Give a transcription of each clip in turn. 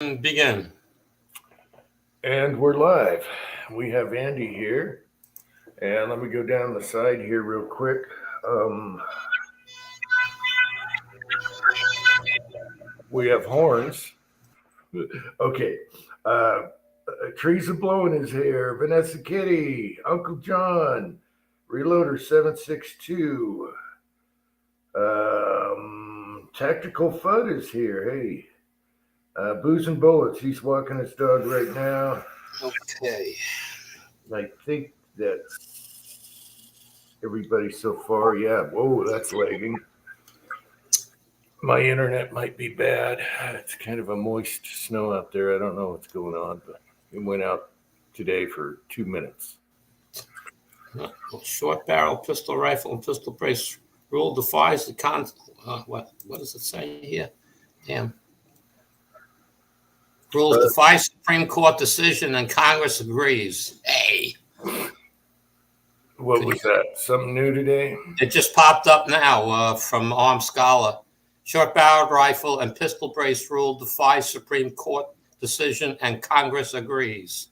Begin. And we're live. We have Andy here. And let me go down the side here real quick. We have horns. Okay. Trees are blowing his hair. Vanessa Kitty. Uncle John. Reloader 762. Tactical Fudd is here. Hey. Booze and Bullets. He's walking his dog right now. Okay. I think that everybody so far. Yeah. Whoa, that's lagging. My internet might be bad. It's kind of a moist snow out there. I don't know what's going on, but it went out today for 2 minutes. Short barrel pistol rifle and pistol brace rule defies the what does it say here? Damn. Rules defy Supreme Court decision and Congress agrees. Hey. What was that? Something new today? It just popped up now from Armed Scholar. Short barreled rifle and pistol brace rule defies Supreme Court decision and Congress agrees.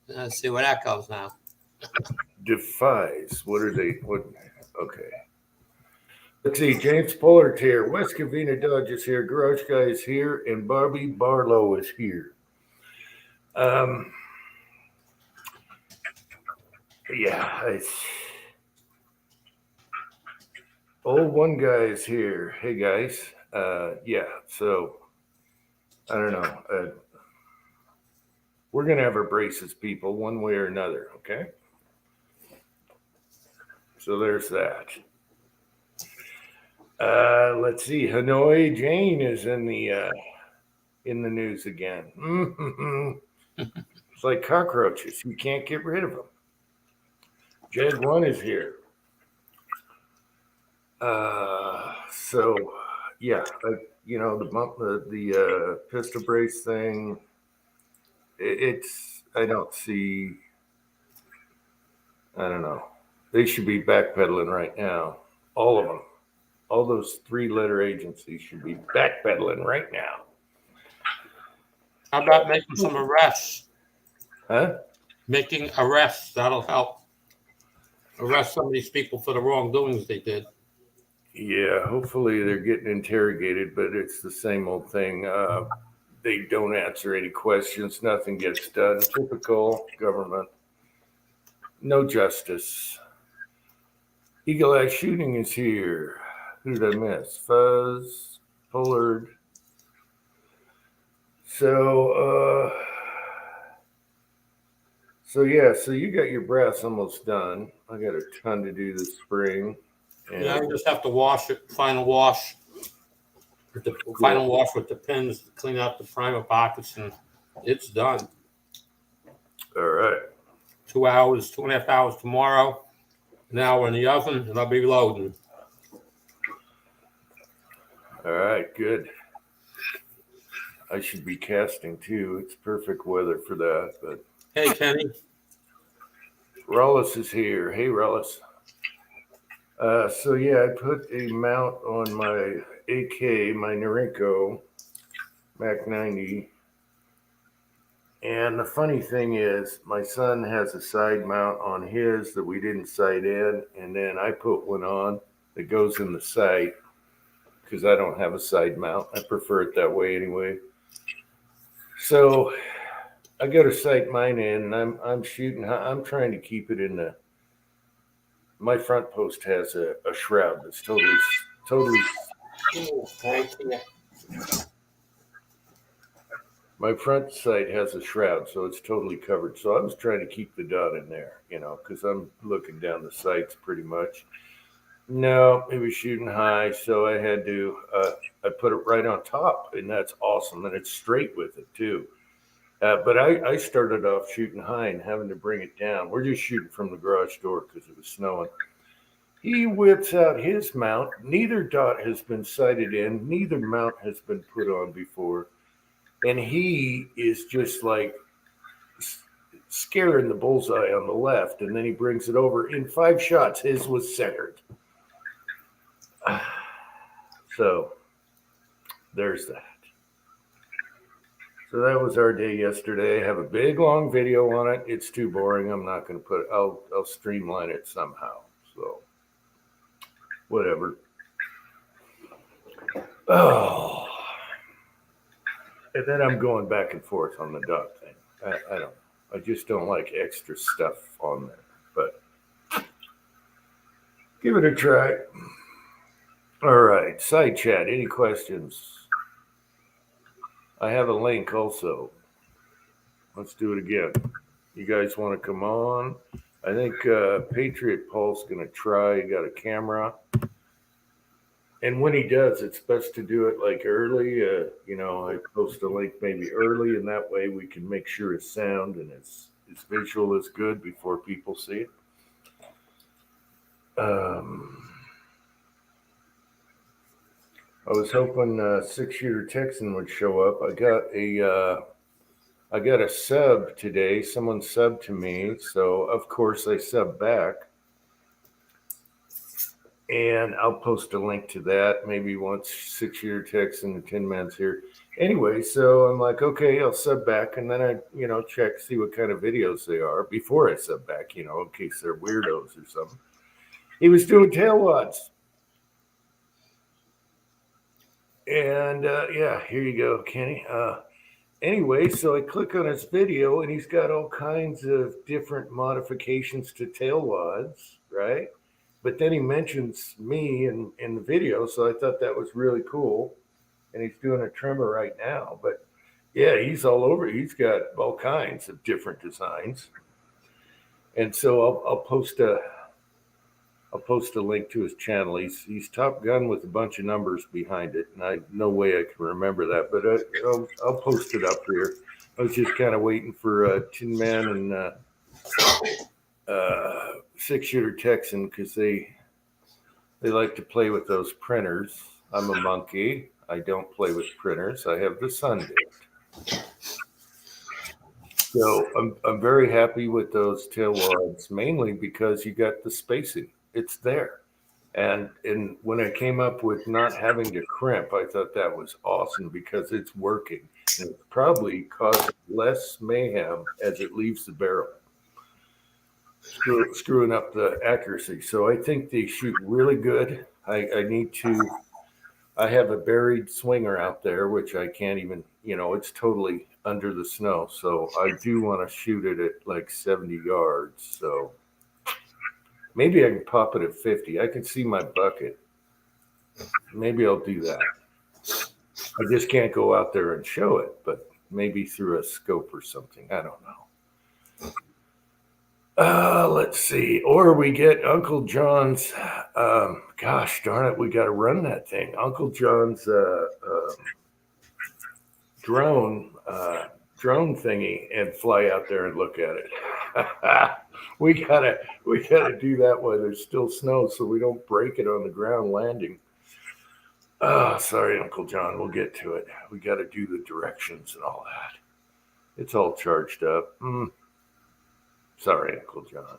Let's see where that goes now. Defies. What are they? What? Okay. Let's see. James Pollard's here. West Covina Dodge is here. Garage Guy is here. And Barbie Barlow is here. Yeah. One guy is here. Hey, guys. Yeah. So, I don't know. We're going to have our braces, people, one way or another. Okay. So there's that. Let's see. Hanoi Jane is in the news again. It's like cockroaches. You can't get rid of them. Jag One is here. So yeah, the pistol brace thing. I don't see. I don't know. They should be backpedaling right now. All of them. All those 3-letter agencies should be backpedaling right now. How about making some arrests? Huh? Making arrests. That'll help. Arrest some of these people for the wrongdoings they did. Yeah, hopefully they're getting interrogated, but it's the same old thing. They don't answer any questions. Nothing gets done. Typical government. No justice. Eagle Eye Shooting is here. Who did I miss? Fuzz, Pollard. So you got your brass almost done. I got a ton to do this spring. And I just have to wash it, final wash. Final wash with the pins, clean out the primer pockets, and it's done. All right. 2 hours, 2.5 hours tomorrow. An hour in the oven, and I'll be loading. All right, good. I should be casting too. It's perfect weather for that. But hey, Kenny. Rollis is here. Hey, Rollis. So yeah, I put a mount on my AK, my Norinco Mac 90. And the funny thing is, my son has a side mount on his that we didn't sight in, and then I put one on that goes in the sight because I don't have a side mount. I prefer it that way anyway. So I go to sight mine in, and I'm shooting. I'm trying to keep it in the. My front post has a shroud that's totally. Oh, thank you. My front sight has a shroud, so it's totally covered. So I was trying to keep the dot in there, because I'm looking down the sights pretty much. No, it was shooting high, so I had to. I put it right on top, and that's awesome, and it's straight with it too. But I started off shooting high and having to bring it down. We're just shooting from the garage door because it was snowing. He whips out his mount. Neither dot has been sighted in. Neither mount has been put on before. And he is just like scaring the bullseye on the left. And then he brings it over. In 5 shots, his was centered. So there's that. So that was our day yesterday. I have a big long video on it. It's too boring. I'm not going to put it. I'll streamline it somehow. So whatever. Oh, and then I'm going back and forth on the dog thing. I don't. I just don't like extra stuff on there. But give it a try. All right, side chat. Any questions? I have a link also. Let's do it again. You guys want to come on? I think Patriot Paul's going to try. He got a camera. And when he does, it's best to do it like early. I post a link maybe early, and that way we can make sure his sound and his visual is good before people see it. I was hoping 6-shooter Texan would show up. I got a sub today. Someone subbed to me, so of course I subbed back. And I'll post a link to that maybe once 6-shooter Texan and Tin Man's here. Anyway, so I'm like, okay, I'll sub back, and then I, check, see what kind of videos they are before I sub back, in case they're weirdos or something. He was doing tail wads. And here you go, Kenny. Anyway, so I click on his video, and he's got all kinds of different modifications to tail wads, right? But then he mentions me in the video, so I thought that was really cool. And he's doing a trimmer right now. But yeah, he's all over. He's got all kinds of different designs. And so I'll post a link to his channel. He's Top Gun with a bunch of numbers behind it, and no way I can remember that, but I'll post it up here. I was just kind of waiting for Tin Man and 6-shooter Texan because they like to play with those printers. I'm a monkey. I don't play with printers. I have the Sundisk. So I'm very happy with those tail wads, mainly because you got the spacing. It's there. And when I came up with not having to crimp, I thought that was awesome because it's working. And it's probably causing less mayhem as it leaves the barrel, screwing up the accuracy. So I think they shoot really good. I have a buried swinger out there, which I can't even, it's totally under the snow. So I do want to shoot it at like 70 yards. So maybe I can pop it at 50. I can see my bucket. Maybe I'll do that. I just can't go out there and show it, but maybe through a scope or something. I don't know. Let's see. Or we get Uncle John's, gosh darn it, we got to run that thing. Uncle John's drone thingy and fly out there and look at it. We gotta do that while there's still snow so we don't break it on the ground landing. Oh, sorry, Uncle John. We'll get to it. We got to do the directions and all that. It's all charged up. Sorry, Uncle John.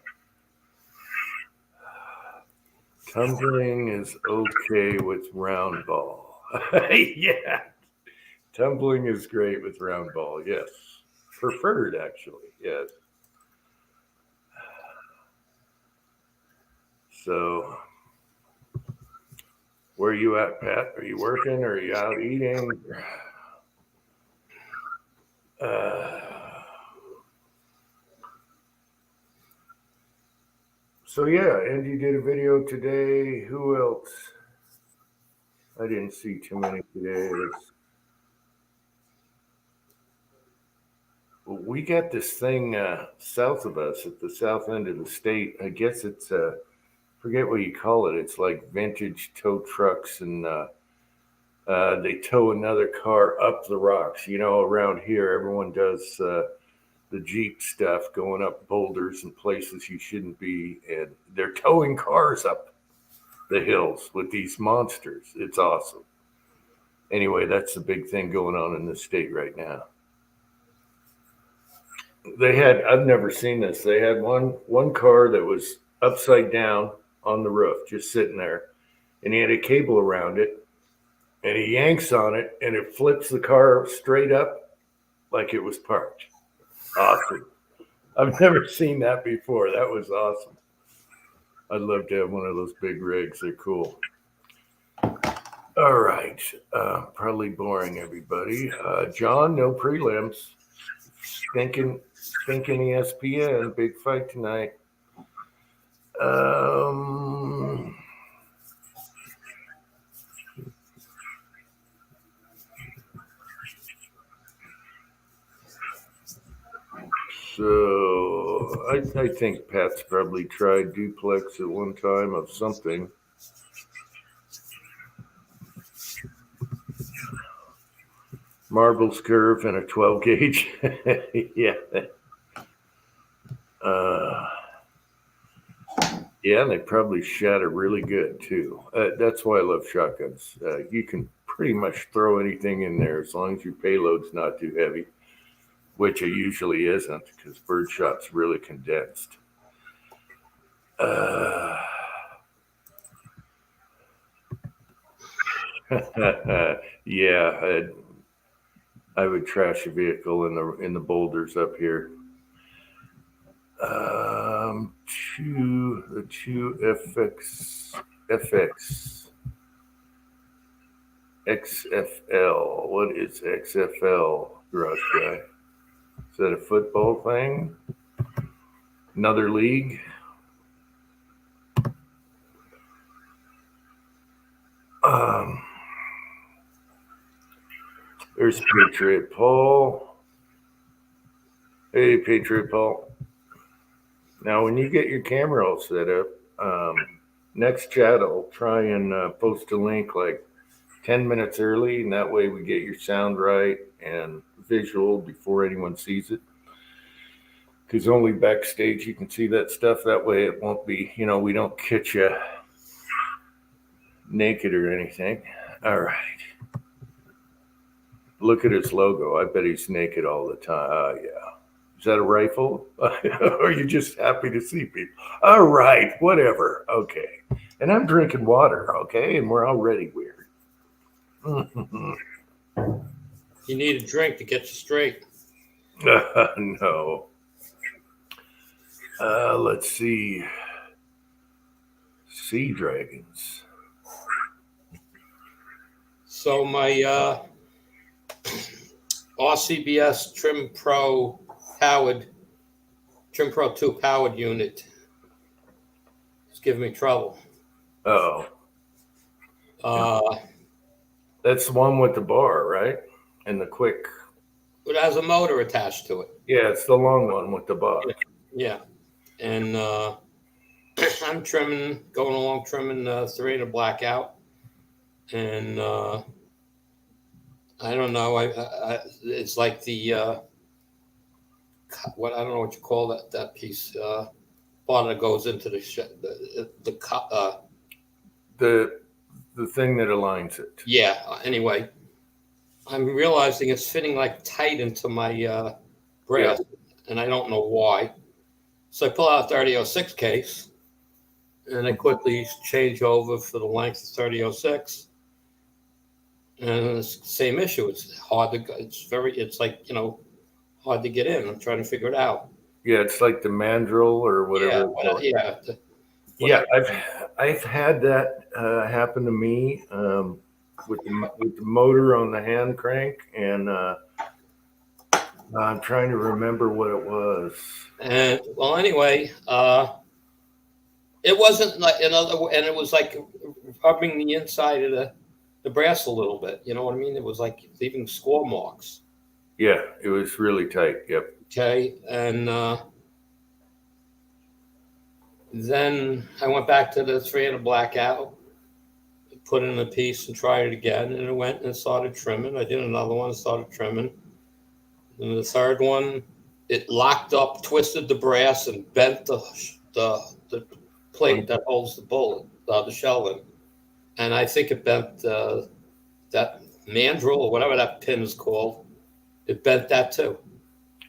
Tumbling is okay with round ball. Yeah. Tumbling is great with round ball. Yes. Preferred, actually. Yes. So, where are you at, Pat? Are you working? Or are you out eating? So yeah, Andy did a video today. Who else? I didn't see too many today. We got this thing south of us at the south end of the state. I guess it's forget what you call it. It's like vintage tow trucks, and they tow another car up the rocks. Around here, everyone does the Jeep stuff, going up boulders and places you shouldn't be, and they're towing cars up the hills with these monsters. It's awesome. Anyway, that's the big thing going on in the state right now. I've never seen this. They had one car that was upside down on the roof, just sitting there, and he had a cable around it, and he yanks on it, and it flips the car straight up like it was parked. Awesome. I've never seen that before. That was awesome. I'd love to have one of those big rigs. They're cool. All right. Probably boring everybody. John, no prelims. Thinking ESPN, big fight tonight. So I think Pat's probably tried duplex at one time of something. Marbles curve and a 12 gauge. Yeah. Yeah, and they probably shatter really good too. That's why I love shotguns. You can pretty much throw anything in there as long as your payload's not too heavy, which it usually isn't because birdshot's really condensed. Yeah, I would trash a vehicle in the boulders up here. Two FX XFL. What is XFL, garage guy? Is that a football thing? Another league? There's Patriot Paul. Hey, Patriot Paul. Now, when you get your camera all set up, next chat I'll try and post a link like 10 minutes early, and that way we get your sound right and visual before anyone sees it. Because only backstage you can see that stuff. That way it won't be, we don't catch you naked or anything. All right. Look at his logo. I bet he's naked all the time. Yeah. Is that a rifle? Or are you just happy to see people? All right, whatever. Okay. And I'm drinking water, okay? And we're already weird. You need a drink to get you straight. No. Let's see. Sea dragons. So my RCBS Trim Pro 2 powered unit is giving me trouble. Oh. That's the one with the bar, right? And the quick. It has a motor attached to it. Yeah, it's the long one with the bar. Yeah. And I'm going along trimming 3 and a blackout. And I don't know. It's like the I don't know what you call that piece. Part that goes into the thing that aligns it. Yeah. Anyway, I'm realizing it's fitting like tight into my brass, and I don't know why. So I pull out a 3006 case, and I quickly change over for the length of 3006. And it's the same issue. It's hard to go. It's like, hard to get in. I'm trying to figure it out. Yeah, it's like the mandrel or whatever. Yeah. I've had that happen to me with the motor on the hand crank, and I'm trying to remember what it was. And well, anyway, it wasn't like and it was like rubbing the inside of the brass a little bit. You know what I mean? It was like leaving score marks. Yeah, it was really tight. Yep. Okay, and then I went back to the 3 and a blackout, put in a piece and tried it again, and it went and started trimming. I did another one, started trimming. And the third one, it locked up, twisted the brass, and bent the plate that holds the bullet, the shell in. And I think it bent that mandrel or whatever that pin is called. It bent that too.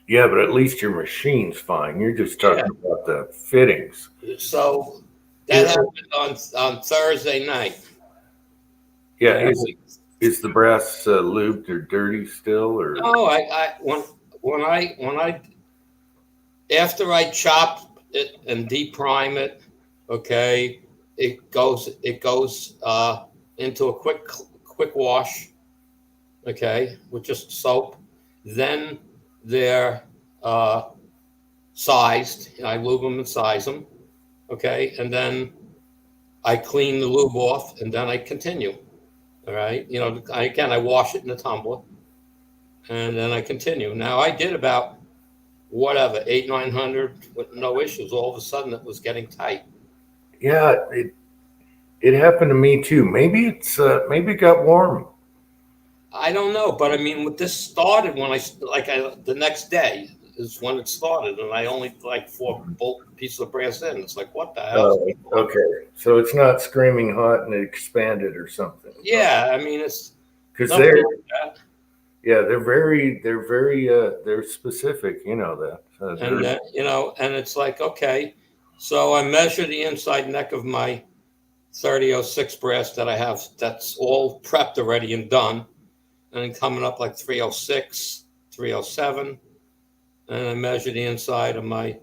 Yeah, but at least your machine's fine. You're just talking about the fittings. So that happened on Thursday night. Yeah. Is Is the brass lubed or dirty still, or? No, when I after I chop it and deprime it, okay, it goes into a quick wash, okay, with just soap. Then they're uh, sized. I lube them and size them, okay, and then I clean the lube off, and then I continue. All right, I wash it in the tumbler, and then I continue. Now I did about whatever 800-900 with no issues. All of a sudden, it was getting tight. Yeah, it happened to me too. Maybe maybe it got warm. I don't know, but I mean, what this started when the next day is when it started, and I only like 4 pieces of brass in. It's like, what the hell? Okay, so it's not screaming hot and it expanded or something. Yeah, I mean, it's because nothing they're like that. yeah they're specific. You know that. And and it's like, okay, so I measure the inside neck of my 3006 brass that I have. That's all prepped already and done, and then coming up like 306, 307, and I measure the inside of the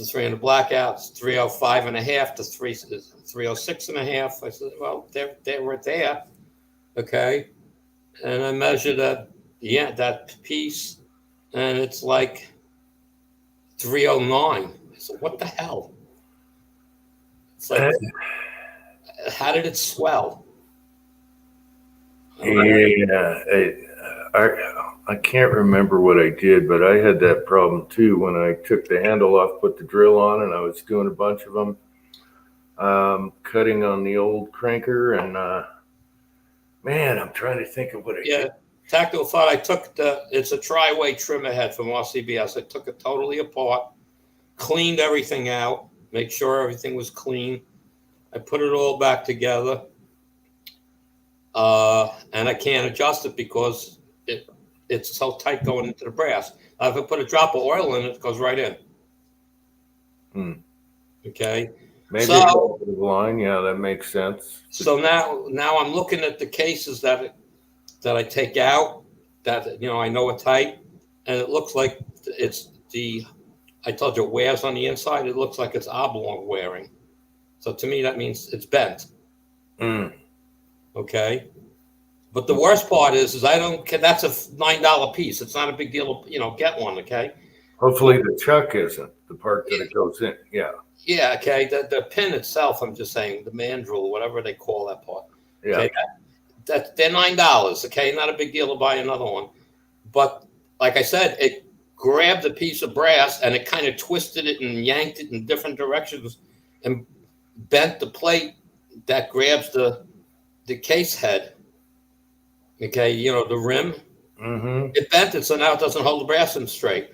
300 blackouts, 305 and a half to 306 and a half. I said, well, they were there, okay, and I measure that piece, and it's like 309. I said, what the hell? It's like, how did it swell? Yeah, I can't remember what I did, but I had that problem too when I took the handle off, put the drill on, and I was doing a bunch of them, cutting on the old cranker. And man, I'm trying to think of what I did. Tactical thought. I took it's a tri-way trimmer head from RCBS. I took it totally apart, cleaned everything out, make sure everything was clean. I put it all back together, and I can't adjust it because it's so tight going into the brass. If I put a drop of oil in it, it goes right in. Okay. Maybe so, the line, yeah, that makes sense. So now I'm looking at the cases that I take out, that I know are tight, and it looks like it's I told you it wears on the inside. It looks like it's oblong wearing. So to me, that means it's bent. Okay. But the worst part is I don't care. That's a $9 piece. It's not a big deal to, get one. Okay. Hopefully the chuck isn't the part that it goes in. Yeah. Yeah. Okay. The pin itself, I'm just saying, the mandrel, whatever they call that part. Yeah. Okay. They're $9. Okay. Not a big deal to buy another one. But like I said, it grabbed a piece of brass and it kind of twisted it and yanked it in different directions and bent the plate that grabs the case head. Okay, the rim. Mm-hmm. It bent it, so now it doesn't hold the brass in straight.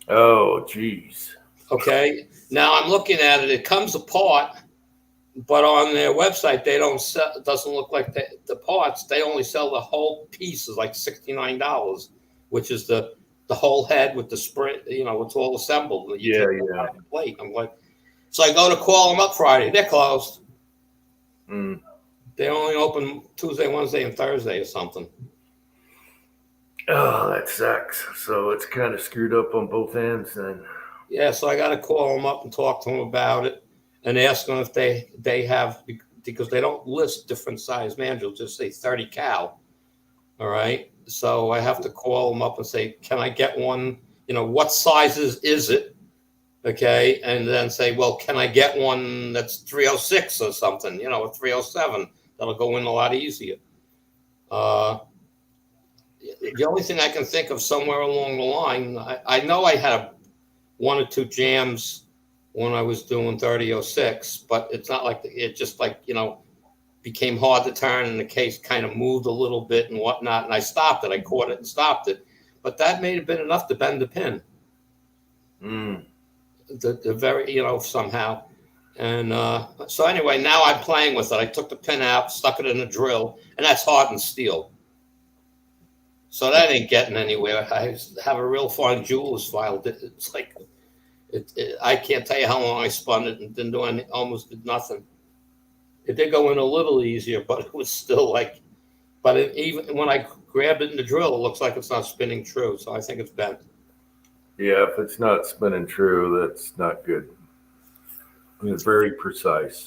Oh, geez. Okay, now I'm looking at it. It comes apart, but on their website they don't sell. It doesn't look like the parts. They only sell the whole piece is like $69, which is the whole head with the spring. It's all assembled. Yeah. Plate. I'm like, so I go to call them up Friday. They're closed. They only open Tuesday, Wednesday, and Thursday or something. Oh, that sucks. So it's kind of screwed up on both ends then. Yeah, so I got to call them up and talk to them about it and ask them if they have, because they don't list different size mandrels, just say 30 cal. All right. So I have to call them up and say, can I get one? What sizes is it? Okay. And then say, well, can I get one that's 306 or something, a 307? That'll go in a lot easier. The only thing I can think of somewhere along the line, I know I had 1 or 2 jams when I was doing 3006, but it's not like it just became hard to turn and the case kind of moved a little bit and whatnot. And I stopped it. I caught it and stopped it. But that may have been enough to bend the pin. The very, somehow. And so anyway, now I'm playing with it. I took the pin out, stuck it in a drill, and that's hardened steel. So that ain't getting anywhere. I have a real fine jeweler's file. It's like, I can't tell you how long I spun it and almost did nothing. It did go in a little easier, but it was still like, But even when I grab it in the drill, it looks like it's not spinning true. So I think it's bent. Yeah, if it's not spinning true, that's not good. It's very precise.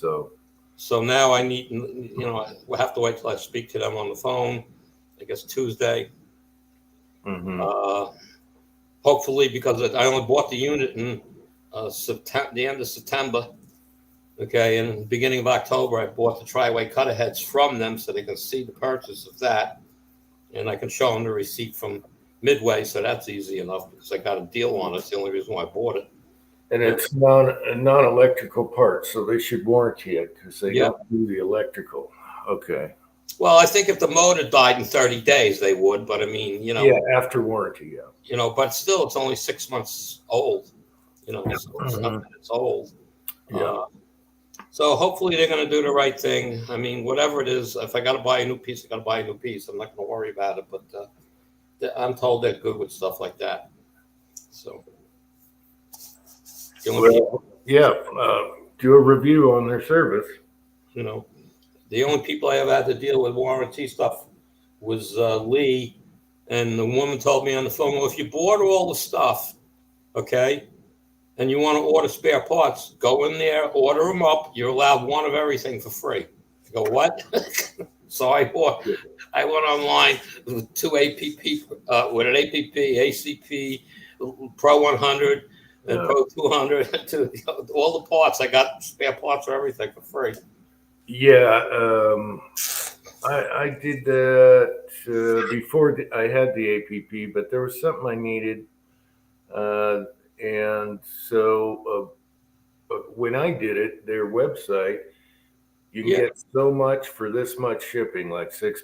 So now I need, we'll have to wait till I speak to them on the phone. I guess Tuesday. Mhm. Hopefully, because I only bought the unit in September, the end of September. Okay, and the beginning of October, I bought the tri-way cutter heads from them so they can see the purchase of that, and I can show them the receipt from Midway, so that's easy enough because I got a deal on it. It's the only reason why I bought it. And it's non-electrical parts, so they should warranty it because they Yeah. don't do the electrical. Okay. Well, I think if the motor died in 30 days, they would, but I mean, Yeah, after warranty, yeah. but still, it's only 6 months old. So it's not that it's old. Yeah. So hopefully they're going to do the right thing. I mean, whatever it is, if I got to buy a new piece, I got to buy a new piece. I'm not going to worry about it, but I'm told they're good with stuff like that. So, Well, yeah, do a review on their service. the only people I ever had to deal with warranty stuff was Lee, and the woman told me on the phone, well, if you bought all the stuff, okay, and you want to order spare parts, go in there, order them up. You're allowed one of everything for free. I go, what? So I went online with two APP, with an APP, ACP, Pro 100, and Pro 200, to all the parts. I got spare parts for everything for free. Yeah, I did that before I had the APP, but there was something I needed. And so when I did it, their website, you can get so much for this much shipping, like $6.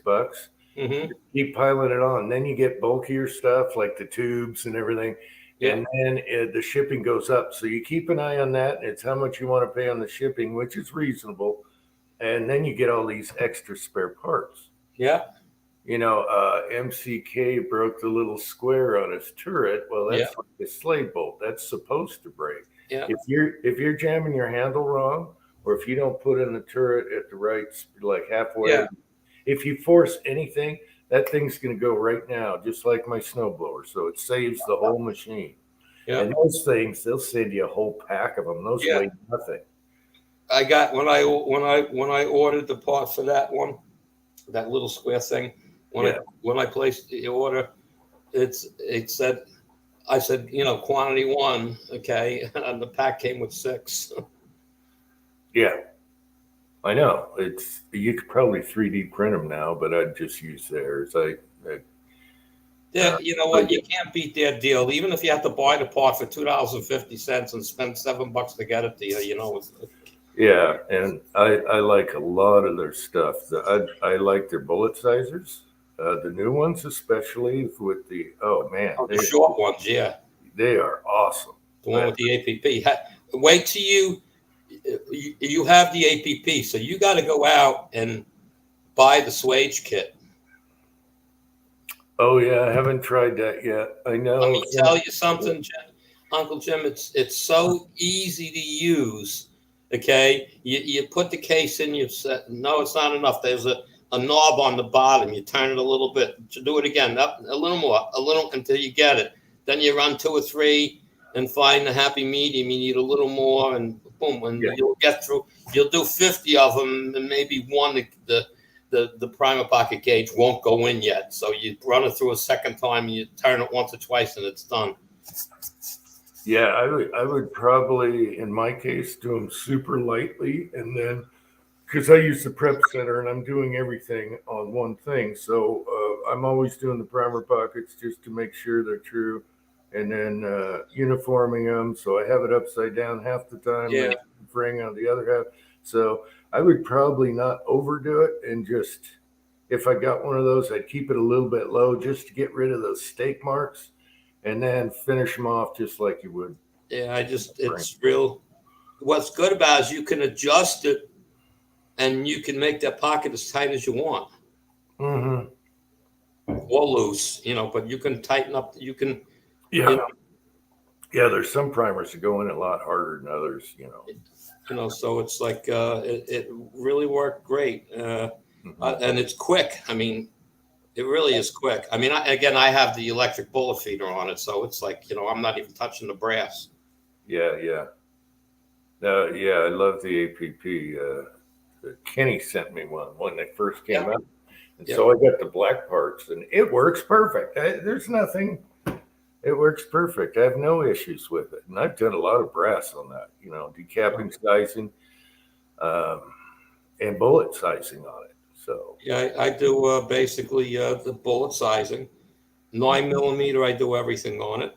Mm-hmm. Keep piling it on. Then you get bulkier stuff like the tubes and everything. Yeah. And then the shipping goes up. So you keep an eye on that. It's how much you want to pay on the shipping, which is reasonable. And then you get all these extra spare parts. Yeah. MCK broke the little square on his turret. Well, that's like a slave bolt. That's supposed to break. Yeah. If you're jamming your handle wrong, or if you don't put in the turret at the right, like halfway, if you force anything, that thing's going to go right now, just like my snowblower. So it saves the whole machine. Yeah. And those things, they'll send you a whole pack of them. Those weigh nothing. I got when I ordered the part for that one, that little square thing. When I placed the order, it said, I said, quantity 1, okay, and the pack came with 6. Yeah, I know. You could probably 3D print them now, but I'd just use theirs. You know what? You can't beat their deal, even if you have to buy the part for $2.50 and spend $7 to get it to you. Yeah, and I like a lot of their stuff. I like their bullet sizers, the new ones especially with the the short ones. Yeah, they are awesome. The one with the APP. Wait till you have the APP, so you got to go out and buy the Swage kit. Oh yeah, I haven't tried that yet. I know. Let me tell you something, Uncle Jim. It's so easy to use. Okay, you put the case in. You said no, it's not enough. There's a knob on the bottom. You turn it a little bit. Do it again, up a little more, until you get it. Then you run 2 or 3 and find the happy medium. You need a little more, and boom, and you'll get through. You'll do 50 of them, and maybe one the primer pocket gauge won't go in yet. So you run it through a second time, and you turn it once or twice, and it's done. Yeah, I would probably, in my case, do them super lightly, and then because I use the prep center and I'm doing everything on one thing, so I'm always doing the primer pockets just to make sure they're true, and then uniforming them. So I have it upside down half the time, and ring on the other half. So I would probably not overdo it, and just if I got one of those, I'd keep it a little bit low just to get rid of those stake marks. And then finish them off just like you would. Yeah, it's real. What's good about it is you can adjust it and you can make that pocket as tight as you want. Mm-hmm. Or loose, but you can tighten up. You can. Yeah. Yeah, there's some primers that go in a lot harder than others, So it's like it really worked great. And it's quick. I mean, It really is quick. I mean, I have the electric bullet feeder on it, so it's like, I'm not even touching the brass. Yeah, yeah. Yeah, I love the APP. Kenny sent me one when they first came Yeah. out. And Yeah. so I got the black parts, and it works perfect. There's nothing. It works perfect. I have no issues with it. And I've done a lot of brass on that, decapping sizing um, and bullet sizing on it. So, Yeah, I do basically the bullet sizing. 9 millimeter, I do everything on it.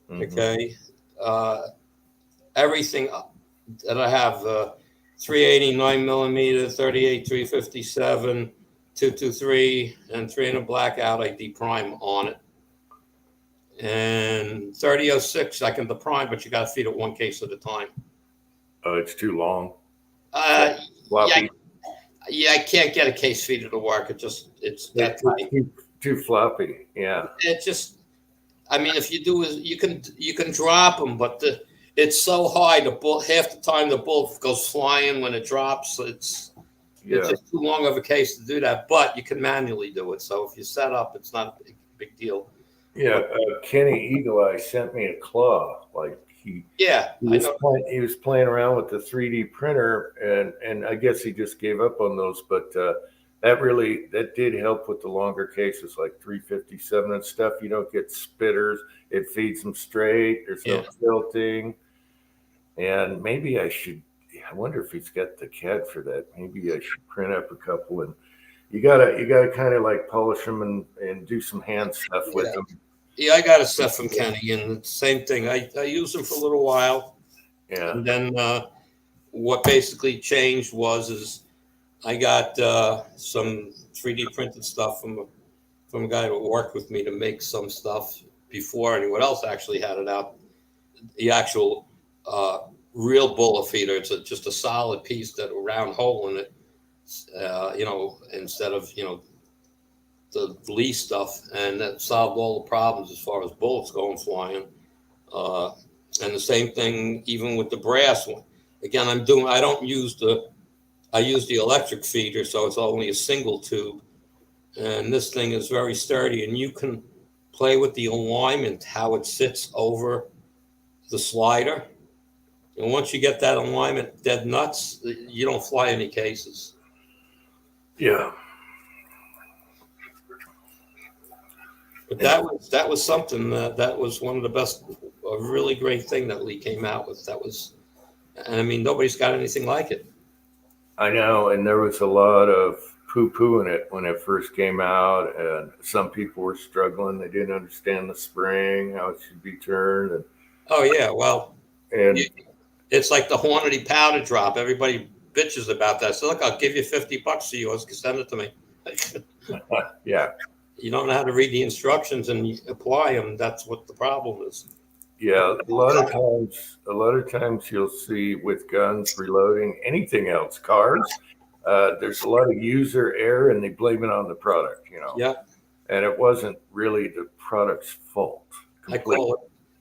mhm. Okay. Uh, Everything that I have 380, 9 millimeter, 38, 357, 223, and 300 blackout, I deprime on it. And 3006, I can deprime, but you got to feed it one case at a time. It's too long. Uh, yeah, Floppy. yeah, I can't get a case feeder to work. It's that It's tight. too floppy. Yeah. It just, I mean, if you do is you can drop them, but it's so high. The bull half the time the bull goes flying when it drops. It's Yeah. just too long of a case to do that. But you can manually do it. So if you set up, it's not a big deal. Yeah. Kenny Eagle Eye sent me a claw. Like Yeah, I know. he was playing around with the 3D printer, and I guess he just gave up on those. But that did help with the longer cases, like 357 and stuff. You don't get spitters. It feeds them straight. There's no tilting. And maybe I should. I wonder if he's got the CAD for that. Maybe I should print up a couple. And you gotta kind of like polish them and do some hand stuff with them. Yeah, I got a set from Kenny, and the same thing. I used them for a little while. Yeah. And then what basically changed is I got some 3D printed stuff from a guy who worked with me to make some stuff before anyone else actually had it out. The actual real bullet feeder. It's just a solid piece that a round hole in it. Instead of the Lee stuff, and that solved all the problems as far as bullets going flying. And the same thing even with the brass one. Again, I use the electric feeder, so it's only a single tube. And this thing is very sturdy, and you can play with the alignment, how it sits over the slider. And once you get that alignment dead nuts, you don't fly any cases. Yeah. But that was something that was one of the best, a really great thing that Lee came out with. And I mean, nobody's got anything like it. I know, and there was a lot of poo-poo in it when it first came out, and some people were struggling. They didn't understand the spring, how it should be turned. And oh yeah, well, and it's like the Hornady powder drop. Everybody bitches about that. So look, I'll give you $50 for yours. Send it to me. yeah. You don't know how to read the instructions and you apply them. That's what the problem is. Yeah, a lot of times you'll see with guns, reloading, anything else, cars, there's a lot of user error and they blame it on the product, Yeah. And it wasn't really the product's fault. Completely. I call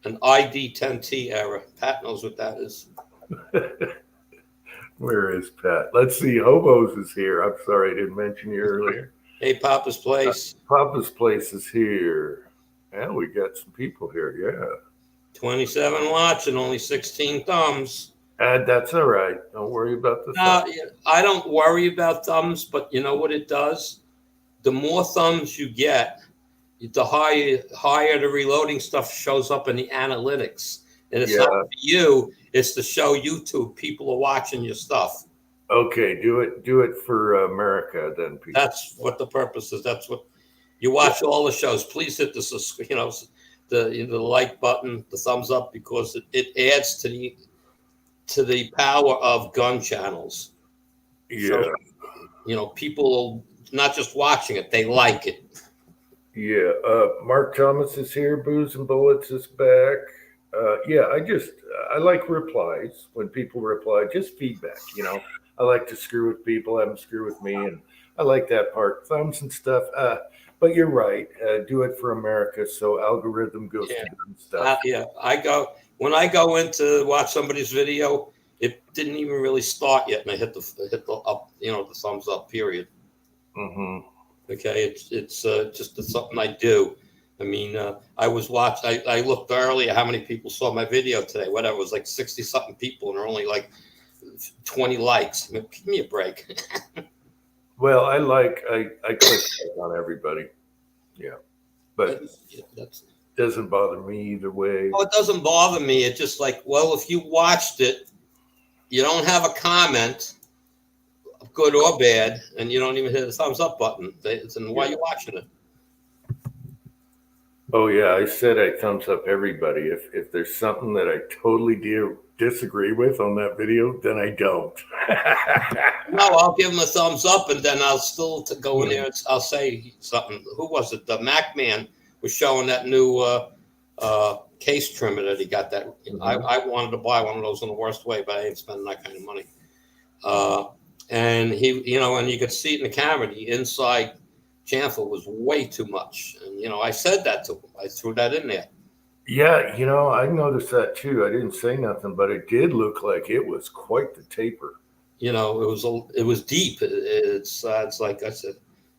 it an ID10T error. Pat knows what that is. Where is Pat? Let's see. Hobos is here. I'm sorry I didn't mention you earlier. Hey, Papa's Place. Papa's Place is here. Yeah, we got some people here. Yeah. 27 watching, only 16 thumbs. That's all right. Don't worry about the thumbs. I don't worry about thumbs, but you know what it does? The more thumbs you get, the higher the reloading stuff shows up in the analytics. And it's not for you, it's to show YouTube people are watching your stuff. Okay, do it for America then, people. That's what the purpose is. That's what you watch all the shows. Please hit the like button, the thumbs up, because it adds to the power of gun channels. Yeah. So, people not just watching it, they like it. Yeah. Mark Thomas is here. Booze and Bullets is back. Yeah, I like replies when people reply, just feedback, I like to screw with people, have them screw with me, and I like that part. Thumbs and stuff. But you're right. Do it for America, so algorithm goes to them stuff. When I go in to watch somebody's video, it didn't even really start yet, and I hit the up, the thumbs up. Period. Mm-hmm. Okay, it's just something I do. I mean, I was watching. I looked earlier how many people saw my video today. Whatever, it was like 60 something people, and there are only like 20 likes. I mean, give me a break. Well, I click on everybody. Yeah, but Yeah, that's. doesn't bother me either way. Oh, it doesn't bother me. It's just like, well, if you watched it, you don't have a comment, good or bad, and you don't even hit the thumbs up button. Then why are you watching it? Oh yeah, I said I thumbs up everybody. If there's something that I totally disagree with on that video, then I don't. No, I'll give him a thumbs up, and then I'll still go in there. And I'll say something. Who was it? The Mac Man was showing that new case trimmer that he got. That I wanted to buy one of those in the worst way, but I ain't spending that kind of money. And he, and you could see it in the camera. The inside chamfer was way too much, and I said that to him. I threw that in there. Yeah, I noticed that too. I didn't say nothing, but it did look like it was quite the taper. It was deep. It's like I said,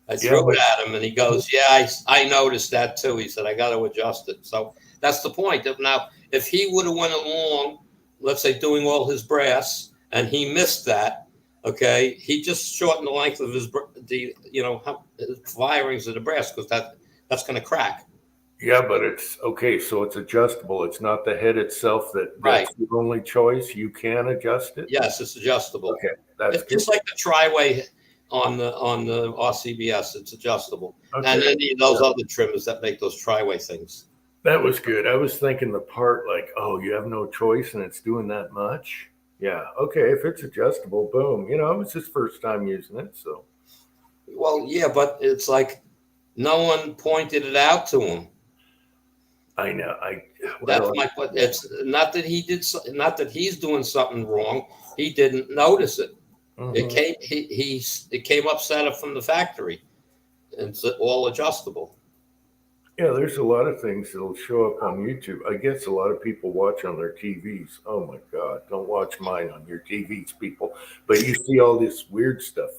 I threw it at him, and he goes, "Yeah, I noticed that too." He said, "I got to adjust it." So that's the point. Now, if he would have went along, let's say, doing all his brass, and he missed that, okay, he just shortened the length of his firings of the brass because that's going to crack. Yeah, but it's okay. So it's adjustable. It's not the head itself that's the only choice. You can adjust it. Yes, it's adjustable. Okay, that's it's just like the Triway on the RCBS. It's adjustable, okay. And any of those other trimmers that make those Triway things. That was good. I was thinking the part like, oh, you have no choice, and it's doing that much. Yeah, okay. If it's adjustable, boom. It was his first time using it, so. Well, yeah, but it's like no one pointed it out to him. I know. That's my point. It's not that not that he's doing something wrong. He didn't notice it. Mm-hmm. It came upset from the factory. It's all adjustable. Yeah, there's a lot of things that'll show up on YouTube. I guess a lot of people watch on their TVs. Oh my God, don't watch mine on your TVs, people. But you see all this weird stuff,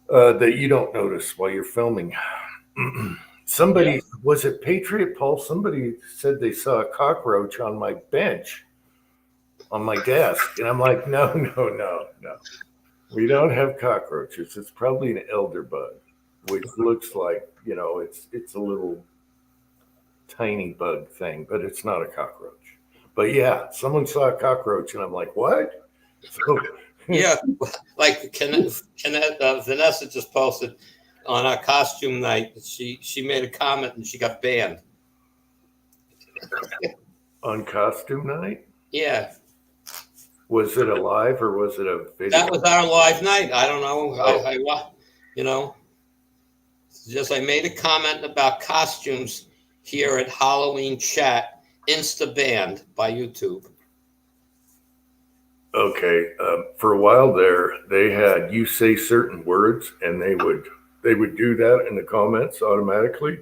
that you don't notice while you're filming. Somebody, was it Patriot Pulse? Somebody said they saw a cockroach on my bench, on my desk. And I'm like, no. We don't have cockroaches. It's probably an elder bug, which looks like, it's a little tiny bug thing, but it's not a cockroach. But yeah, someone saw a cockroach and I'm like, what? So, yeah, like Vanessa just posted on our costume night, she made a comment and she got banned. On costume night? Yeah. Was it a live or was it a video? That was our live night. I don't know. Oh. I made a comment about costumes here at Halloween Chat, Insta banned by YouTube. Okay. For a while there, they had you say certain words and they would do that in the comments automatically.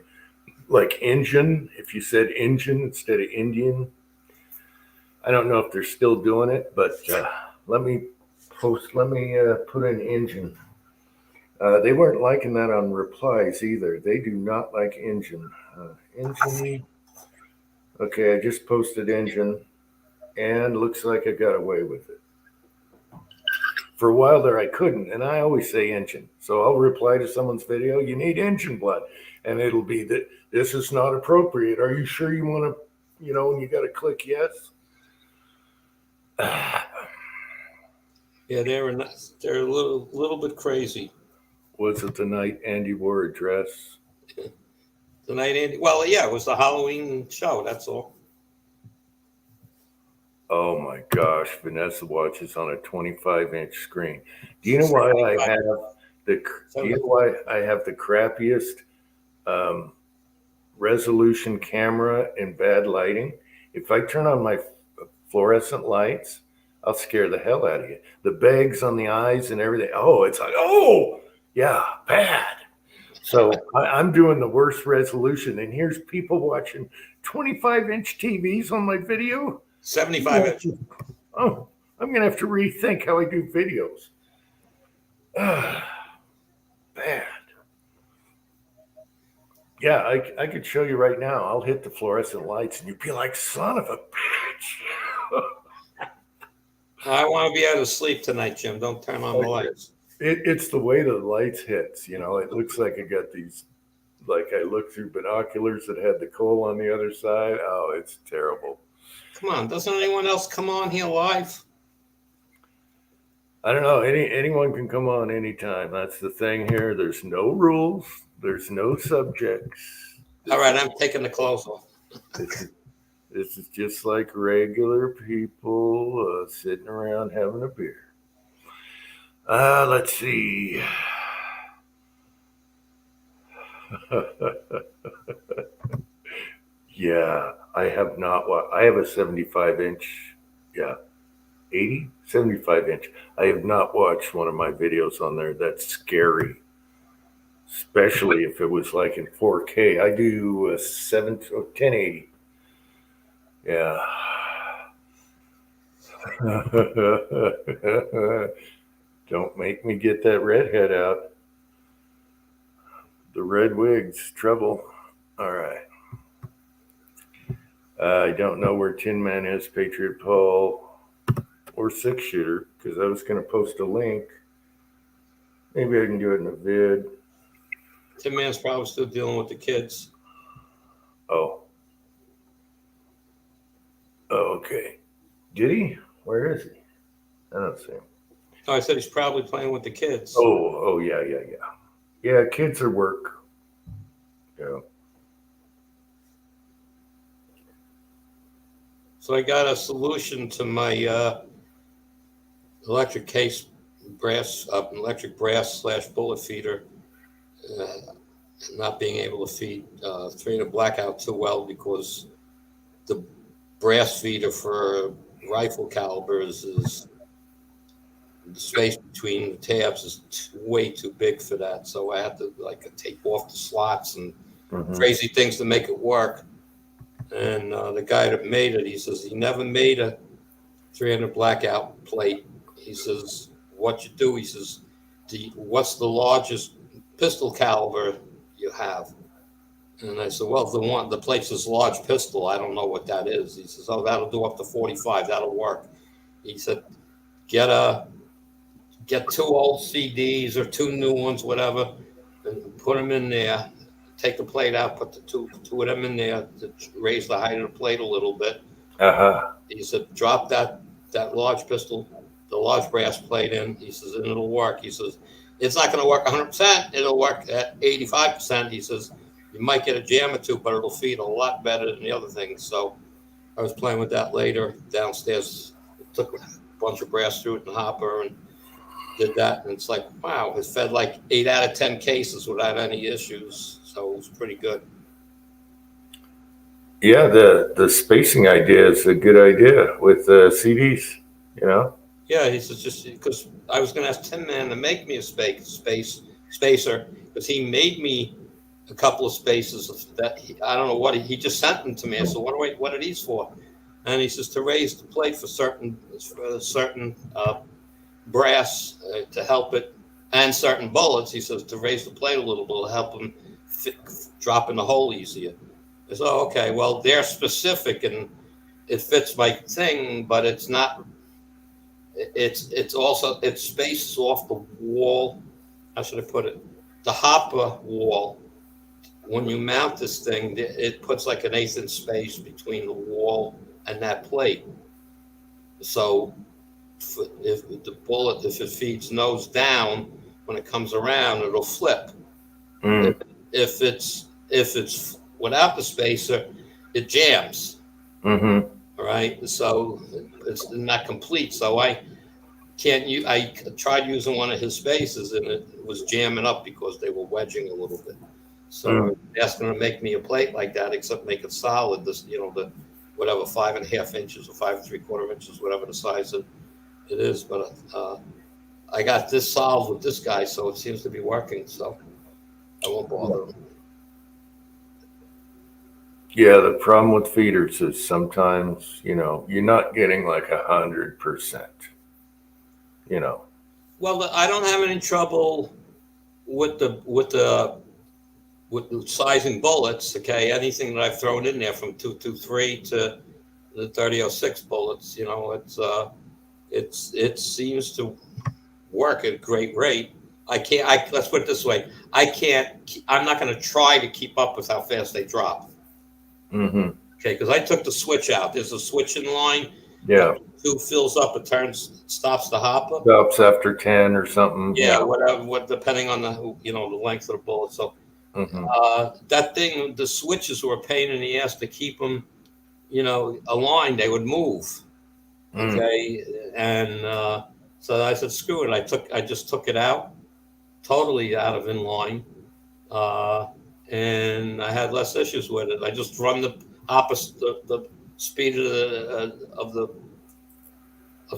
Like engine, if you said engine instead of Indian. I don't know if they're still doing it, but let me put in engine. They weren't liking that on replies either. They do not like engine. Engine. Okay, I just posted engine and looks like I got away with it. For a while there, I couldn't, and I always say engine. So I'll reply to someone's video, you need engine blood. And it'll be that this is not appropriate. Are you sure you want to, and you got to click yes? Yeah, they're a little bit crazy. Was it the night Andy wore a dress? The night Andy? Well, yeah, it was the Halloween show. That's all. Oh my gosh, Vanessa watches on a 25-inch screen. Do you know why I have the crappiest resolution camera in bad lighting? If I turn on my fluorescent lights, I'll scare the hell out of you. The bags on the eyes and everything. Oh, it's like, oh, yeah, bad. So I'm doing the worst resolution, and here's people watching 25-inch TVs on my video. 75 inch. Oh, I'm going to have to rethink how I do videos. Bad. Yeah, I could show you right now. I'll hit the fluorescent lights and you'd be like, son of a bitch. I want to be able to sleep tonight, Jim. Don't turn on the lights. It's the way the lights hits, you know. It looks like I got these, like I look through binoculars that had the coal on the other side. Oh, it's terrible. Come on, doesn't anyone else come on here live? I don't know. Anyone can come on anytime. That's the thing here. There's no rules. There's no subjects. All right, I'm taking the clothes off. This is just like regular people sitting around having a beer. Let's see. Yeah, I have not. I have a 75-inch. Yeah, 80, 75-inch. I have not watched one of my videos on there. That's scary, especially if it was like in 4K. I do a 1080. Yeah. Don't make me get that redhead out. The red wig's trouble. All right. I don't know where Tin Man is, Patriot Paul, or Six Shooter, because I was going to post a link. Maybe I can do it in a vid. Tin Man's probably still dealing with the kids. Oh. Okay. Did he? Where is he? I don't see him. No, I said he's probably playing with the kids. Oh, yeah. Yeah, kids are work. Yeah. So I got a solution to my electric brass / bullet feeder not being able to feed 300 blackout too well because the brass feeder for rifle calibers is the space between the tabs is way too big for that. So I had to tape off the slots and crazy things to make it work. And the guy that made it, he says he never made a 300 blackout plate. He says, what you do, he says, what's the largest pistol caliber you have? And I said, well, the plate's this large pistol. I don't know what that is. He says, oh, that'll do up to 45. That'll work. He said, get 2 old CDs or 2 new ones, whatever, and put them in there. Take the plate out, put the two of them in there to raise the height of the plate a little bit. He said, drop that large pistol, the large brass plate in. He says, and it'll work. He says, it's not going to work 100%. It'll work at 85%. He says, you might get a jam or two, but it'll feed a lot better than the other things. So I was playing with that later downstairs. Took a bunch of brass through it in the hopper and did that. And it's like, wow, it fed like 8 out of 10 cases without any issues. So it was pretty good. Yeah, the spacing idea is a good idea with CDs, you know? Yeah, he says just because I was going to ask Tin Man to make me a spacer because he made me a couple of spaces that I don't know what he just sent them to me. I said, what are these for? And he says to raise the plate for certain brass to help it and certain bullets. He says to raise the plate a little bit to help them drop in the hole easier. I said, oh, okay, well, they're specific and it fits my thing, but it's not. It's also it spaces off the wall. How should I put it? The hopper wall. When you mount this thing, it puts like an 1/8 inch space between the wall and that plate. So if the bullet, if it feeds nose down, when it comes around, it'll flip. If it's without the spacer, it jams. All right, so it's not complete. So I tried using one of his spacers and it was jamming up because they were wedging a little bit. So I asked him to make me a plate like that, except make it solid. The whatever 5.5 inches or 5 3/4 inches, whatever the size it is. But I got this solved with this guy, so it seems to be working. So I won't bother him. Yeah, the problem with feeders is sometimes, you're not getting like 100%, Well, I don't have any trouble with the with sizing bullets. Okay, anything that I've thrown in there from 223 to the 3006 bullets. It seems to work at a great rate. Let's put it this way. I'm not going to try to keep up with how fast they drop. Mm-hmm. Okay, because I took the switch out. There's a switch in line. Yeah. Tube fills up, it stops the hopper. Stops after 10 or something. Yeah, whatever. Depending on the length of the bullet. So that thing, the switches were a pain in the ass to keep them, aligned. They would move. Okay, and so I said, screw it. I just took it out, totally out of inline, and I had less issues with it. I just run the opposite, the speed of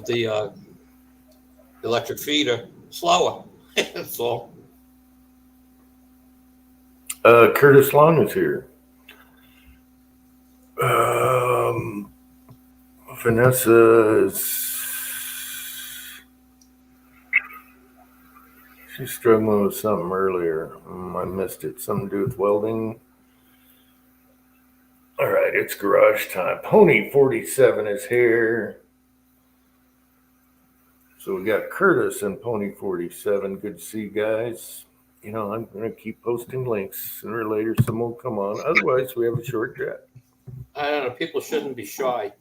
the electric feeder slower. That's all. Curtis Long is here. She's struggling with something earlier. I missed it. Something to do with welding. All right, it's garage time. Pony 47 is here. So we got Curtis and Pony 47. Good to see you guys. I'm going to keep posting links. Sooner or later, someone will come on. Otherwise, we have a short chat. I don't know. People shouldn't be shy.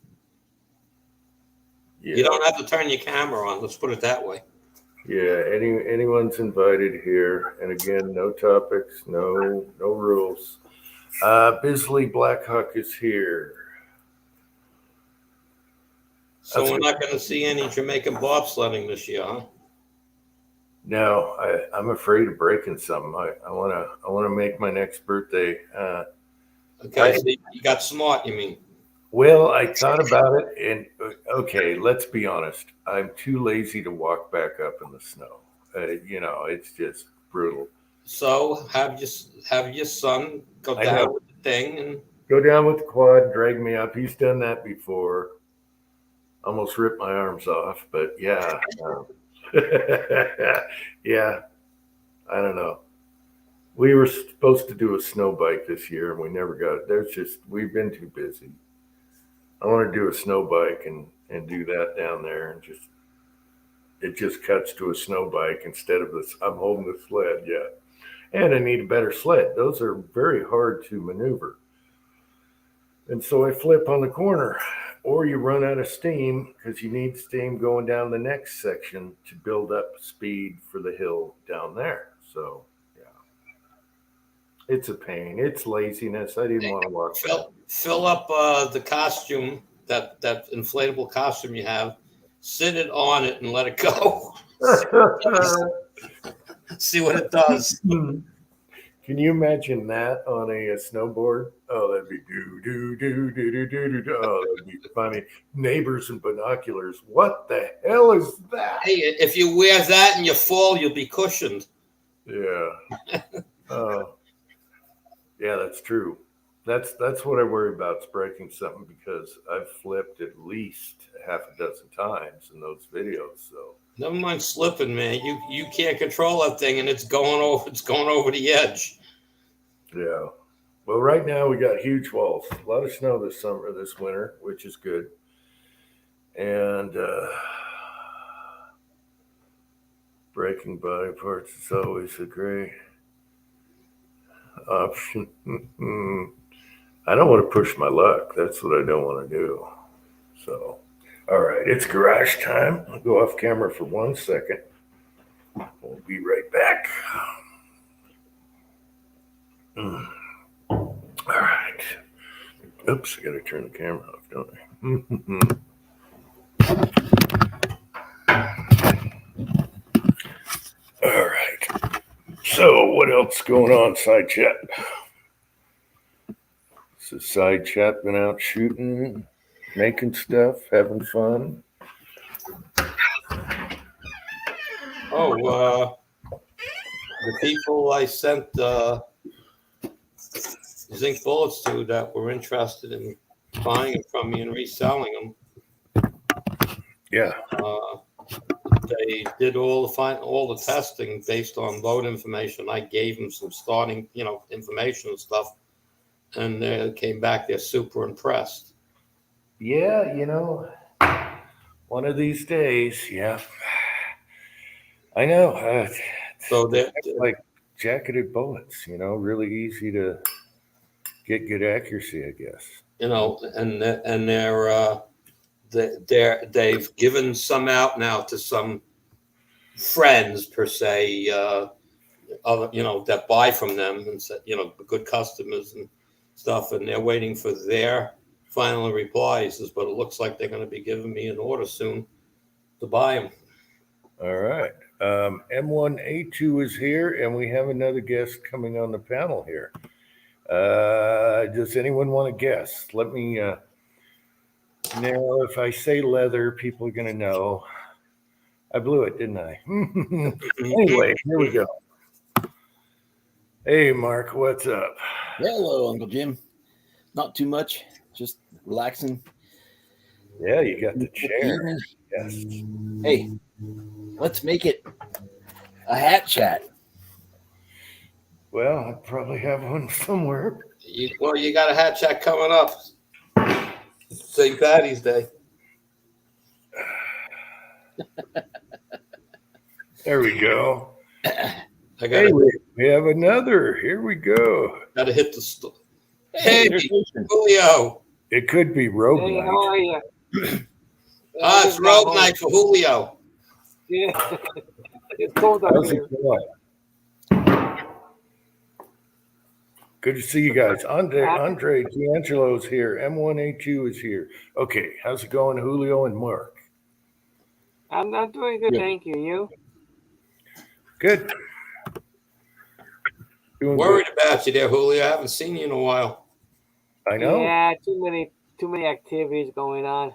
Yeah. You don't have to turn your camera on. Let's put it that way. Yeah, anyone's invited here. And again, no topics, no rules. Bisley Blackhawk is here. So we're not going to see any Jamaican bobsledding this year, huh? No, I'm afraid of breaking something. I want to make my next birthday. Okay, so you got smart, you mean? Well, I thought about it, and okay, let's be honest. I'm too lazy to walk back up in the snow. It's just brutal. So have your son go down with the thing and go down with the quad, drag me up. He's done that before. Almost ripped my arms off, but yeah. Yeah, I don't know. We were supposed to do a snow bike this year, and we never got it. We've been too busy. I want to do a snow bike and do that down there, and it just cuts to a snow bike instead of this. I'm holding the sled, yeah, and I need a better sled. Those are very hard to maneuver, and so I flip on the corner. Or you run out of steam because you need steam going down the next section to build up speed for the hill down there. So, yeah, it's a pain. It's laziness. I didn't want to walk. Fill up the costume, that inflatable costume you have, sit it on it and let it go. See what it does. Can you imagine that on a snowboard? Oh, that'd be do. Oh, that'd be funny. Neighbors and binoculars. What the hell is that? Hey, if you wear that and you fall, you'll be cushioned. Yeah. Yeah, that's true. That's what I worry about, is breaking something, because I've flipped at least half a dozen times in those videos. So never mind slipping, man. You can't control that thing, and it's going over the edge. Yeah. Well, right now we got huge walls. A lot of snow this winter, which is good. And breaking body parts is always a great option. I don't want to push my luck. That's what I don't want to do. So, all right, it's garage time. I'll go off camera for 1 second. We'll be right back. All right. Oops, I got to turn the camera off, don't I? All right. So, what else going on, side chat? So, side chat been out shooting, making stuff, having fun. Oh, the people I sent zinc bullets to that were interested in buying them from me and reselling them. Yeah. they did all the testing based on load information. I gave them some starting, information and stuff, and they came back. They're super impressed. Yeah, one of these days, yeah. I know. So they're like jacketed bullets, really easy to get good accuracy, I guess. they've given some out now to some friends per se, other that buy from them and said good customers and stuff, and they're waiting for their final replies. But it looks like they're going to be giving me an order soon to buy them. All right. M1A2 is here, and we have another guest coming on the panel here. Does anyone want to guess? Let me now, if I say leather, people are going to know. I blew it, didn't I? Anyway, here we go. Hey, Mark, what's up? Hello, Uncle Jim. Not too much, just relaxing. Yeah, you got the chair. Yes. Hey, let's make it a hat chat. Well, I probably have one somewhere. You got a hat chat coming up. St. Patty's Day. There we go. We have another. Here we go. Gotta hit the store. Hey, Julio. It could be Rogue Hey, Knight. how are you? It's Rogue Night for Julio. Yeah, it's cold out How's it here. going? Good to see you guys. Andre D'Angelo's here. M1A2 is here. Okay, how's it going, Julio and Mark? I'm not doing good, Good. thank you. You? Good. Doing Worried about you there, Julio. I haven't seen you in a while. good. I know. Yeah, too many activities going on.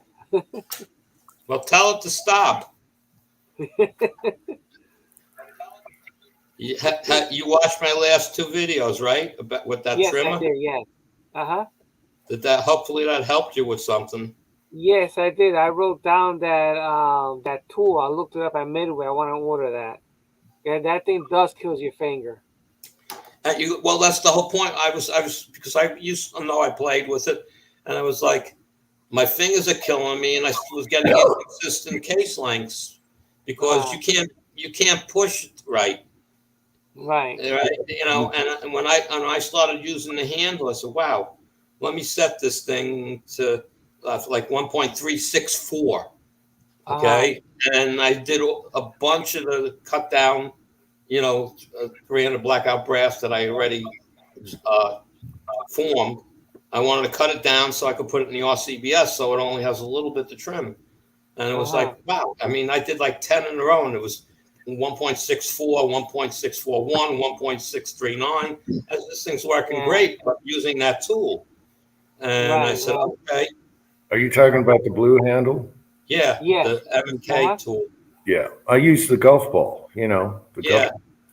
Well, tell it to stop. You watched my last two videos, right? About with that Yes, trimmer. I did. Yes. Hopefully that helped you with something? Yes, I did. I wrote down that tool. I looked it up at Midway. I want to order that. Yeah, that thing does kill your finger. Well, that's the whole point. I was because I played with it, and I was like, my fingers are killing me, and I was getting inconsistent case lengths because Wow. you can't push it right. Right. And when I started using the handle, I said, wow, let me set this thing to like 1.364. Okay. And I did a bunch of the cut down, 300 blackout brass that I already formed. I wanted to cut it down so I could put it in the RCBS so it only has a little bit to trim. And it was like, wow. I mean, I did like 10 in a row, and it was 1.64, 1.641, 1.639. This thing's working great, but using that tool. And I said, okay. Are you talking about the blue handle? Yeah. The M&K tool. Yeah. I use the golf ball, the golf.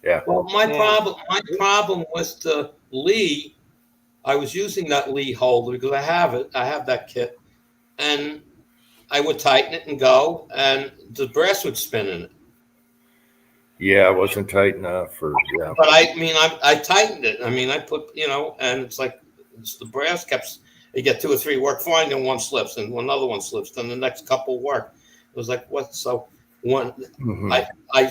Yeah. Well, my problem with the Lee, I was using that Lee holder because I have it. I have that kit. And I would tighten it and go, and the brass would spin in it. Yeah, it wasn't tight enough. But I tightened it. I mean, I put, and it's like the brass kept. You get 2 or 3 work fine, then one slips, and another one slips, then the next couple work. It was like what? So one, I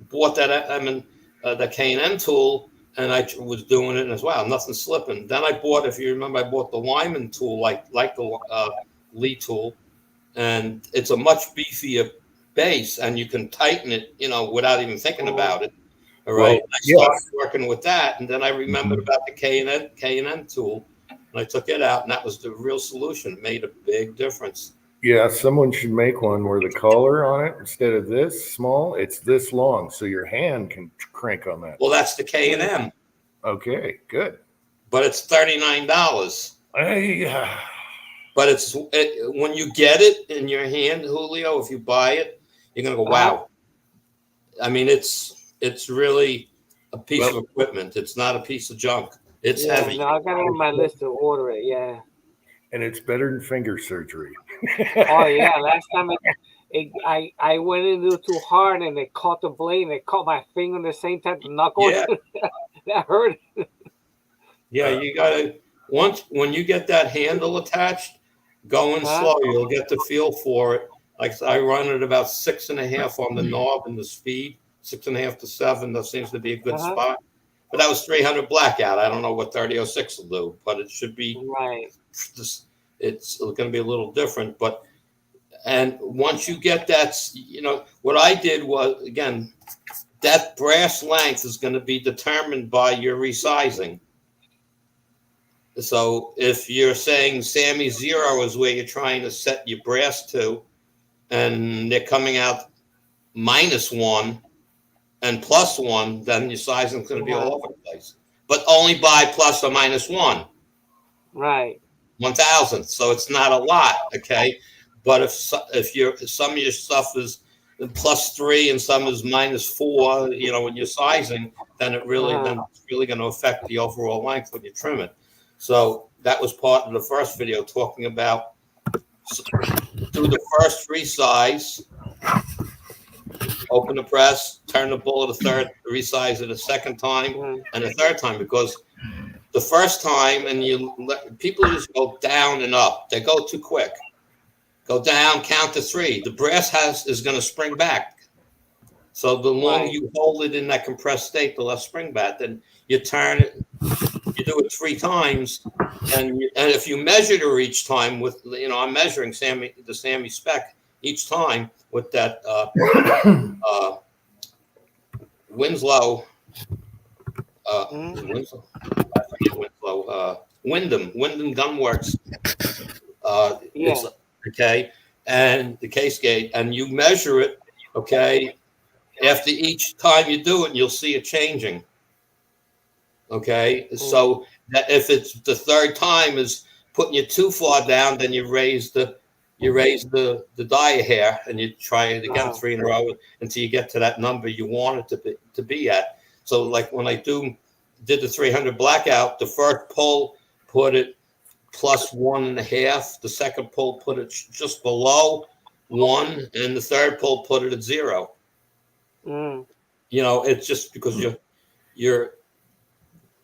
bought that the K&M tool, and I was doing it as well. Nothing slipping. Then I bought, if you remember, I bought the Wyman tool, like the Lee tool, and it's a much beefier base, and you can tighten it, without even thinking about it. All right. I started working with that, and then I remembered about the K&M tool. I took it out, and that was the real solution. It made a big difference. Yeah, someone should make one where the collar on it, instead of this small, it's this long, so your hand can crank on that. Well, that's the K&M. Okay, good. But it's $39. But when you get it in your hand, Julio, if you buy it, you're gonna go, wow. I mean, it's really a piece of equipment. It's not a piece of junk. It's heavy. No, I got it on my list to order it. Yeah. And it's better than finger surgery. Oh yeah, last time I went in a little too hard and it caught the blade and it caught my finger at the same time, the knuckle. Yeah. That hurt. Yeah, you gotta when you get that handle attached, going slow, you'll get the feel for it. Like I run at about 6.5 on the knob and the speed, 6.5 to 7. That seems to be a good spot. But that was 300 blackout. I don't know what 3006 will do, but it should be Right. It's going to be a little different. But and once you get that, what I did was, again, that brass length is going to be determined by your resizing. So if you're saying Sammy 0 is where you're trying to set your brass to, and they're coming out -1 and +1, then your sizing is going to be all over the place. But only by plus or -1. Right. 1,000th. So it's not a lot, okay? But if some of your stuff is +3 and some is -4, when you're sizing, then it's really going to affect the overall length when you trim it. So that was part of the first video, talking about do the first resize, open the press, turn the bullet a third, resize it a second time, and a third time, because the first time, and people just go down and up. They go too quick. Go down, count to 3. The brass is going to spring back. So the longer you hold it in that compressed state, the less spring back. Then you turn it. You do it 3 times, and if you measure her each time with, I'm measuring the Sammy spec each time with that Winslow. Wyndham Gunworks. Okay, and the case gate, and you measure it. Okay, after each time you do it, you'll see it changing. Okay, so that if it's the third time is putting you too far down, then you raise the die hair, and you try it again 3 in a row until you get to that number you want it to be at. So like when I did the 300 blackout, the first pull put it +1.5, the second pull put it just below 1, and the third pull put it at 0. It's just because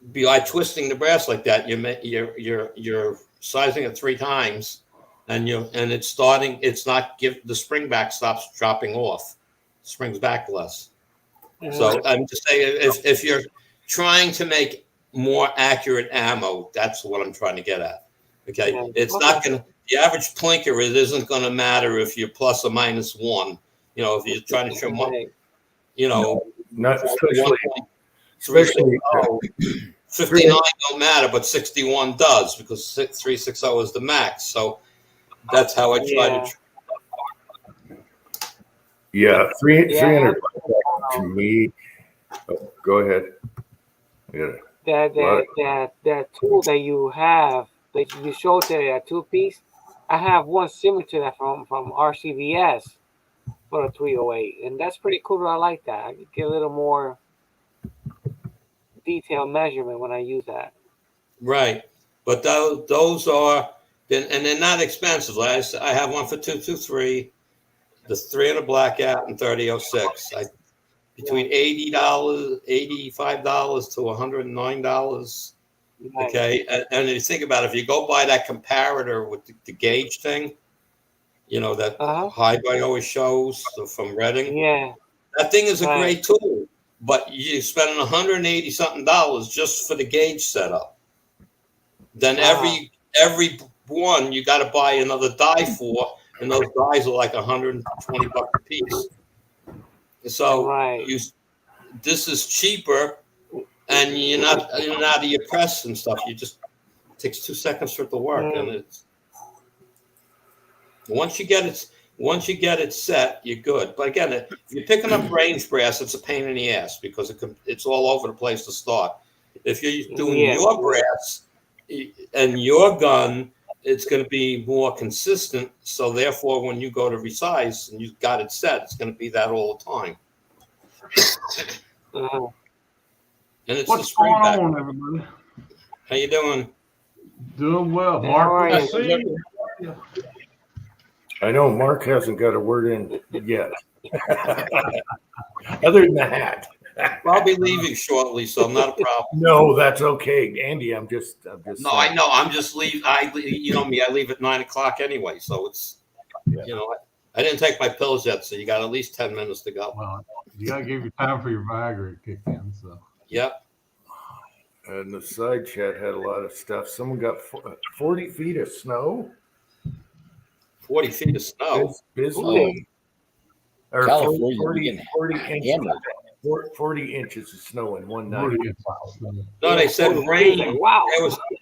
by twisting the brass like that, you're sizing it 3 times, and it's starting. It's not the spring back stops dropping off, springs back less. So I'm just saying, if you're trying to make more accurate ammo, that's what I'm trying to get at. Okay, it's not going to. The average plinker, it isn't going to matter if you're plus or minus 1. If you're trying to trim one, not especially. 59 don't matter, but 61 does, because 360 is the max. So that's how I try to. Yeah, 300 to me. Oh, go ahead. That tool that you have, that you showed today, that 2-piece, I have one similar to that from RCVS for the 308, and that's pretty cool. I like that. I get a little more detailed measurement when I use that. Right, but those are, and they're not expensive. I have one for 223, the 300 blackout and 3006. Between $80, $85 to $109. Okay, and you think about it, if you go by that comparator with the gauge thing, that High-Buy always shows from Redding. Yeah, that thing is a great tool, but you're spending $180 something just for the gauge setup. Then every one you got to buy another die for, and those dies are like $120 a piece. So this is cheaper, and you're not out of your press and stuff. It takes 2 seconds for it to work, and it's once you get it set, you're good. But again, if you're picking up range brass, it's a pain in the ass because it's all over the place to start. If you're doing your brass and your gun, it's going to be more consistent. So therefore, when you go to resize and you've got it set, it's going to be that all the time. And it's what's going on, everybody? How you doing? Doing well, Mark. I see you. I know Mark hasn't got a word in yet. Other than that. I'll be leaving shortly, so not a problem. No, that's okay. Andy, I'm just No, I know. I'm just leave. You know me. I leave at 9:00 anyway, so it's, Yeah. you know, I didn't take my pills yet, so you got at least 10 minutes to go. Well, you got to give you time for your Viagra to kick in. So Yep. And the side chat had a lot of stuff. Someone got 40 feet of snow. 40 feet of snow. Bisley. Or California, 40 inches. hammered. 40 inches of snow in one night. No, they said rain. Wow.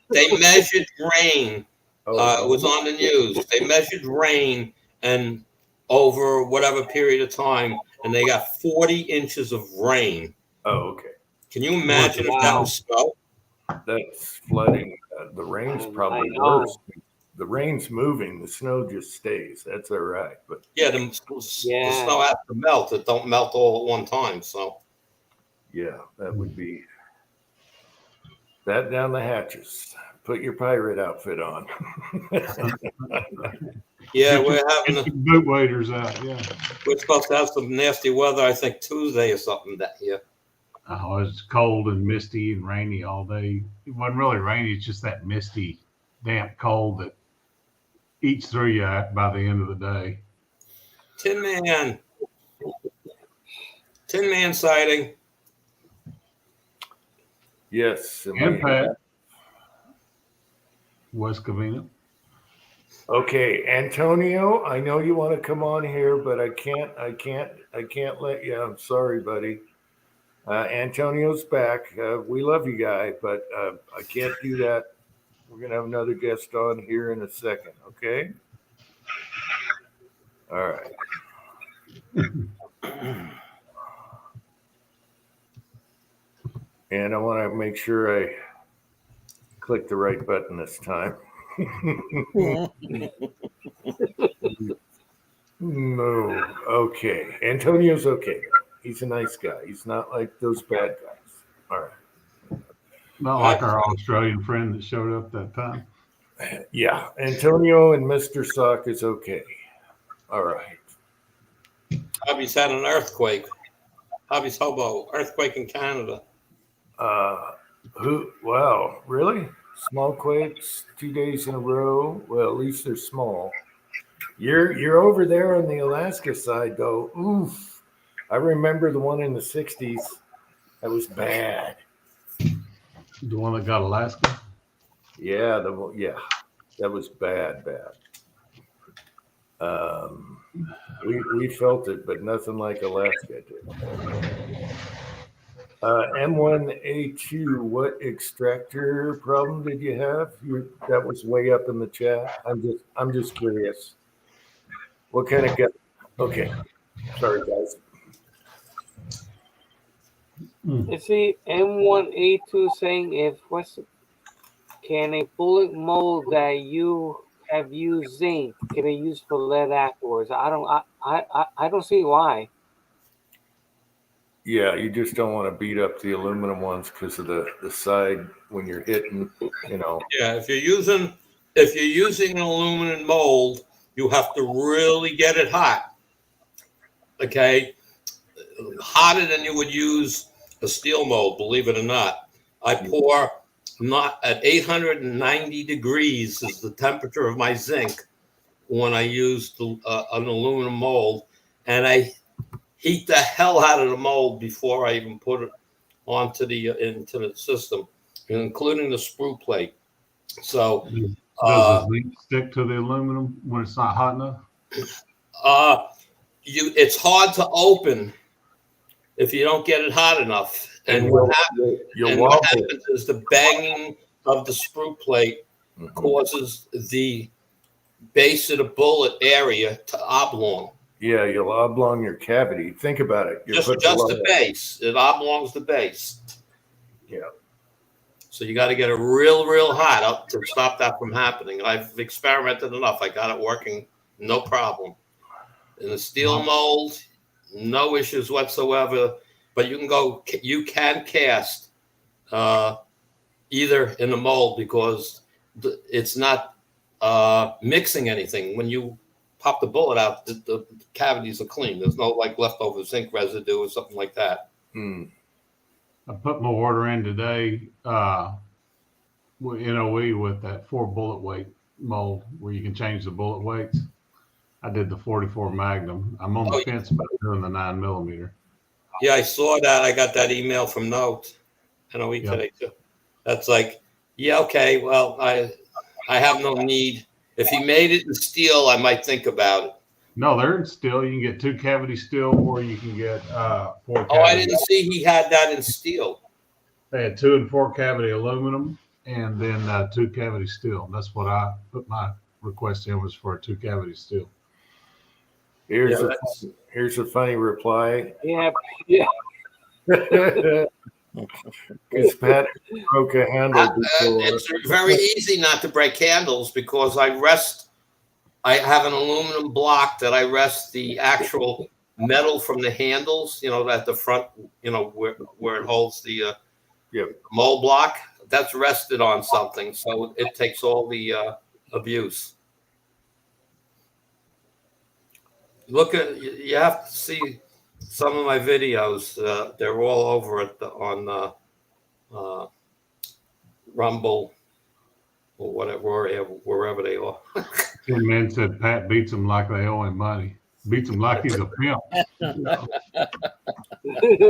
They measured rain. Oh, It was on the news. They measured rain and over whatever period of time, and they got 40 inches of rain. oh, okay. Can you imagine if that was snow? That's flooding. The rain's probably I know. worse. The rain's moving. The snow just stays. That's all right. But Yeah, the snow has to melt. It don't melt all at one time. So yeah, that would be that down the hatches. Put your pirate outfit on. yeah, we're having Get your boot waders out. Yeah. we're supposed to have some nasty weather. I think Tuesday or something that year. Oh, it's cold and misty and rainy all day. It wasn't really rainy. It's just that misty, damp cold that eats through you by the end of the day. Tin Man sighting. Yes. And Pat, West Covina. Okay, Antonio, I know you want to come on here, but I can't let you. I'm sorry, buddy. Antonio's back. We love you, guy, but I can't do that. We're gonna have another guest on here in a second. Okay. All right. And I want to make sure I click the right button this time. No. Okay. Antonio's okay. He's a nice guy. He's not like those bad guys. All right. Not like our Australian friend that showed up that time. Yeah. Antonio and Mr. Sock is okay. All right. Hobby's had an earthquake. Hobby's hobo earthquake in Canada. Wow, really? Small quakes 2 days in a row. Well, at least they're small. You're over there on the Alaska side, though. Oof. I remember the one in the 60s. That was bad. The one that got Alaska. Yeah, that was bad. We felt it, but nothing like Alaska did. M1A2, what extractor problem did you have? That was way up in the chat. I'm just curious. What kind of gun? Okay, sorry guys. Is the M1A2 saying can a bullet mold that you have used zinc can be used for lead afterwards? I don't see why. Yeah, you just don't want to beat up the aluminum ones because of the side when you're hitting, you know. Yeah, if you're using an aluminum mold, you have to really get it hot. Okay, hotter than you would use a steel mold. Believe it or not, I pour not at 890 degrees is the temperature of my zinc when I use an aluminum mold, and I heat the hell out of the mold before I even put it into the system, including the sprue plate. So Does the zinc stick to the aluminum when it's not hot enough? It's hard to open if you don't get it hot enough. And what happens is the banging of the sprue plate causes the base of the bullet area to oblong. Yeah, you'll oblong your cavity. Think about it. Just the base. It oblongs the base. Yeah. So you got to get it real hot up to stop that from happening. I've experimented enough. I got it working, no problem. In the steel mold, no issues whatsoever. But you can cast either in the mold because it's not mixing anything. When you pop the bullet out, the cavities are clean. There's no like leftover zinc residue or something like that. I put my order in today, with NOE with that 4 bullet weight mold where you can change the bullet weights. I did the 44 Magnum. I'm on the fence about doing the 9mm. Yeah, I saw that. I got that email from Note, NOE today too. That's like, yeah, okay. Well, I have no need. If he made it in steel, I might think about it. No, they're in steel. You can get 2 cavity steel, or you can get 4 cavity. Oh, I didn't see he had that in steel. They had 2 and 4 cavity aluminum, and then 2 cavity steel. And that's what I put my request in, was for a 2 cavity steel. Here's a funny reply. Yeah. Because Pat broke a handle before. It's very easy not to break handles because I have an aluminum block that I rest the actual metal from the handles, at the front, where it holds the mold block. That's rested on something, so it takes all the abuse. You have to see some of my videos. They're all over on Rumble or whatever, wherever they are. Ten men said Pat beats him like they owe him money. Beats him like he's a pimp.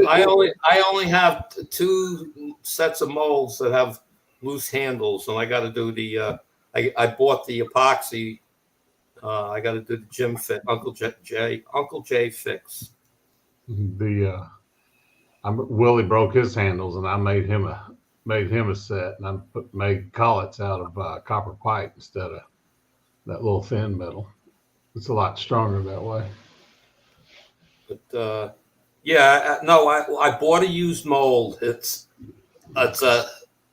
I only have 2 sets of molds that have loose handles, and I got to do the. I bought the epoxy. I got to do the Jim fit, Uncle J fix. Willie broke his handles, and I made him a set, and I made collets out of copper pipe instead of that little thin metal. It's a lot stronger that way. But I bought a used mold. It's a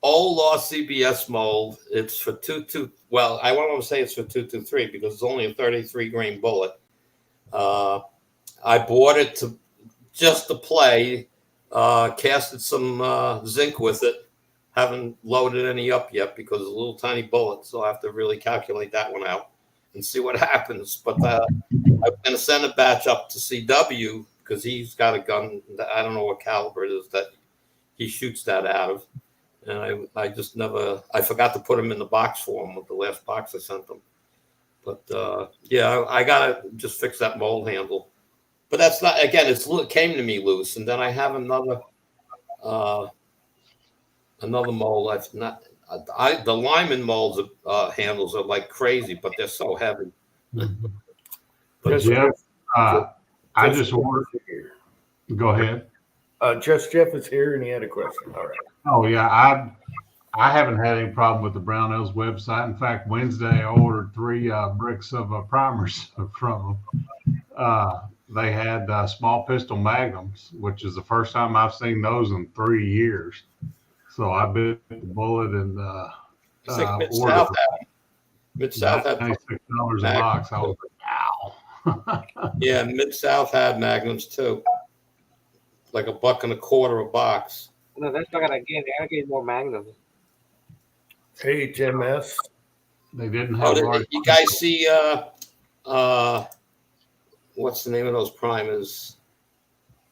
old Law CBS mold. It's for 223. Well, I want to say it's for 223 because it's only a 33 grain bullet. I bought it just to play. Casted some zinc with it. Haven't loaded any up yet because it's a little tiny bullet, so I have to really calculate that one out and see what happens. But I'm going to send a batch up to CW because he's got a gun. I don't know what caliber it is that he shoots that out of. And I just never, I forgot to put him in the box for him with the last box I sent him. But I got to just fix that mold handle. But that's not, again, it came to me loose. And then I have another mold. The Lyman molds handles are like crazy, but they're so heavy. But Jeff, I just ordered. Go ahead. Jeff is here, and he had a question. All right. Oh yeah, I haven't had any problem with the Brownells website. In fact, Wednesday I ordered 3 bricks of primers from them. They had small pistol magnums, which is the first time I've seen those in 3 years. So I bit the bullet and It's like Mid-South had $96 a box. I was like, ow. Yeah, Mid-South had magnums too. Like $1.25 a box. No, that's not gonna get. I get more magnums. Hey, Jim S. They didn't have. You guys see? What's the name of those primers?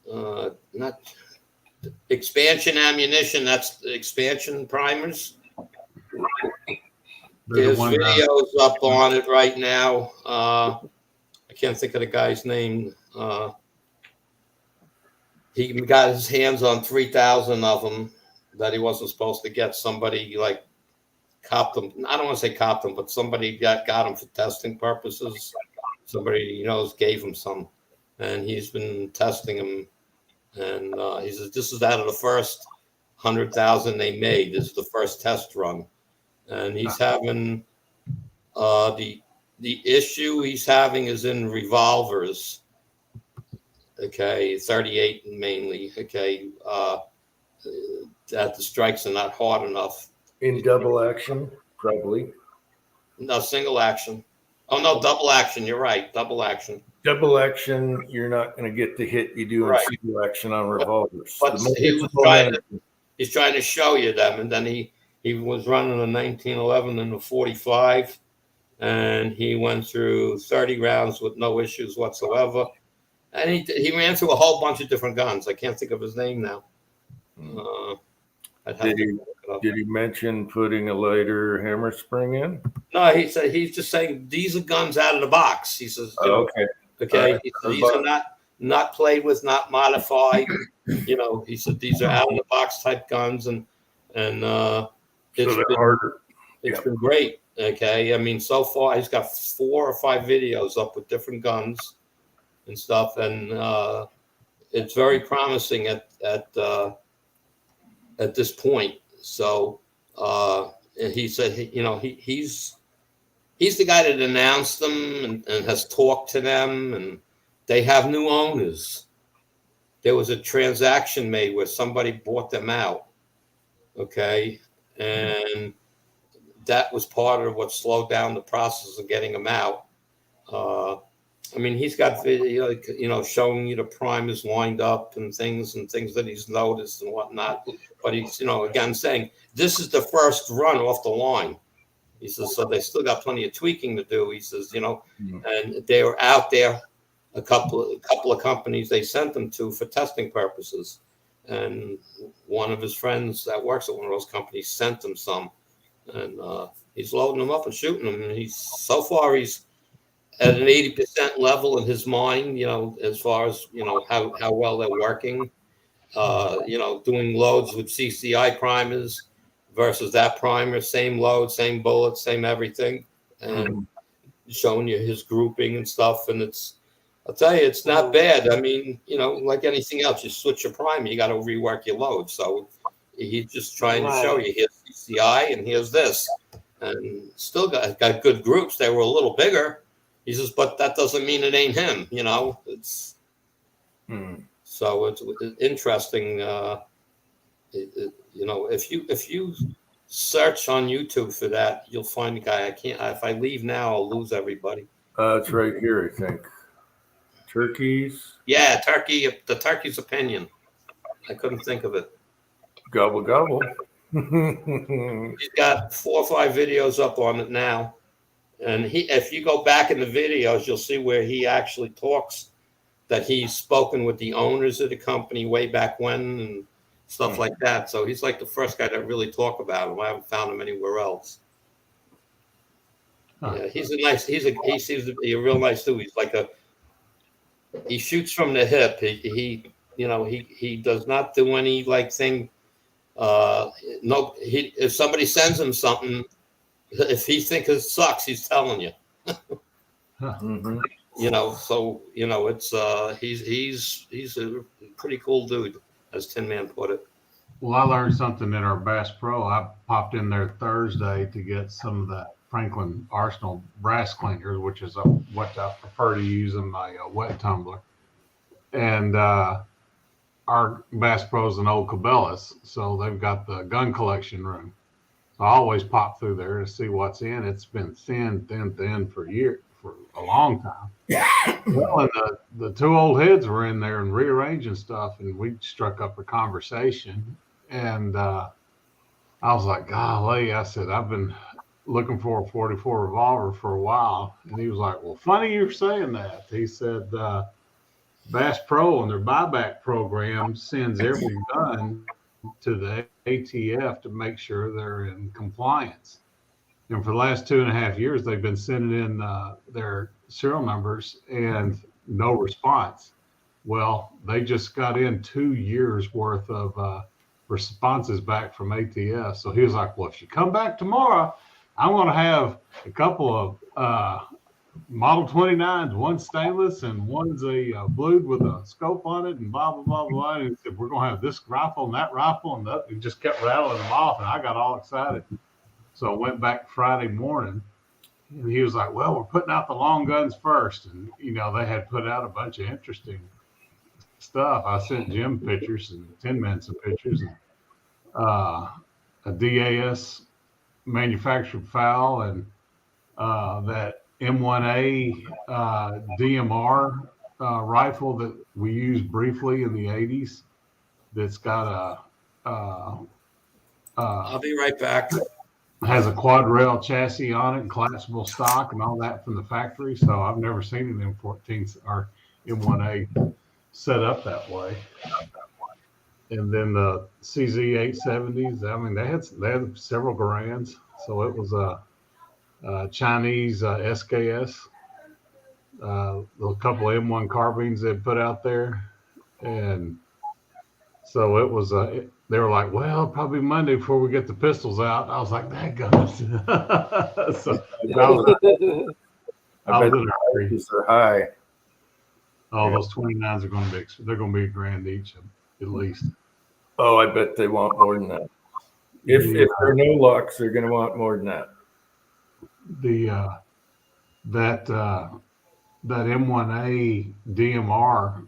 Not expansion ammunition. That's the expansion primers. There's videos up on it right now. I can't think of the guy's name. He got his hands on 3,000 of them that he wasn't supposed to get. Somebody like copped them. I don't want to say copped them, but somebody got them for testing purposes. Somebody he knows gave him some, and he's been testing them. And he says this is out of the first 100,000 they made. This is the first test run, and he's having the issue he's having is in revolvers. Okay, 38 mainly. Okay, that the strikes are not hard enough. In double action, probably. No, single action. Oh no, double action. You're right, double action. Double action, you're not going to get the hit you do in single action on revolvers. But he's trying to show you them, and then he was running a 1911 and a 45, and he went through 30 rounds with no issues whatsoever. And he ran through a whole bunch of different guns. I can't think of his name now. I'd have Did to he look it up. did he mention putting a lighter hammer spring in? No, he said he's just saying these are guns out of the box. He says, you know, Okay. okay, All right. he said, these are not played with, not modified. You know, he said these are out of the box type guns, and So it's they're been, harder. it's been great. Okay, I mean, so far he's got 4 or 5 videos up with different guns and stuff, and it's very promising at this point. So and he said, you know, he's the guy that announced them and has talked to them, and they have new owners. There was a transaction made where somebody bought them out, okay, and that was part of what slowed down the process of getting them out. I mean, he's got video, you know, showing you the primers lined up and things that he's noticed and whatnot. But he's, you know, again saying this is the first run off the line. He says, so they still got plenty of tweaking to do. He says, you know, and they were out there, a couple of companies they sent them to for testing purposes. And one of his friends that works at one of those companies sent him some, and he's loading them up and shooting them. And he's at an 80% level in his mind, you know, as far as, you know, how well they're working, you know, doing loads with CCI primers versus that primer, same load, same bullets, same everything, and showing you his grouping and stuff. And I'll tell you, it's not bad. I mean, you know, like anything else, you switch your primer, you got to rework your load. So he's just trying to show you here's CCI and here's this, and still got good groups. They were a little bigger. He says, but that doesn't mean it ain't him, you know. It's so it's interesting. You know, if you search on YouTube for that, you'll find the guy. I can't. If I leave now, I'll lose everybody. It's right here, I think. Turkeys. Yeah, the turkey's opinion. I couldn't think of it. Gobble gobble. He's got 4 or 5 videos up on it now. And if you go back in the videos, you'll see where he actually talks that he's spoken with the owners of the company way back when and stuff like that. So he's like the first guy that really talk about him. I haven't found him anywhere else. Yeah, he seems to be a real nice dude. He's like he shoots from the hip. He you know, he does not do any like thing. If somebody sends him something, if he thinks it sucks, he's telling you. You know, so you know it's he's a pretty cool dude, as Tin Man put it. Well, I learned something in our Bass Pro. I popped in there Thursday to get some of that Franklin Arsenal brass cleaners, which is what I prefer to use in my wet tumbler. And our Bass Pro is an old Cabela's, so they've got the gun collection room. So I always pop through there to see what's in. It's been thin for a long time. Well, and the 2 old heads were in there and rearranging stuff, and we struck up a conversation. And I was like, golly, I said, I've been looking for a 44 revolver for a while. And he was like, well, funny you're saying that. He said, Bass Pro and their buyback program sends every gun to the ATF to make sure they're in compliance. And for the last 2.5 years, they've been sending in their serial numbers and no response. Well, they just got in 2 years worth of responses back from ATF. So he was like, well, if you come back tomorrow, I'm going to have a couple of Model 29s, one stainless and one's a blued with a scope on it and blah, blah, blah, blah. And he said, we're going to have this rifle and that rifle. And he just kept rattling them off. And I got all excited. So I went back Friday morning and he was like, well, we're putting out the long guns first. And, you know, they had put out a bunch of interesting stuff. I sent Jim pictures and Tin Man some pictures. And a DAS manufactured foul and that M1A DMR rifle that we used briefly in the 80s that's got I'll be right back. has a quad rail chassis on it and collapsible stock and all that from the factory. So I've never seen an M14 or M1A set up that way. And then the CZ 870s, I mean, they had several Garands. So it was a Chinese SKS, a couple of M1 carbines they put out there. And so it was they were like, well, probably Monday before we get the pistols out. I was like, that goes. So I bet the prices are high. Oh, those 29s are going to be, they're going to be $1,000 each at least. Oh, I bet they want more than that. If there are no locks, they're going to want more than that. That M1A DMR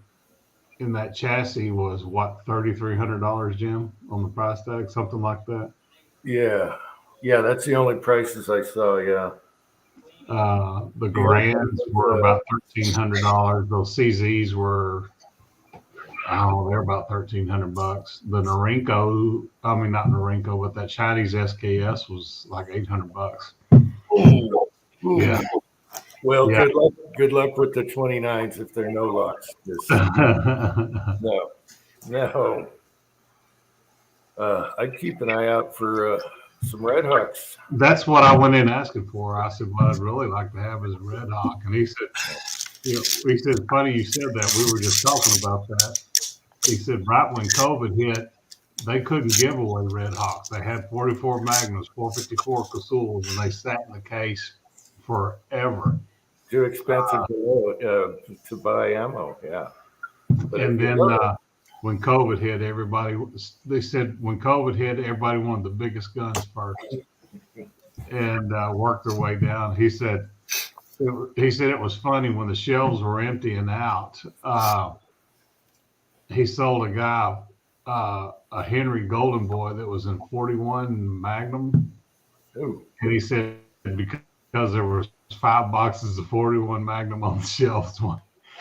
in that chassis was what, $3,300, Jim, on the price tag, something like that. Yeah, that's the only prices I saw. Yeah. The Garands were about $1,300. Those CZs were, I don't know, they're about $1,300. The Norinco, I mean not Norinco, but that Chinese SKS was like $800. Ooh. Yeah. Well, Yeah. Good luck with the 29s if there are no locks. No. I'd keep an eye out for some Red Hawks. That's what I went in asking for. I said, what I'd really like to have is a Red Hawk. And he said, funny you said that. We were just talking about that. He said, right when COVID hit, they couldn't give away Red Hawks. They had 44 Magnums, 454 Casuls, and they sat in the case forever. Too expensive to buy ammo. Yeah. But and then when COVID hit, they said when COVID hit, everybody wanted the biggest guns first and worked their way down. He said it was funny when the shelves were emptying out. He sold a guy a Henry Golden Boy that was in 41 Magnum. Ooh. And he said because there was 5 boxes of 41 Magnum on the shelves,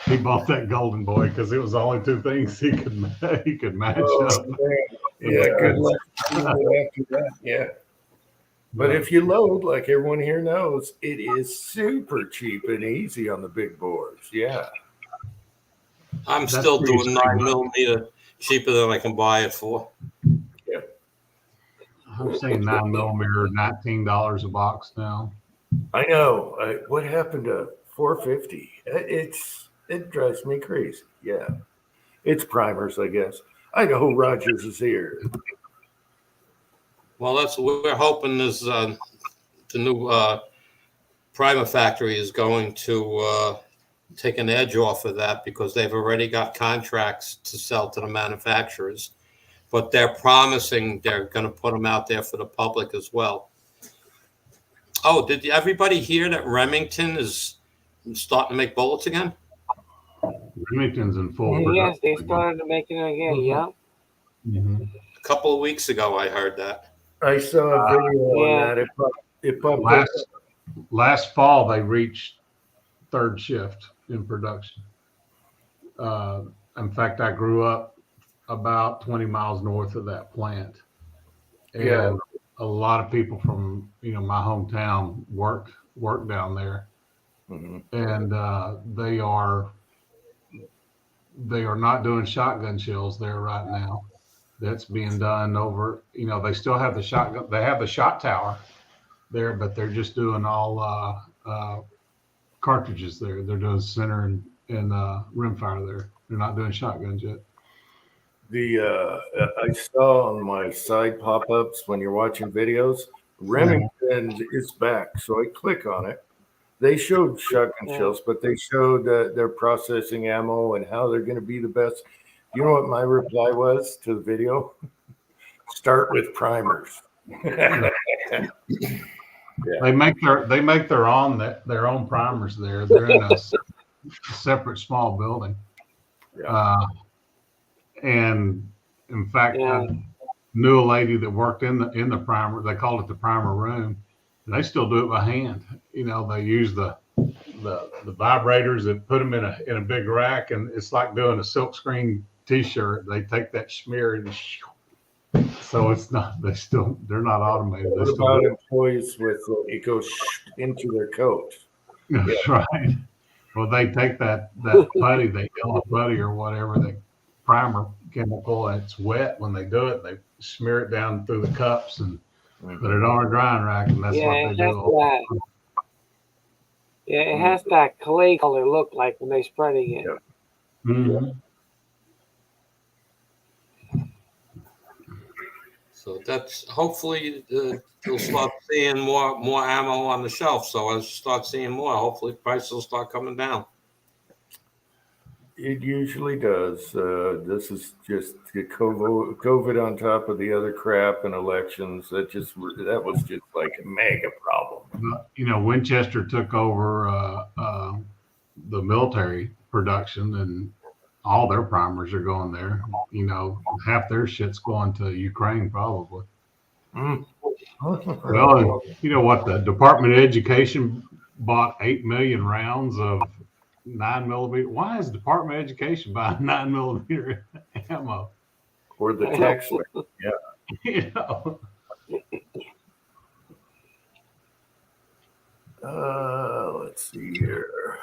he bought that Golden Boy because it was the only 2 things he could match up. Man. Yeah, good luck after that. Yeah. But if you load, like everyone here knows, it is super cheap and easy on the big boards. Yeah. I'm still doing 9mm cheaper than I can buy it for. Yeah. I'm saying 9mm, $19 a box now. I know. What happened to 450? It drives me crazy. Yeah. It's primers, I guess. Idaho Rogers is here. Well, we're hoping this the new primer factory is going to take an edge off of that because they've already got contracts to sell to the manufacturers, but they're promising they're going to put them out there for the public as well. Oh, did everybody hear that Remington is starting to make bullets again? Remington's in full production. Yes, they started making it again. Yeah. Mm-hmm. A couple of weeks ago, I heard that. I saw a video on that. It popped up. Last fall, they reached 3rd shift in production. In fact, I grew up about 20 miles north of that plant. And a lot of people from my hometown work down there. Mm-hmm. And they are not doing shotgun shells there right now. That's being done over, they still have the shotgun, they have the shot tower there, but they're just doing all cartridges there. They're doing center and rimfire there. They're not doing shotguns yet. I saw on my side pop-ups when you're watching videos, Remington is back. So I click on it. They showed shotgun shells, but they showed their processing ammo and how they're going to be the best. You know what my reply was to the video? Start with primers. Yeah. They make their own primers there. They're in a separate small building. Yeah. And in fact, I knew a lady that worked in the primer. They called it the primer room. And they still do it by hand. They use the vibrators that put them in a big rack, and it's like doing a silkscreen T-shirt. They take that smear and So it's not. They're not automated. They What still about do. employees with it goes into their coat? That's right. Well, they take that putty, that yellow putty or whatever, the primer chemical, and it's wet when they do it. They smear it down through the cups and put it on a drying rack, and that's Yeah, what they it do. has that. Yeah, it has that clay color look like when they're spreading it. Yeah. Mhm. So that's hopefully you'll start seeing more ammo on the shelf. So as you start seeing more, hopefully prices will start coming down. It usually does. This is just the COVID on top of the other crap and elections. That was just like a mega problem. But, Winchester took over the military production, and all their primers are going there. Half their shit's going to Ukraine, probably. Well, you know what? The Department of Education bought 8 million rounds of 9mm. Why is the Department of Education buying 9mm ammo? Or the tax rate. Let's see here.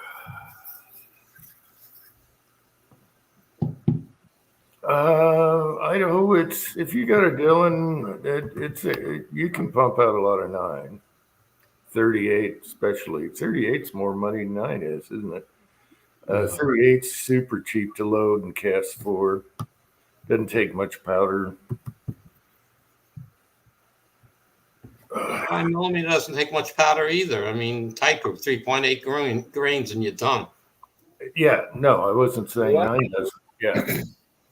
Idaho, if you got a Dillon, you can pump out a lot of 9. 38 especially. 38's more money than 9 is, isn't it? 38's super cheap to load and cast for. Doesn't take much powder. 9mm doesn't take much powder either. I mean, Tiger 3.8 grains and you're done. Yeah, no, I wasn't saying 9 doesn't. Yeah.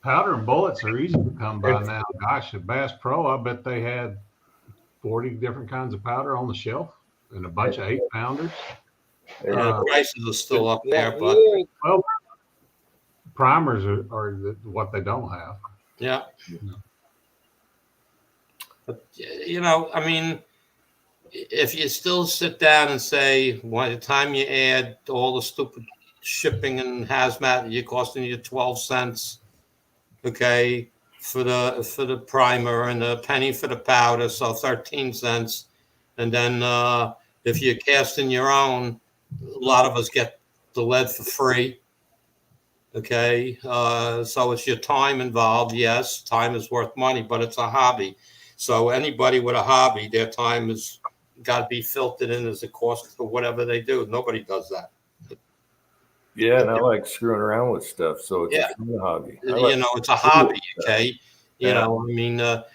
Powder and bullets are easy to come by now. Gosh, at Bass Pro, I bet they had 40 different kinds of powder on the shelf and a bunch of 8-pounders. Prices are still up there, but well, primers are what they don't have. yeah. But I mean, if you still sit down and say, by the time you add all the stupid shipping and hazmat, you're costing you 12 cents. Okay, for the primer and a penny for the powder, so 13 cents. And then if you're casting your own, a lot of us get the lead for free. Okay, so it's your time involved. Yes, time is worth money, but it's a hobby. So anybody with a hobby, their time has got to be filtered in as a cost for whatever they do. Nobody does that. Yeah, and I like screwing around with stuff, so it's a fun hobby. It's a hobby, okay? I mean, the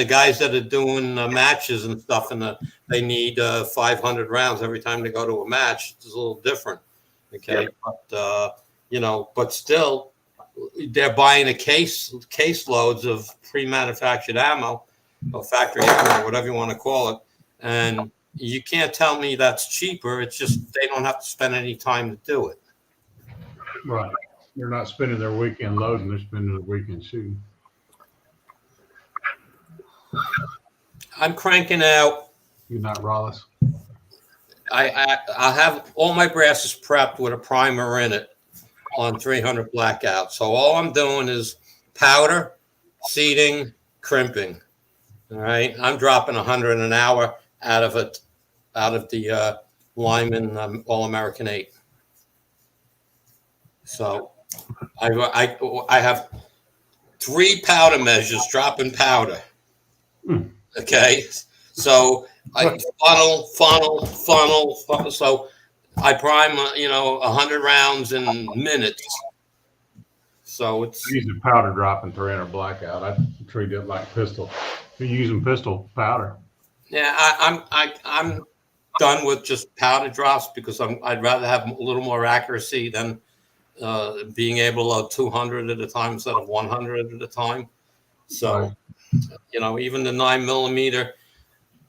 guys that are doing matches and stuff, and they need 500 rounds every time they go to a match. It's a little different, okay? Yeah. But but still, they're buying case loads of pre-manufactured ammo, or factory ammo, whatever you want to call it, and you can't tell me that's cheaper. It's just they don't have to spend any time to do it. Right. They're not spending their weekend loading, they're spending their weekend shooting. I'm cranking out. You're not Rollis. I have all my brasses prepped with a primer in it on 300 blackout. So all I'm doing is powder, seeding, crimping. All right. I'm dropping 100 an hour out of the Lyman All-American 8. So I have 3 powder measures dropping powder. Okay. So I funnel. So I prime, 100 rounds in minutes. So it's I use a powder drop in 300 blackout. I treat it like pistol. You're using pistol powder. Yeah, I'm done with just powder drops because I'd rather have a little more accuracy than being able to load 200 at a time instead of 100 at a time. So, even the 9mm,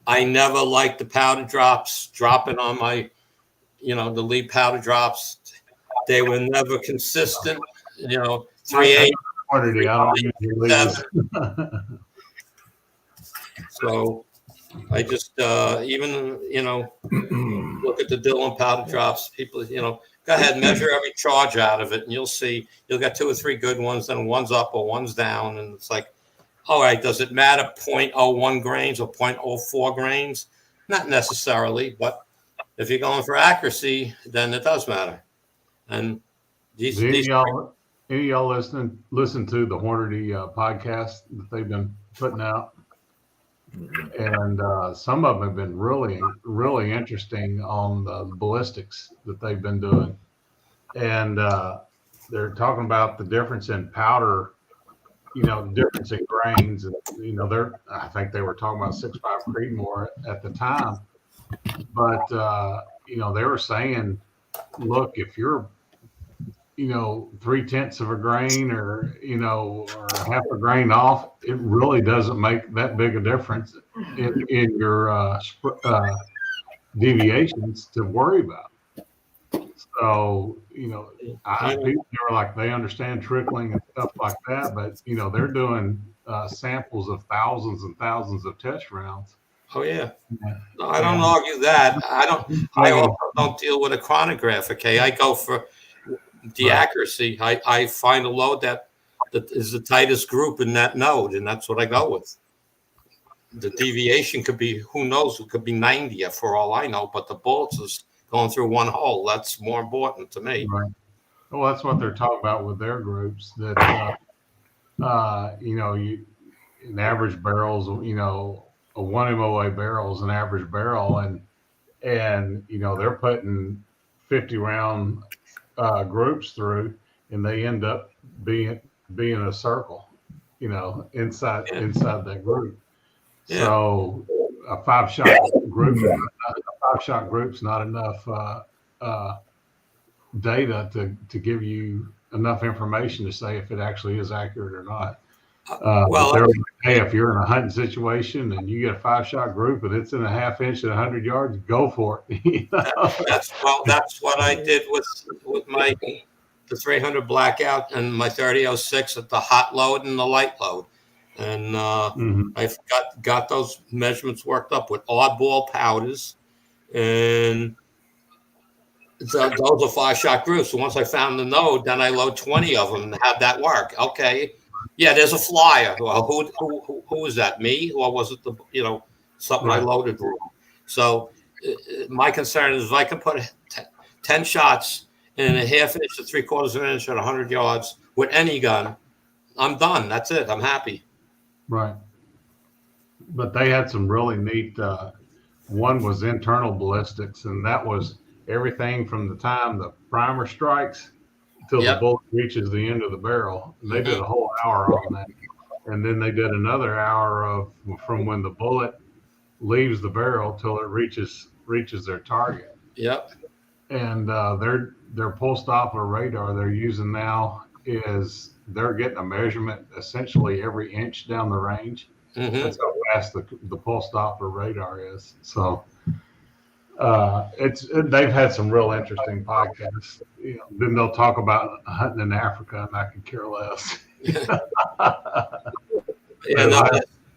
I never liked the powder drops dropping on my, the lead powder drops. They were never consistent. 3.8. Quantity. I don't usually use. So I just even look at the Dillon powder drops. People, go ahead, measure every charge out of it, and you'll see you'll get 2 or 3 good ones. Then one's up or one's down, and it's like, All right, does it matter 0.01 grains or 0.04 grains? Not necessarily, but if you're going for accuracy, then it does matter. And Did these any of y'all listen to the Hornady podcast that they've been putting out? And some of them have been really, really interesting on the ballistics that they've been doing. And they're talking about the difference in powder, difference in grains. And, I think they were talking about 6.5 Creedmoor at the time. But, they were saying, look, if you're 0.3 of a grain or half a grain off, it really doesn't make that big a difference in your deviations to worry about. So, people are like, they understand trickling and stuff like that, but they're doing samples of thousands and thousands of test rounds. Oh yeah, no, I don't argue that. I also don't deal with a chronograph. Okay, I go for the accuracy. I find a load that is the tightest group in that node, and that's what I go with. The deviation could be, who knows, it could be 90 for all I know, but the bullets is going through one hole. That's more important to me. Right. Well, that's what they're talking about with their groups, that, you in average barrels, a 1 MOA barrel is an average barrel, and they're putting 50 round groups through, and they end up being a circle, inside that group. Yeah. So a 5-shot group's not enough data to give you enough information to say if it actually is accurate or not. Hey, if you're in a hunting situation and you get a 5-shot group and it's in a 1/2 inch at 100 yards, go for it. That's what I did with the 300 blackout and my 30-06 at the hot load and the light load, and I got those measurements worked up with oddball powders, and those are 5-shot groups. So once I found the node, then I load 20 of them and have that work. Okay. Yeah, there's a flyer. Well, who was that? Me, or was it something I loaded wrong? So my concern is if I can put 10 shots in a 1/2 inch to 3/4 inch at 100 yards with any gun, I'm done. That's it. I'm happy. Right. But they had some really neat. One was internal ballistics, and that was everything from the time the primer strikes till the bullet reaches the end of the barrel. And they did a whole hour on that. And then they did another hour from when the bullet leaves the barrel till it reaches their target. Yep. And their pulse Doppler radar they're using now is they're getting a measurement essentially every inch down the range. Mm-hmm. That's how fast the pulse Doppler radar is. So they've had some real interesting podcasts. Then they'll talk about hunting in Africa, and I could care less.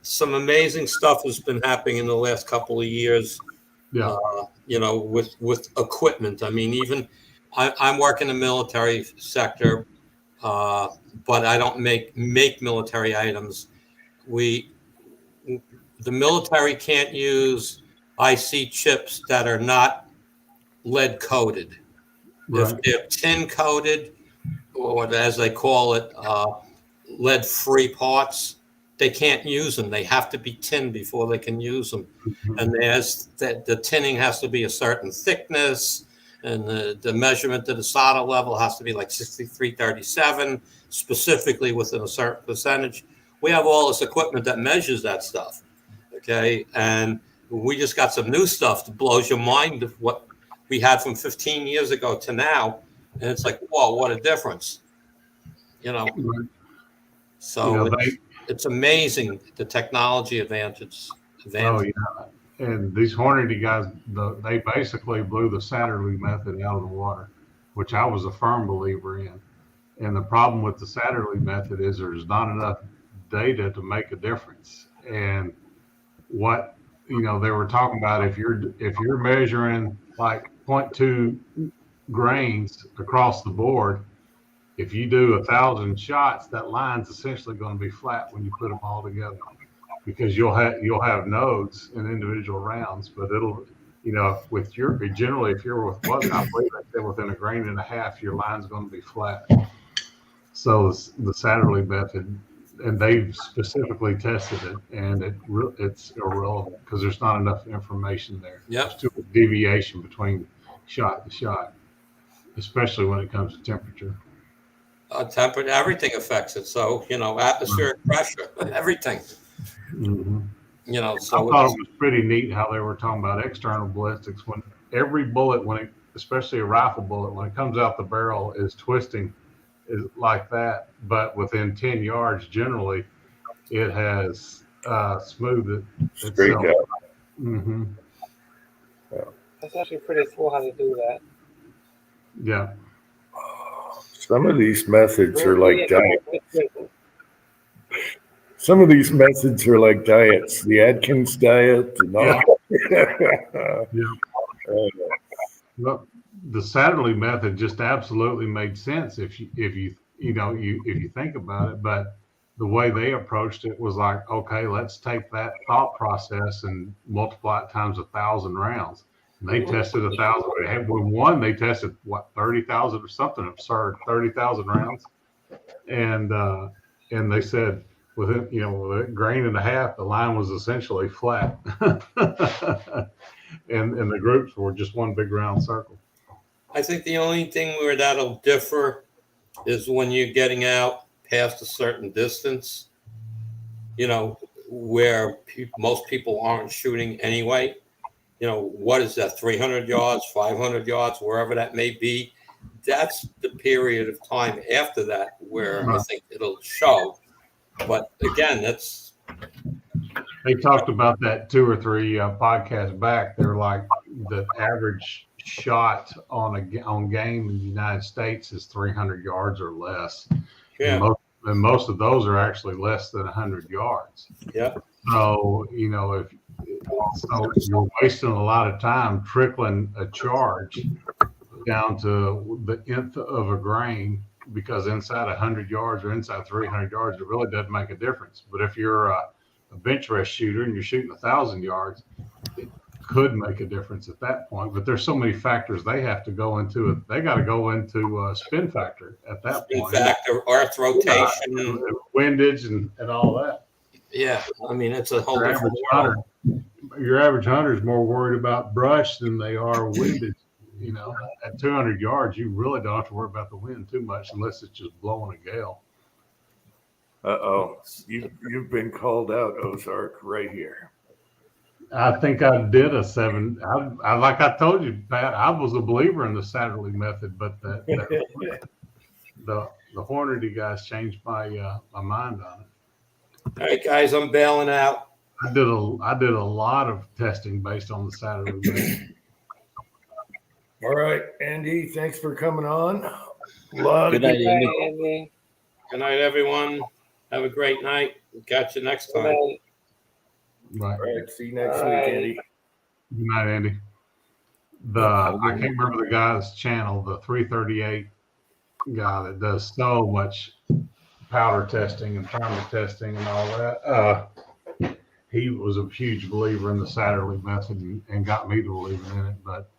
Some amazing stuff has been happening in the last couple of years. Yeah, with equipment. I mean, even I'm working in the military sector, but I don't make military items. The military can't use IC chips that are not lead coated. Right. If they're tin coated, or as they call it, lead free parts, they can't use them. They have to be tin before they can use them. Mm-hmm. And the tinning has to be a certain thickness, and the measurement to the solder level has to be like 6337, specifically within a certain percentage. We have all this equipment that measures that stuff. Okay, and we just got some new stuff that blows your mind of what we had from 15 years ago to now. And it's like, whoa, what a difference. So it's amazing the technology advantage. Oh, yeah. And these Hornady guys, they basically blew the Satterley method out of the water, which I was a firm believer in. And the problem with the Satterley method is there's not enough data to make a difference. And what they were talking about, if you're measuring like 0.2 grains across the board, if you do 1,000 shots, that line's essentially going to be flat when you put them all together, because you'll have nodes in individual rounds, but it'll, with generally if you're with what I believe I said within a grain and a half, your line's going to be flat. So the Satterley method, and they've specifically tested it, and it's irrelevant because there's not enough information there. Yep. There's too much deviation between shot to shot, especially when it comes to temperature. Temperature, everything affects it. So, atmospheric pressure, everything. Mm-hmm. So I thought it was pretty neat how they were talking about external ballistics when every bullet, especially a rifle bullet, when it comes out the barrel, is twisting is like that, but within 10 yards, generally, it has smoothed it Straight itself. out. Mm-hmm. That's actually pretty cool how they do that. Yeah. Some of these methods are like diets. diet. Some of these methods are like diets. The Atkins diet and all. Yeah. Well, the Satterley method just absolutely made sense if you think about it. But the way they approached it was like, okay, let's take that thought process and multiply it times 1,000 rounds. And they tested 1,000. With one, they tested 30,000 or something absurd, 30,000 rounds, and they said within with a grain and a half, the line was essentially flat, and the groups were just one big round circle. I think the only thing where that'll differ is when you're getting out past a certain distance, where most people aren't shooting anyway. What is that, 300 yards, 500 yards, wherever that may be? That's the period of time after that where I think it'll show. But again, they talked about that 2 or 3 podcasts back. They're like the average shot on game in the United States is 300 yards or less. Yeah. And most of those are actually less than 100 yards. Yeah. So, so you're wasting a lot of time trickling a charge down to the nth of a grain, because inside 100 yards or inside 300 yards, it really doesn't make a difference. But if you're a bench rest shooter and you're shooting 1,000 yards, it could make a difference at that point. But there's so many factors they have to go into it. They got to go into spin factor at that point. In fact, earth rotation, windage, and all that. Yeah, I mean, it's a whole different world. Your average hunter is more worried about brush than they are windage. At 200 yards, you really don't have to worry about the wind too much unless it's just blowing a gale. Uh-oh. You've been called out, Ozark, right here. I think I did a 7. I like I told you, Pat, I was a believer in the Satterley method, but the Hornady guys changed my mind on it. All right, guys, I'm bailing out. I did a lot of testing based on the Satterley method. All right, Andy, thanks for coming on. Good night, Andy. Good night, everyone. Have a great night. We'll catch you next time. Right. All right, see you next week, Andy. Good night, Andy. I can't remember the guy's channel, the 338 guy that does so much powder testing and primer testing and all that. He was a huge believer in the Satterley method and got me to believe in it. But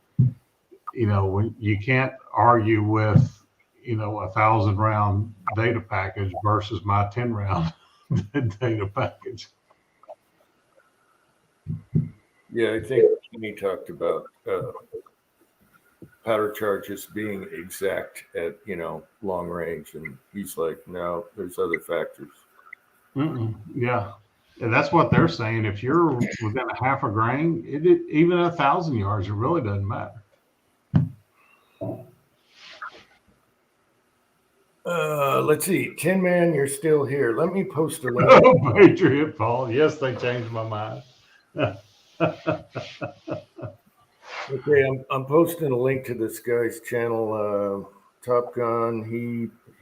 when you can't argue with 1,000 round data package versus my 10 round data package. Yeah, I think he talked about powder charges being exact at long range, and he's like, no, there's other factors. Yeah, and that's what they're saying. If you're within a half a grain, even 1,000 yards, it really doesn't matter. Let's see. Tin Man, you're still here. Let me post a link. Patriot Paul. Yes, they changed my mind. Okay, I'm posting a link to this guy's channel, Top Gun.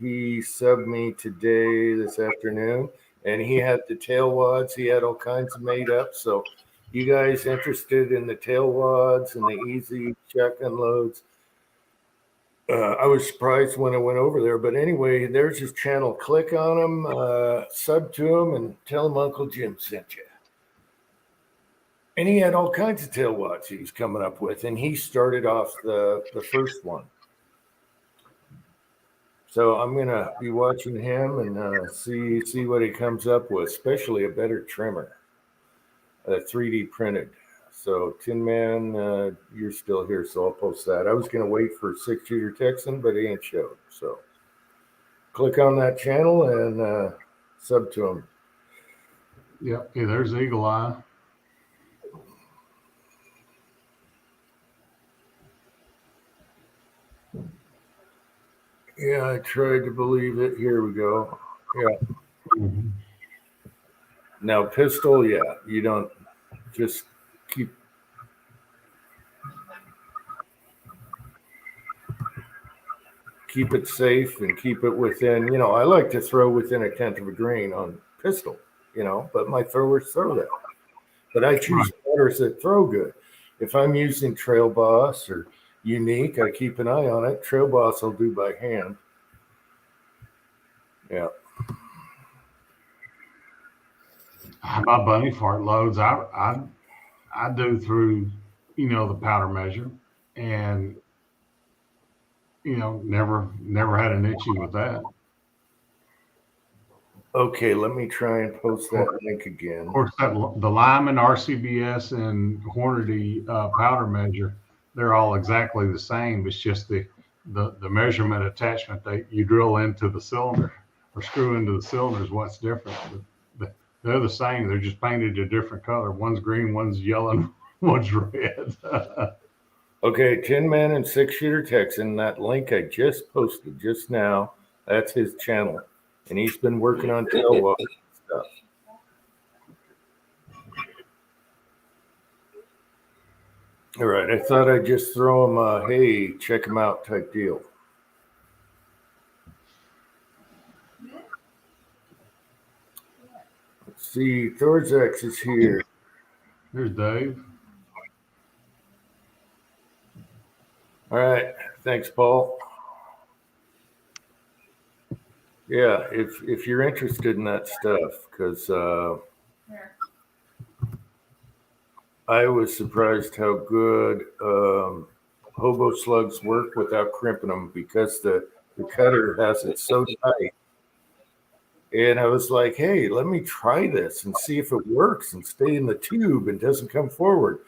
He subbed me this afternoon, and he had the tail wads. He had all kinds of made up. So you guys interested in the tail wads and the easy check unloads, I was surprised when I went over there. But anyway, there's his channel. Click on him, sub to him, and tell him Uncle Jim sent you. And he had all kinds of tail watts he was coming up with, and he started off the first one. So I'm gonna be watching him and see what he comes up with, especially a better trimmer, 3D printed. So Tin Man, you're still here, so I'll post that. I was gonna wait for 6-Shooter Texan, but he ain't showed. So click on that channel and sub to him. Yep. Yeah, there's Eagle Eye. Yeah, I tried to believe it. Here we go. Yeah. Mm-hmm. Now pistol, yeah, you don't just keep it safe and keep it within, I like to throw within 1/10 of a grain on pistol, but my throwers throw that. But I choose waters that throw good. If I'm using Trail Boss or Unique, I keep an eye on it. Trail Boss I'll do by hand. Yeah. My bunny fart loads, I do through, the powder measure, and never had an issue with that. Okay, let me try and post that link again. Of course, the Lyman, RCBS, and Hornady powder measure, they're all exactly the same. It's just the measurement attachment that you drill into the cylinder or screw into the cylinder is what's different. They're the same. They're just painted a different color. One's green, one's yellow, one's red. Okay, Tin Man and 6-Shooter Texan, that link I just posted just now, that's his channel. And he's been working on tail walk stuff. All right, I thought I'd just throw him a, hey, check him out type deal. Let's see, Thorzax is here. There's Dave. All right, thanks, Paul. Yeah, if you're interested in that stuff, because I was surprised how good hobo slugs work without crimping them, because the cutter has it so tight. And I was like, hey, let me try this and see if it works and stay in the tube and doesn't come forward.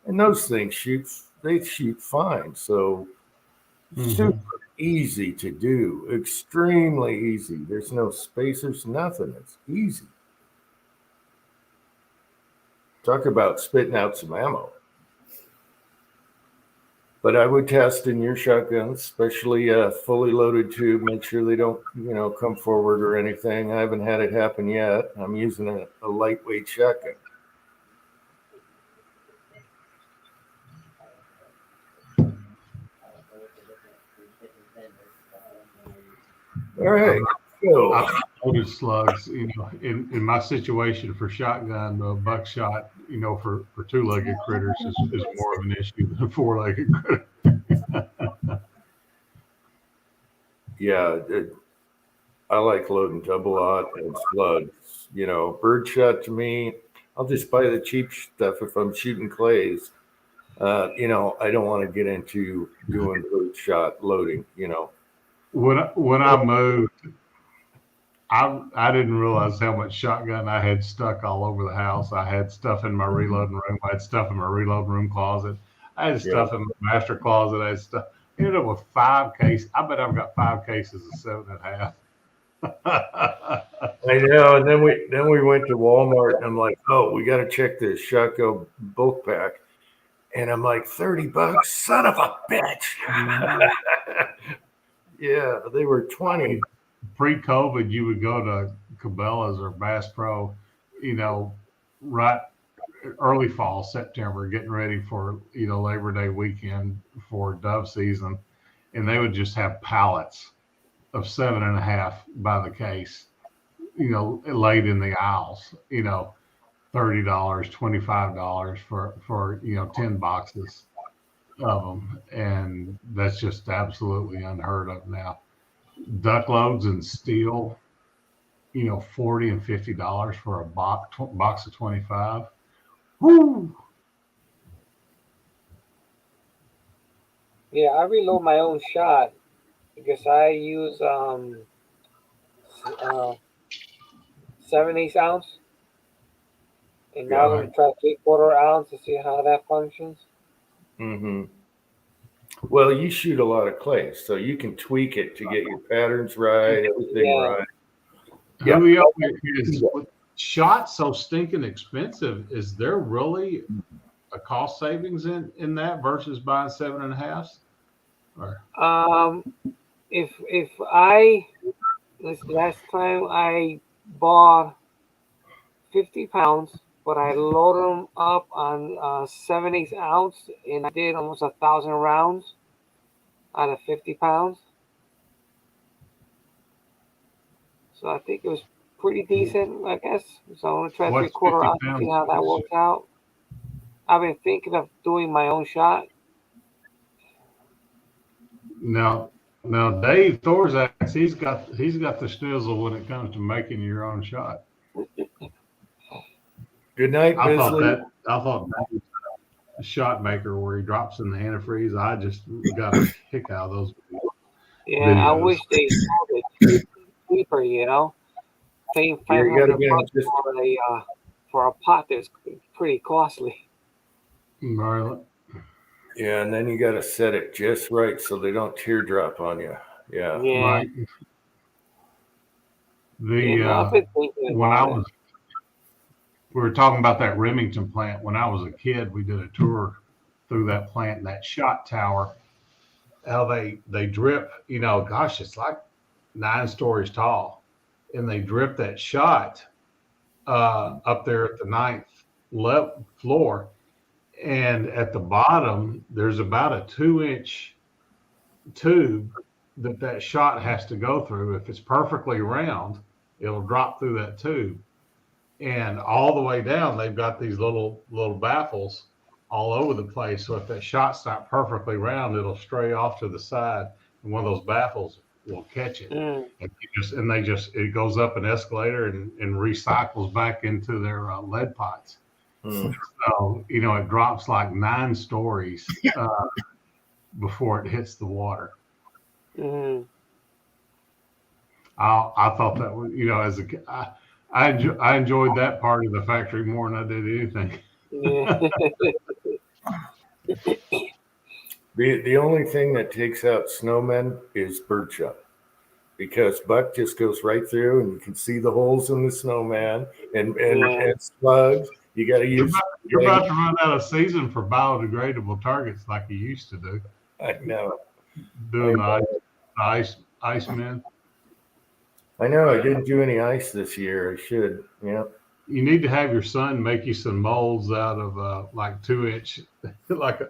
And those things shoot fine. So super easy to do, extremely easy. There's no spacers, nothing. It's easy. Talk about spitting out some ammo. But I would test in your shotguns, especially a fully loaded tube. Make sure they don't, come forward or anything. I haven't had it happen yet. I'm using a lightweight shotgun. All right. So I've loaded slugs, in my situation for shotgun, buckshot, for two-legged critters is more of an issue than a four-legged critter. Yeah, I like loading double-aught and slugs. Birdshot to me, I'll just buy the cheap stuff if I'm shooting clays. I don't want to get into doing birdshot loading, When I moved, I didn't realize how much shotgun I had stuck all over the house. I had stuff in my reloading room. I had stuff in my reloading room closet. I had stuff in my master closet. I had stuff. I ended up with 5 cases. I bet I've got 5 cases of 7.5. I know. And then we went to Walmart and I'm like, oh, we got to check this shotgun bulk pack. And I'm like, $30, son of a bitch. Yeah, they were 20. Pre-COVID, you would go to Cabela's or Bass Pro, right early fall, September, getting ready for, Labor Day weekend for dove season. And they would just have pallets of 7.5 by the case, laid in the aisles, $30, $25 for 10 boxes. of them, and that's just absolutely unheard of now. Duck loads and steel, $40 and $50 for a box of 25. Woo! Yeah, I reload my own shot because I use 7/8 ounce, and now I'm Yeah. gonna try 3/4 ounce to see how that functions. Mm-hmm. Well, you shoot a lot of clay, so you can tweak it to get your patterns right, everything Yeah. right. Yeah. Julio, is with shots so stinking expensive, is there really a cost savings in that versus buying 7.5s? Or If I this last time I bought 50 pounds, but I loaded them up on 7/8 ounce, and I did almost 1,000 rounds out of 50 pounds. So I think it was pretty decent, I guess. So I'm gonna try What's 3/4 50 ounce to see pounds? how that works out. I've been thinking of doing my own shot. Now, Dave Thorzak, he's got the schnizzle when it comes to making your own shot. Good night, I thought Bisley. that was a shot maker where he drops in the antifreeze. I just got a kick out of those. Yeah, I Videos. wish they sold it cheaper, Paying Yeah, you gotta 500 be bucks just- for a pot that's pretty costly. Marlon. Yeah, and then you got to set it just right so they don't teardrop on you. Yeah. Yeah. Right. I've been thinking When I about was, we were talking about that Remington plant. When I was a kid, we did a tour through that plant and that shot tower. How they drip, gosh, it's like 9 stories tall, and they drip that shot up there at the 9th floor, and at the bottom there's about a 2-inch tube that shot has to go through. If it's perfectly round, it'll drop through that tube, and all the way down they've got these little baffles all over the place. So if that shot's not perfectly round, it'll stray off to the side, and one of those baffles will catch it. Mm. And it goes up an escalator and recycles back into their lead pots. Mm. So it drops like 9 stories before it hits the water. Mm. I thought that was, as a kid, I enjoyed that part of the factory more than I did anything. Yeah. The only thing that takes out snowmen is birdshot, because buck just goes right through, and you can see the holes in the snowman and slugs. You got to use. You're about to run out of season for biodegradable targets like you used to do. I know. Doing the ice men. I know. I didn't do any ice this year. I should. Yeah. You need to have your son make you some molds out of like 2-inch, like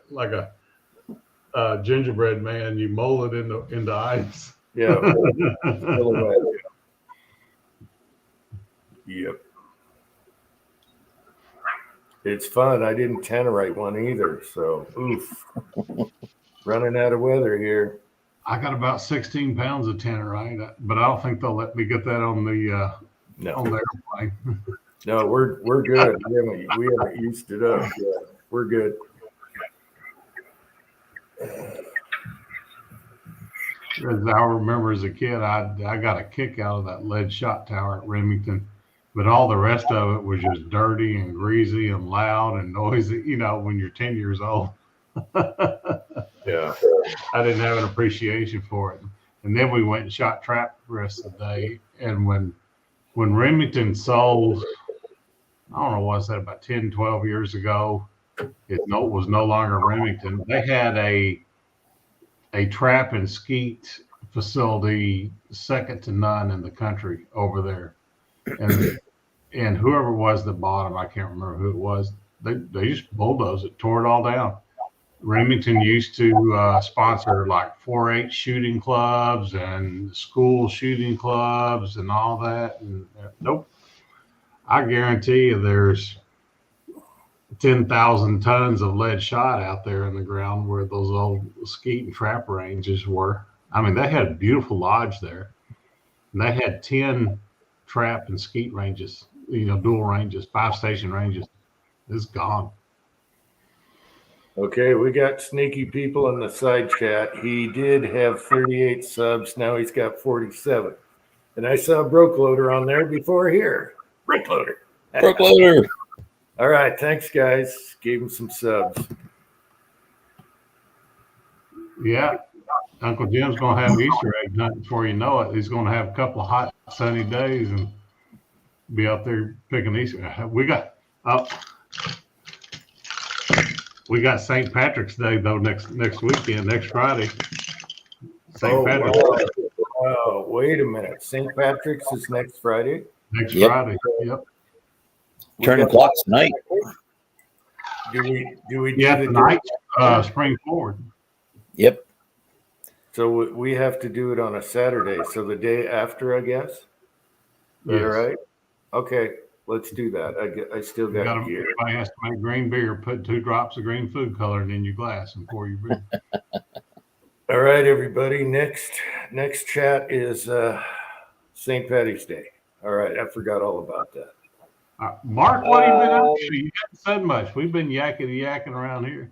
a gingerbread man. You mold it into ice. Yeah. Yep. It's fun. I didn't tannerite one either. So, oof. Running out of weather here. I got about 16 pounds of tannerite, but I don't think they'll let me get that on the on the airplane. No, we're good. We haven't used it up yet. We're good. As I remember as a kid, I got a kick out of that lead shot tower at Remington, but all the rest of it was just dirty and greasy and loud and noisy, when you're 10 years old. Yeah. I didn't have an appreciation for it. And then we went and shot trap the rest of the day. And when Remington sold, I don't know, what was that, about 10, 12 years ago, it was no longer Remington. They had a trap and skeet facility second to none in the country over there. And whoever it was that bought them, I can't remember who it was, they just bulldozed it, tore it all down. Remington used to sponsor like 4-H shooting clubs and school shooting clubs and all that. And nope. I guarantee you there's 10,000 tons of lead shot out there in the ground where those old skeet and trap ranges were. I mean, they had a beautiful lodge there. And they had 10 trap and skeet ranges, dual ranges, 5-station ranges. It's gone. Okay, we got sneaky people in the side chat. He did have 38 subs. Now he's got 47. And I saw Broke Loader on there before here. Broke Loader. Broke Loader. All right, thanks, guys. Gave him some subs. Yeah. Uncle Jim's going to have Easter egg hunt before you know it. He's going to have a couple of hot, sunny days and be out there picking Easter. We got St. Patrick's Day though next weekend, next Friday. St. Patrick's. Wow. Wait a minute. St. Patrick's is next Friday. Next Yep. Friday. Yep. Turning clocks tonight. Do we do Yeah, the tonight. Spring forward. Yep. So we have to do it on a Saturday. So the day after, I guess. Is that Yes. all right? Okay, let's do that. I still got gear. Everybody has to make green beer. Put 2 drops of green food coloring in your glass and pour your beer. All right, everybody. Next chat is St. Patty's Day. All right, I forgot all about that. Mark, what have you been up to? You haven't said much. We've been yakking around here.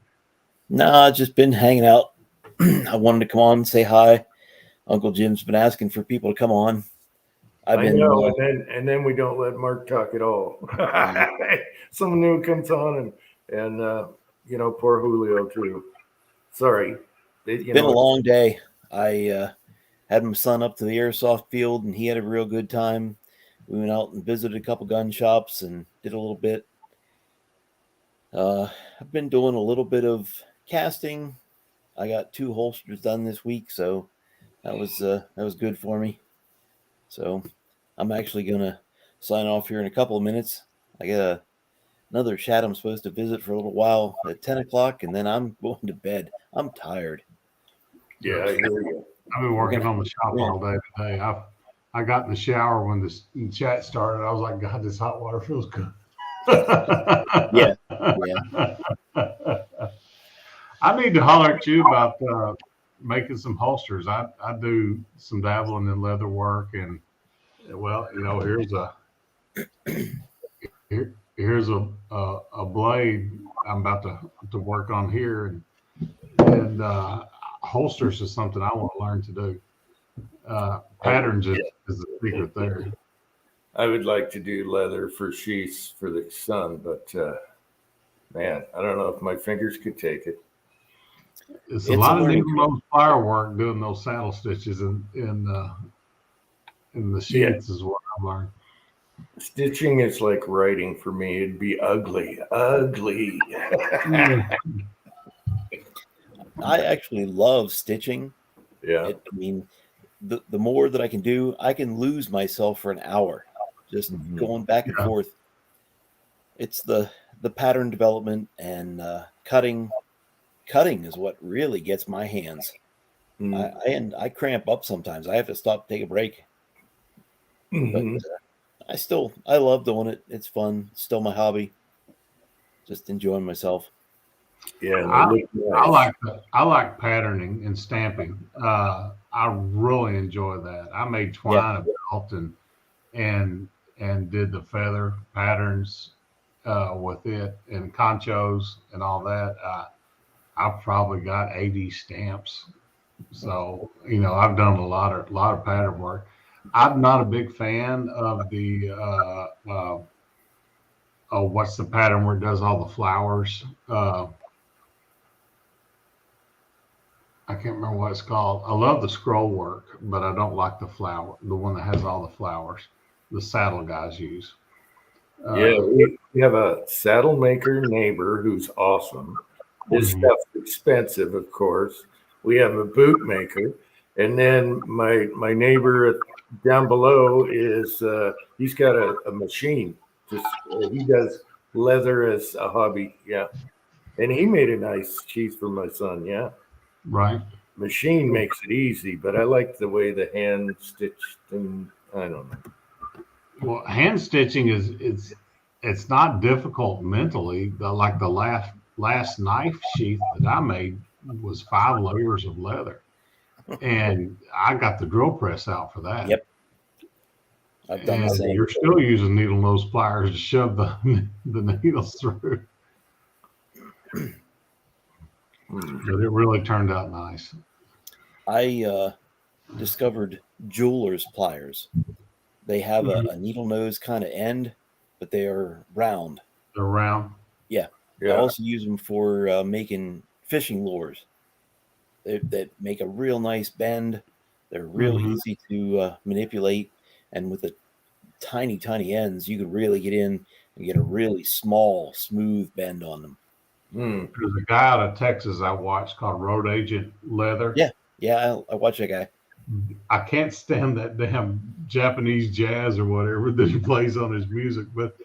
Nah, just been hanging out. I wanted to come on and say hi. Uncle Jim's been asking for people to come on. I know, and then we don't let Mark talk at all. Someone new comes on and poor Julio too. Sorry. Been a long day. I had my son up to the airsoft field, and he had a real good time. We went out and visited a couple gun shops and did a little bit. I've been doing a little bit of casting. I got 2 holsters done this week, so that was good for me. So I'm actually gonna sign off here in a couple of minutes. I got another chat I'm supposed to visit for a little while at 10 o'clock, and then I'm going to bed. I'm tired. Yeah, I hear you. I've been working on the shop all day today. I got in the shower when the chat started. I was like, God, this hot water feels good. Yeah. I need to holler at you about making some holsters. I do some dabbling in leather work, and here's a blade I'm about to work on here, and holsters is something I want to learn to do. Patterns is the secret there. I would like to do leather for sheaths for the son, but man, I don't know if my fingers could take it. It's a lot of needle flower work doing those saddle stitches in the sheets is what I've learned. Stitching is like writing for me. It'd be ugly. I actually love stitching. Yeah. The more that I can do, I can lose myself for an hour just going back and forth. It's the pattern development and cutting. Cutting is what really gets my hands. I cramp up sometimes. I have to stop, take a break. But I love doing it. It's fun. It's still my hobby. Just enjoying myself. Yeah, I like patterning and stamping. I really enjoy that. I made twine a belt and did the feather patterns with it and conchos and all that. I've probably got 80 stamps. So, I've done a lot of pattern work. I'm not a big fan of the what's the pattern where it does all the flowers. I can't remember what it's called. I love the scroll work, but I don't like the one that has all the flowers. The saddle guys use. We have a saddle maker neighbor who's awesome. His stuff's expensive, of course. We have a boot maker, and then my neighbor down below is he's got a machine. He does leather as a hobby, and he made a nice sheath for my son, Right. Machine makes it easy, but I like the way the hand stitched, and I don't know. Well, hand stitching is it's not difficult mentally. Like the last knife sheath that I made was 5 layers of leather, and I got the drill press out for that. Yep. I've done the And same. you're still using needle nose pliers to shove the needles through, but it really turned out nice. I discovered jeweler's pliers. They have a needle nose kind of end, but they are round. They're round. I also use them for making fishing lures. That make a real nice bend. They're real easy to manipulate, and with the tiny ends, you could really get in and get a really small, smooth bend on them. There's a guy out of Texas I watched called Road Agent Leather. Yeah, I watch that guy. I can't stand that damn Japanese jazz or whatever that he plays on his music, but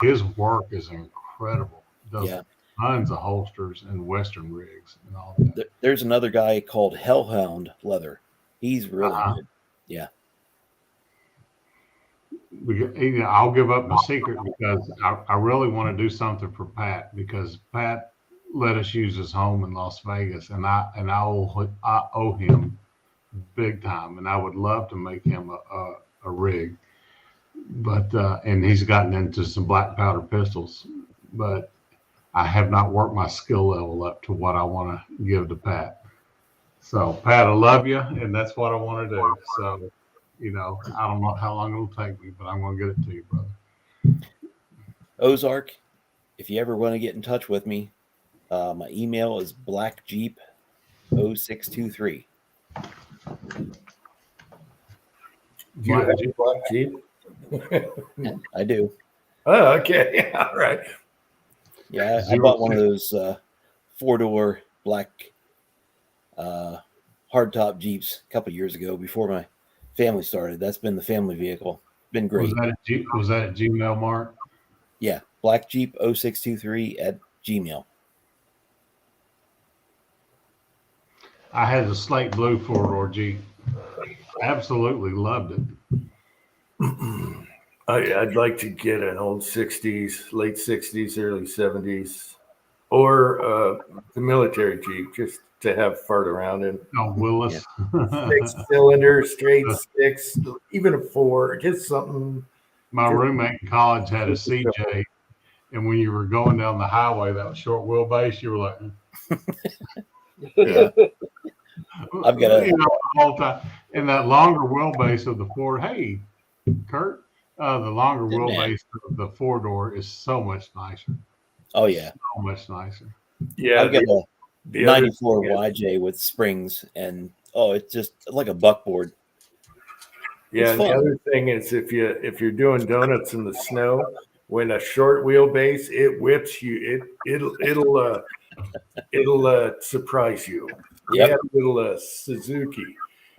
his work is incredible. Does tons of holsters and Western rigs and all that. There's another guy called Hellhound Leather. He's really good. Yeah. I'll give up my secret because I really want to do something for Pat, because Pat let us use his home in Las Vegas, and I owe him big time, and I would love to make him a rig, but and he's gotten into some black powder pistols, but I have not worked my skill level up to what I want to give to Pat. So Pat, I love you, and that's what I want to do. So, I don't know how long it'll take me, but I'm going to get it to you, brother. Ozark, if you ever want to get in touch with me, my email is blackjeep0623. Do you have a Black Jeep? I do. Oh, okay. All right. Yeah, I bought one of those 4-door black hardtop Jeeps a couple years ago before my family started. That's been the family vehicle. Been great. Was that at Gmail, Mark? Yeah, blackjeep0623 I had a slate blue 4-door Jeep. Absolutely loved it. I'd like to get an old 60s, late 60s, early 70s, or the military Jeep, just to have fart around in. Oh, Willis. 6-cylinder, straight 6, even a 4, just something. My roommate in college had a CJ, and when you were going down the highway, that was short wheelbase, you were like, Yeah. I've got the whole time. And that longer wheelbase of the Ford, hey, Kurt, the longer wheelbase of the 4-door is so much nicer. Oh yeah, So much nicer. Yeah. I've got a the 94 other- YJ with springs, and it's just like a buckboard. Yeah, It's and the fun. other thing is if you're doing donuts in the snow, when a short wheelbase, it whips you. It'll surprise you. We Yep. had a little Suzuki,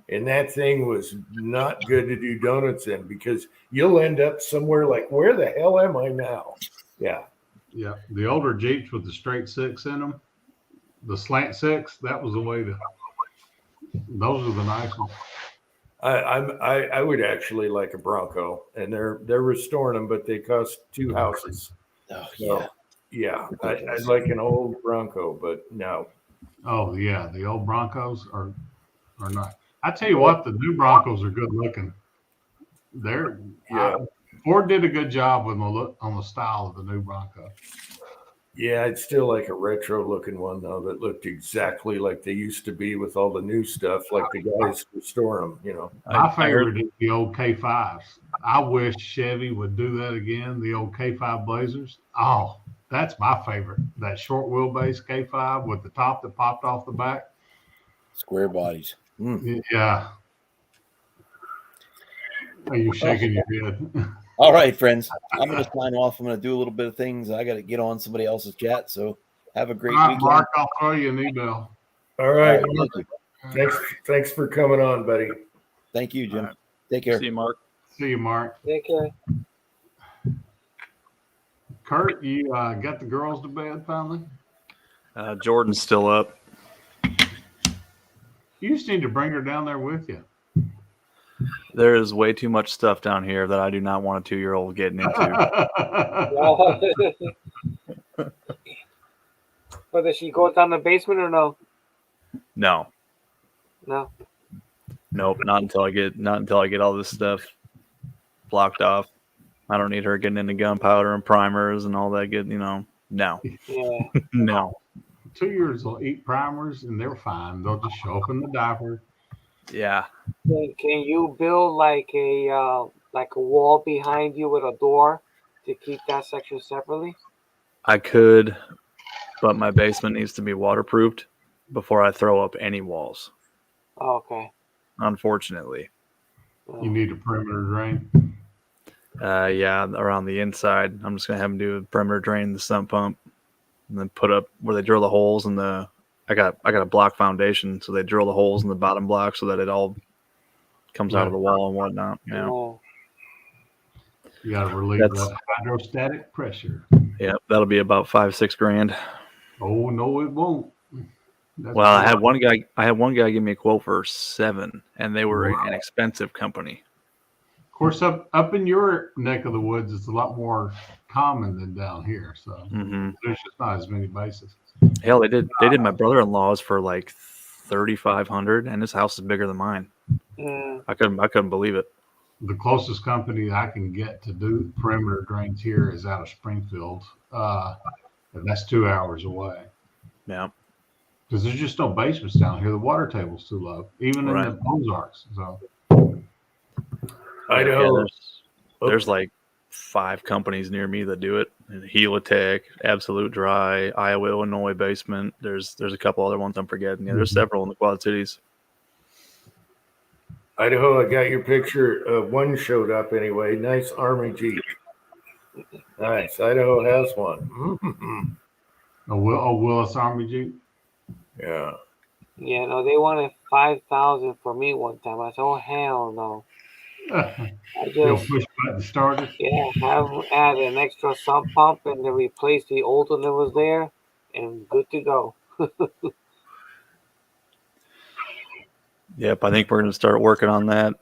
and that thing was not good to do donuts in, because you'll end up somewhere like, where the hell am I now? Yeah. Yeah. The older Jeeps with the straight 6 in them, the slant 6, that was the way to, those are the nice ones. I would actually like a Bronco, and they're restoring them, but they cost 2 houses. Oh So, yeah, yeah, I'd like an old Bronco, but no. Oh yeah, the old Broncos are not. I tell you what, the new Broncos are good looking. Ford did a good job with the look on the style of the new Bronco. Yeah, I'd still like a retro looking one though, that looked exactly like they used to be with all the new stuff, like the guys restore them. My favorite is the old K5s. I wish Chevy would do that again. The old K5 Blazers. Oh, that's my favorite. That short wheelbase K5 with the top that popped off the back. square bodies. Yeah. Are you shaking your head? All right, friends, I'm going to sign off. I'm going to do a little bit of things. I got to get on somebody else's chat. So have a great All right, weekend. Mark, I'll throw you an email. All right. Thank you. Thanks for coming on, buddy. Thank you, Jim. Take care. See you, Mark. See you, Mark. Take care. Kurt, you got the girls to bed finally? Jordan's still up. You just need to bring her down there with you. There is way too much stuff down here that I do not want a 2-year-old getting into. But does she go down the basement or no? No, No. nope, not until I get all this stuff blocked off. I don't need her getting into gunpowder and primers and all that good, no. Yeah. No. 2 years will eat primers and they're fine. They'll just show up in the diaper. Yeah. Can you build like a wall behind you with a door to keep that section separately? I could, but my basement needs to be waterproofed before I throw up any walls, Oh, okay. unfortunately. You need a perimeter drain. Yeah, around the inside. I'm just gonna have them do a perimeter drain, the sump pump, and then put up where they drill the holes in the. I got a block foundation, so they drill the holes in the bottom block so that it all comes out of the wall and whatnot. You know. Oh, You got to relieve that hydrostatic pressure. Yeah, that'll be about $5-6 grand. Oh no, it won't. That's Well, I why- had one guy give me a quote for $7, and they were an expensive company. Of course, up in your neck of the woods, it's a lot more common than down here. So Hmm. there's just not as many bases. Hell, they did my brother-in-law's for like $3,500, and his house is bigger than mine. mm, I couldn't believe it. The closest company I can get to do perimeter drains here is out of Springfield, and that's 2 hours away. Yeah. Because there's just no basements down here. The water table's too low, even in Right. the Ozarks. So Idaho. Yeah, there's like 5 companies near me that do it. Helitech, Absolute Dry, Iowa, Illinois basement. There's a couple other ones I'm forgetting. Yeah, there's several in the Quad Cities. Idaho, I got your picture. One showed up anyway. Nice Army Jeep. Nice. Idaho has one. a Willis Army Jeep. Yeah. yeah, no, they wanted 5,000 for me one time. I said, oh hell no. I They'll just push button starter. have add an extra sump pump and then replace the old one that was there, and good to go. Yep, I think we're going to start working on that.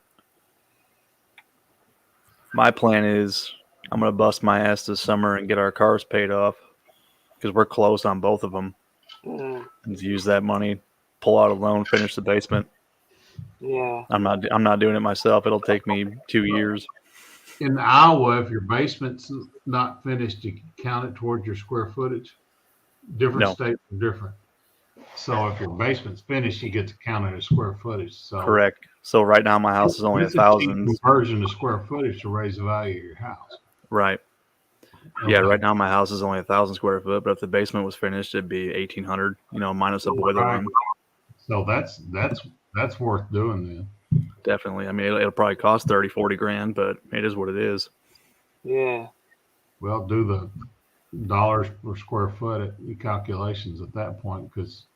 My plan is I'm going to bust my ass this summer and get our cars paid off because we're close on both of them. Mm, And use that money, pull out a loan, finish the basement. yeah. I'm not doing it myself. It'll take me 2 years. In Iowa, if your basement's not finished, you can count it towards your square footage. Different No. states are different. So if your basement's finished, you get to count it as square footage. So Correct. So right now my house is only it's a cheap 1,000. conversion to square footage to raise the value of your house. Right. Yeah. Right now my house is only 1,000 square foot, but if the basement was finished, it'd be 1,800. Minus a boiler Right. room. So that's worth doing then. Definitely. I mean, it'll probably cost 30-40 grand, but it is what it is. Yeah. Well, do the dollars per square foot at your calculations at that point, because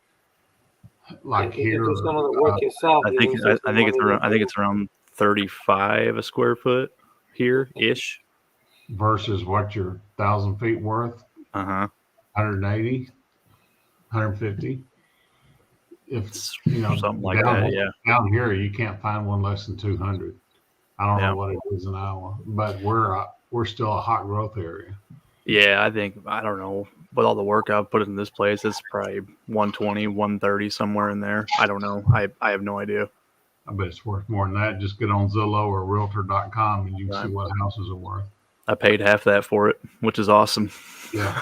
like If you here, do some of the work yourself, I you think lose I some think it's money. around 35 a square foot here ish. versus what your 1,000 feet worth, Uh-huh. 180, 150. If Something like down, that. Yeah. down here you can't find one less than 200. I don't Yeah. know what it is in Iowa, but we're still a hot growth area. Yeah, I don't know. With all the work I've put in this place, it's probably 120, 130, somewhere in there. I don't know. I have no idea. I bet it's worth more than that. Just get on Zillow or Realtor.com and you can see Right. what houses are worth. I paid half that for it, which is awesome. Yeah.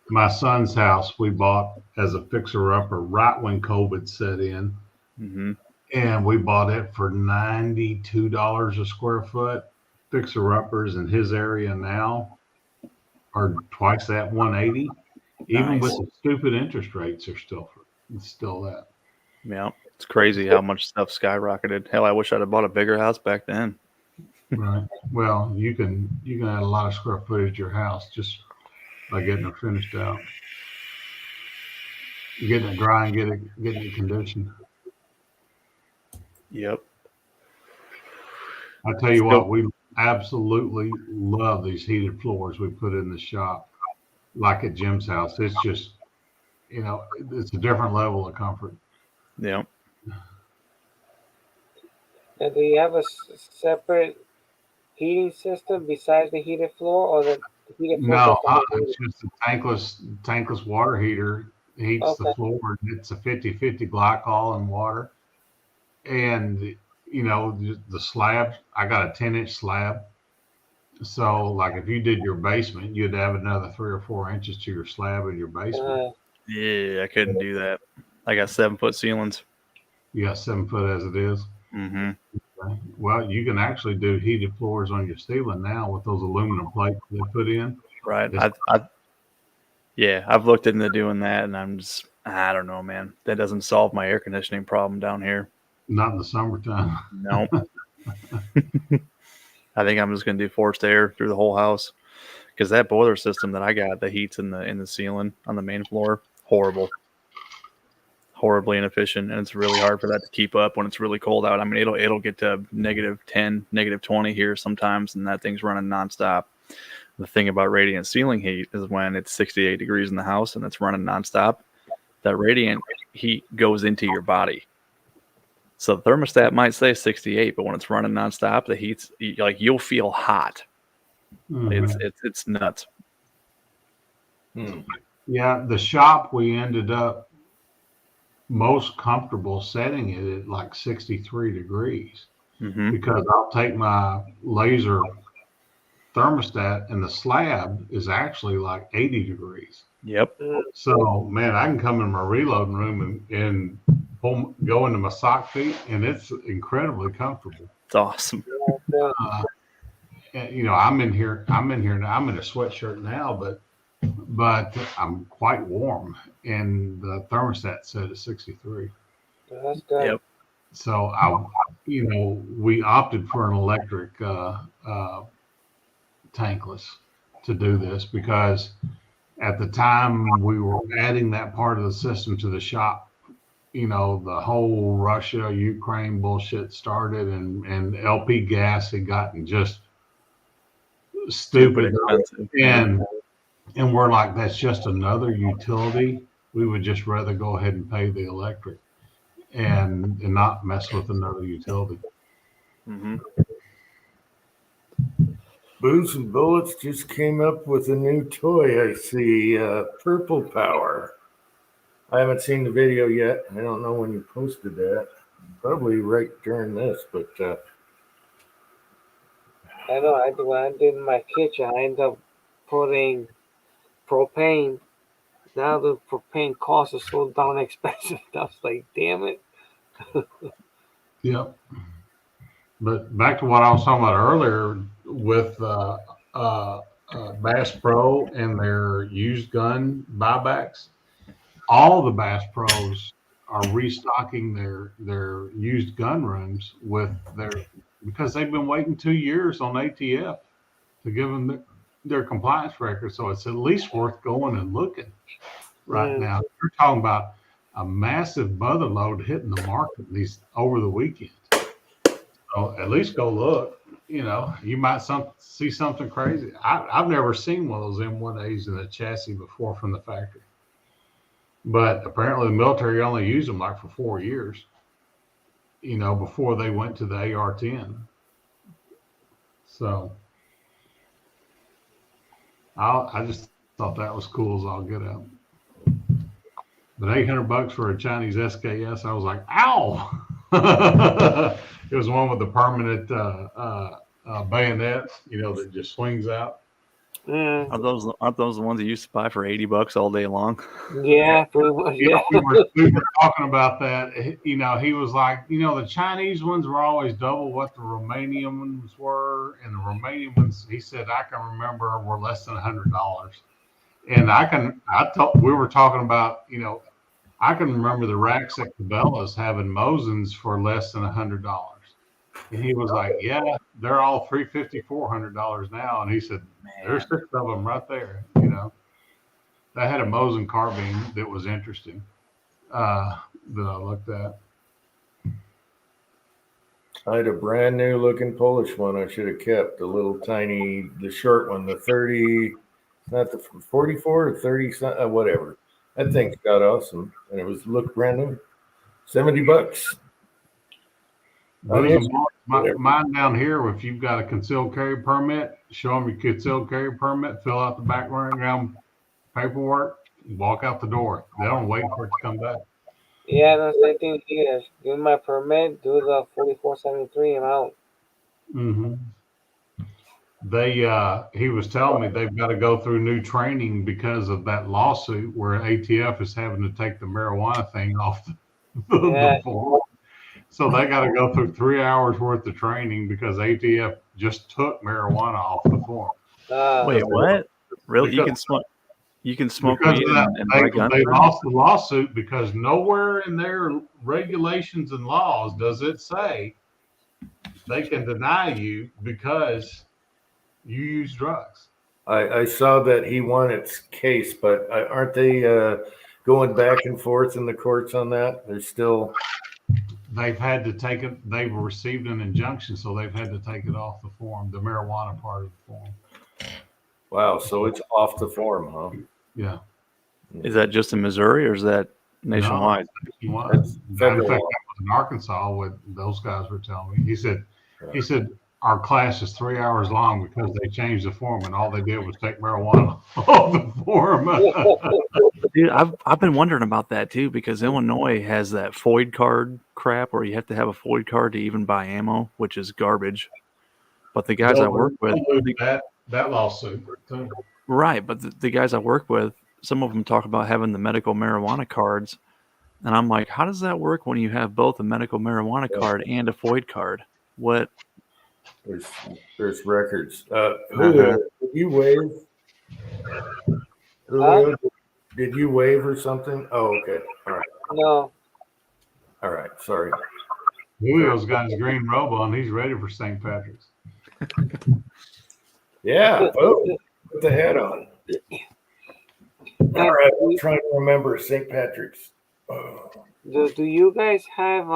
My son's house we bought as a fixer-upper right when COVID set in. Hmm. And we bought it for $92 a square foot. Fixer-uppers in his area now are twice that, 180. Even with Nice. the stupid interest rates, it's still that. Yeah. It's crazy how much stuff skyrocketed. Hell, I wish I'd have bought a bigger house back then. Right. Well, you can add a lot of square footage to your house just by getting it finished out, getting it dry and getting it conditioned. Yep. I tell you what, we absolutely love these heated floors we put in the shop, like at Jim's house. It's just, it's a different level of comfort. Yeah. And do you have a separate heating system besides the heated floor, or the heated floor No, system? it's just a tankless water heater heats the Okay. floor. It's a 50-50 glycol and water. And, the slab, I got a 10-inch slab. So, like, if you did your basement, you'd have another 3 or 4 inches to your slab in your basement. Yeah, I couldn't do that. I got 7-foot ceilings. You got 7 foot as it is. Mm-hmm. Well, you can actually do heated floors on your ceiling now with those aluminum plates they put in. Right. It's- I've looked into doing that, and I don't know, man. That doesn't solve my air conditioning problem down here. Not in the summertime. Nope. I think I'm just gonna do forced air through the whole house, because that boiler system that I got, the heat's in the ceiling on the main floor, horribly inefficient, and it's really hard for that to keep up when it's really cold out. I mean, it'll get to -10, -20 here sometimes, and that thing's running nonstop. The thing about radiant ceiling heat is when it's 68 degrees in the house and it's running nonstop, that radiant heat goes into your body. So the thermostat might say 68, but when it's running nonstop, the heat's like you'll feel hot. Mhm. It's nuts. Yeah, the shop we ended up most comfortable setting it at like 63 degrees Mm-hmm. because I'll take my laser thermostat and the slab is actually like 80 degrees. Yep. So, man, I can come in my reloading room and go into my sock feet, and it's incredibly comfortable. It's awesome. I'm in here now. I'm in a sweatshirt now, but I'm quite warm, and the thermostat set at 63. That's good. Yep. So we opted for an electric tankless to do this because at the time we were adding that part of the system to the shop, the whole Russia, Ukraine bullshit started and LP gas had gotten just stupid expensive. and we're like, that's just another utility. We would just rather go ahead and pay the electric and not mess with another utility. Mm-hmm. Booze and Bullets just came up with a new toy. I see Purple Power. I haven't seen the video yet. I don't know when you posted that. Probably right during this, but I know. When I did my kitchen, I ended up putting propane. Now the propane cost is so darn expensive. I was like, damn it. Yep. But back to what I was talking about earlier with Bass Pro and their used gun buybacks, all the Bass Pros are restocking their used gun rooms because they've been waiting 2 years on ATF to give them their compliance record. So it's at least worth going and looking right now. You're talking about a massive mother load hitting the market over the weekend. So at least go look. You might see something crazy. I've never seen one of those M1As in a chassis before from the factory. But apparently the military only used them like for 4 years, before they went to the AR-10. So I just thought that was cool as all get out. But $800 for a Chinese SKS, I was like, ow! It was one with the permanent bayonet, that just swings out. Aren't those the ones you used to buy for $80 all day long? Yeah, pretty much. Yeah. We were talking about that. He was like, the Chinese ones were always double what the Romanian ones were, and the Romanian ones, he said, I can remember were less than $100. And we were talking about, I can remember the racks at Cabela's having Mosins for less than $100. And he was like, yeah, they're all $350, $400 now. And he said, there's 6 of them right there. That had a Mosin carbine that was interesting that I looked at. I had a brand new looking Polish one I should have kept. The short one, the 30, not the 44 or 30, whatever. That thing's got awesome. And it looked brand new. $70. Mine down here, if you've got a concealed carry permit, show them your concealed carry permit, fill out the background paperwork, walk out the door. They don't wait for it to come back. Yeah, the same thing here. Give me my permit, do the 4473 and out. Mm-hmm. He was telling me they've got to go through new training because of that lawsuit where ATF is having to take the marijuana thing off the form. So they got to go through 3 hours worth of training because ATF just took marijuana off the form. Wait, what? Really? You can smoke weed and buy guns? They lost the lawsuit because nowhere in their regulations and laws does it say they can deny you because you use drugs. I saw that he won its case, but aren't they going back and forth in the courts on that? They're still. They've had to take it. They've received an injunction, so they've had to take it off the form, the marijuana part of the form. Wow, so it's off the form, huh? Yeah. Is that just in Missouri or is that nationwide? No, That's matter of federal fact, law. that was in Arkansas. What those guys were telling me. He said our class is 3 hours long because they changed the form and all they did was take marijuana off the form. Dude, I've been wondering about that too because Illinois has that FOID card crap where you have to have a FOID card to even buy ammo, which is garbage. But the guys I work with, that lawsuit too. right? But the guys I work with, some of them talk about having the medical marijuana cards, and I'm like, how does that work when you have both a medical marijuana card and a FOID card? What? There's records. Julio, did you waive? Julio, did you waive or something? Oh, okay. All right. No. All right. Sorry. Julio's got his green robe on. He's ready for St. Patrick's. Yeah. Oh, put the hat on. All right. I'm trying to remember St. Patrick's. Oh. Do you guys have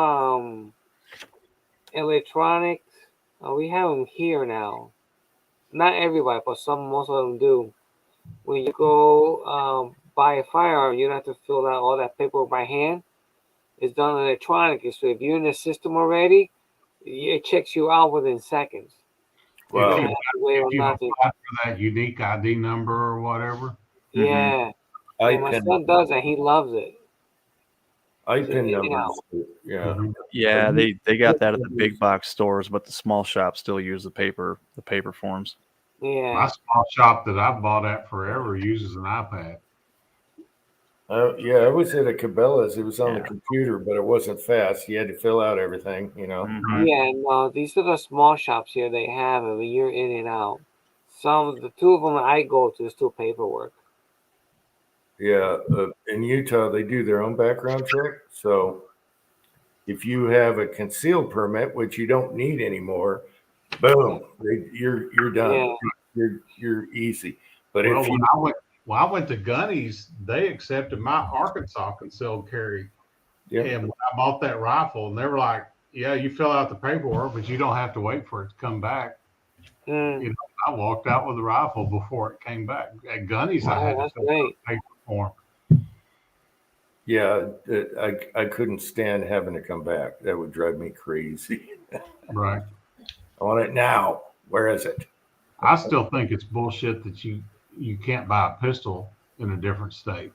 electronics? We have them here now. Not everybody, but most of them do. When you go buy a firearm, you don't have to fill out all that paperwork by hand. It's done electronically. So if you're in the system already, it checks you out within seconds. Wow. If you apply for that unique ID number or whatever. Yeah. My son does that. He loves it. IPIN numbers. Yeah. Yeah, they got that at the big box stores, but the small shops still use the paper forms. Yeah. My small shop that I've bought at forever uses an iPad. Yeah, I was at a Cabela's. It was on the computer, but it wasn't fast. You had to fill out everything, you know. Mm-hmm. Yeah, no, these are the small shops here. They have it when you're in and out. The two of them I go to is still paperwork. Yeah, in Utah, they do their own background check. So if you have a concealed permit, which you don't need anymore, boom, you're done. Yeah. You're easy. But Well, if you when I went to Gunny's, they accepted my Arkansas concealed carry. Yeah. And when I bought that rifle, and they were like, yeah, you fill out the paperwork, but you don't have to wait for it to come back. Mm. You know, I walked out with the rifle before it came back. At Gunny's, I had to fill out the paper form. Yeah, I couldn't stand having to come back. That would drive me crazy. Right. I want it now. Where is it? I still think it's bullshit that you can't buy a pistol in a different state.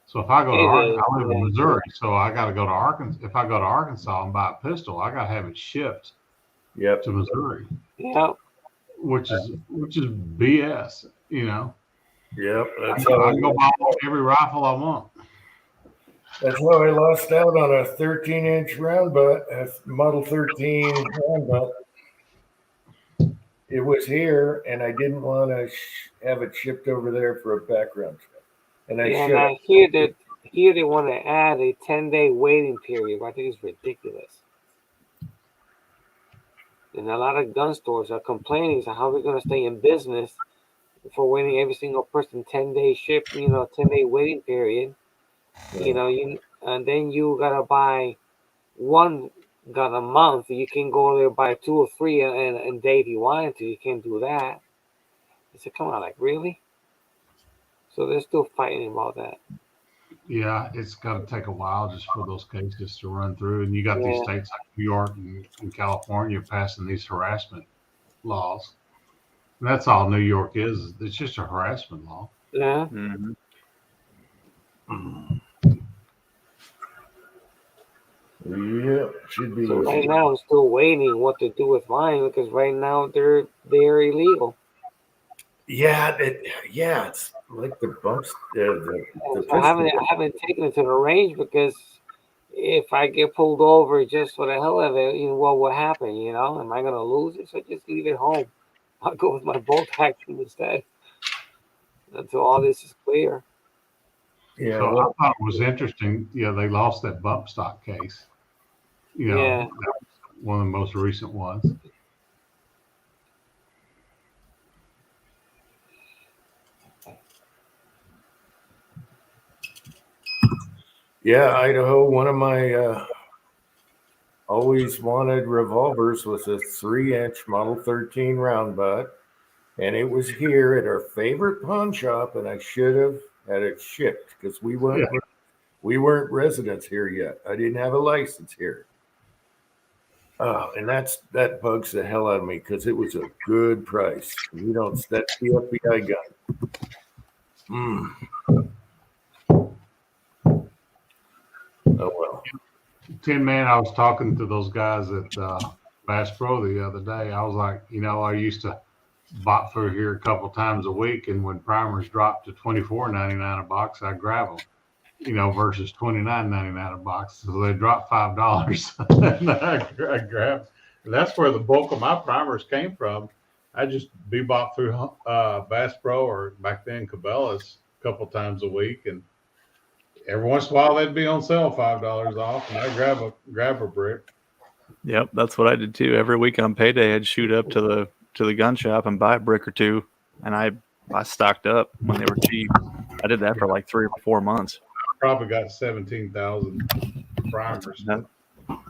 So if I go to Arkansas, I live in Missouri, so I got to go to Arkansas. If I go to Arkansas and buy a pistol, I got to have it shipped to Missouri. Yep. Which is BS, you know. Yep. I can go buy every rifle I want. That's how I lost out on a 13-inch round butt, a Model 13 round butt. It was here, and I didn't want to have it shipped over there for a background check. And I here they want to add a 10-day waiting period. I think it's ridiculous. And a lot of gun stores are complaining, so how are we going to stay in business for waiting every single person 10-day ship, 10-day waiting period. And then you gotta buy one gun a month. You can go there buy 2 or 3 and day if you wanted to. You can't do that. I said, come on, like really? So they're still fighting about that. Yeah, it's got to take a while just for those cases to run through. And you got these Yeah. states like New York and California passing these harassment laws. And that's all New York is. It's just a harassment law. Yeah. Mhm. Yeah, should be. So right now, I'm still waiting what to do with mine because right now they're illegal. Yeah, it's like the bumps. The So I haven't taken it to the range because if I get pulled over just for the hell of it, what will happen? Am I gonna lose it? So just leave it home. I'll go with my bolt action instead until all this is clear. Yeah, So well, I thought it was interesting. Yeah, they lost that bump stock case. Yeah. That was one of the most recent ones. yeah, Idaho. One of my always wanted revolvers was a 3-inch Model 13 round butt, and it was here at our favorite pawn shop, and I should have had it shipped because we weren't residents here yet. I didn't have a license here. And that bugs the hell out of me because it was a good price. That's the FBI gun. Oh well. Tin Man, I was talking to those guys at Bass Pro the other day. I was like, I used to bot through here a couple times a week, and when primers dropped to $24.99 a box, I grab them. Versus $29.99 a box. So they dropped $5. And I grabbed. And that's where the bulk of my primers came from. I just bebop through Bass Pro or back then Cabela's a couple times a week, and every once in a while they'd be on sale $5 off, and I grab a brick. Yep, that's what I did too. Every week on payday, I'd shoot up to the gun shop and buy a brick or two, and I stocked up when they were cheap. I did that for like 3 or 4 months. Probably got 17,000 primers. Yeah.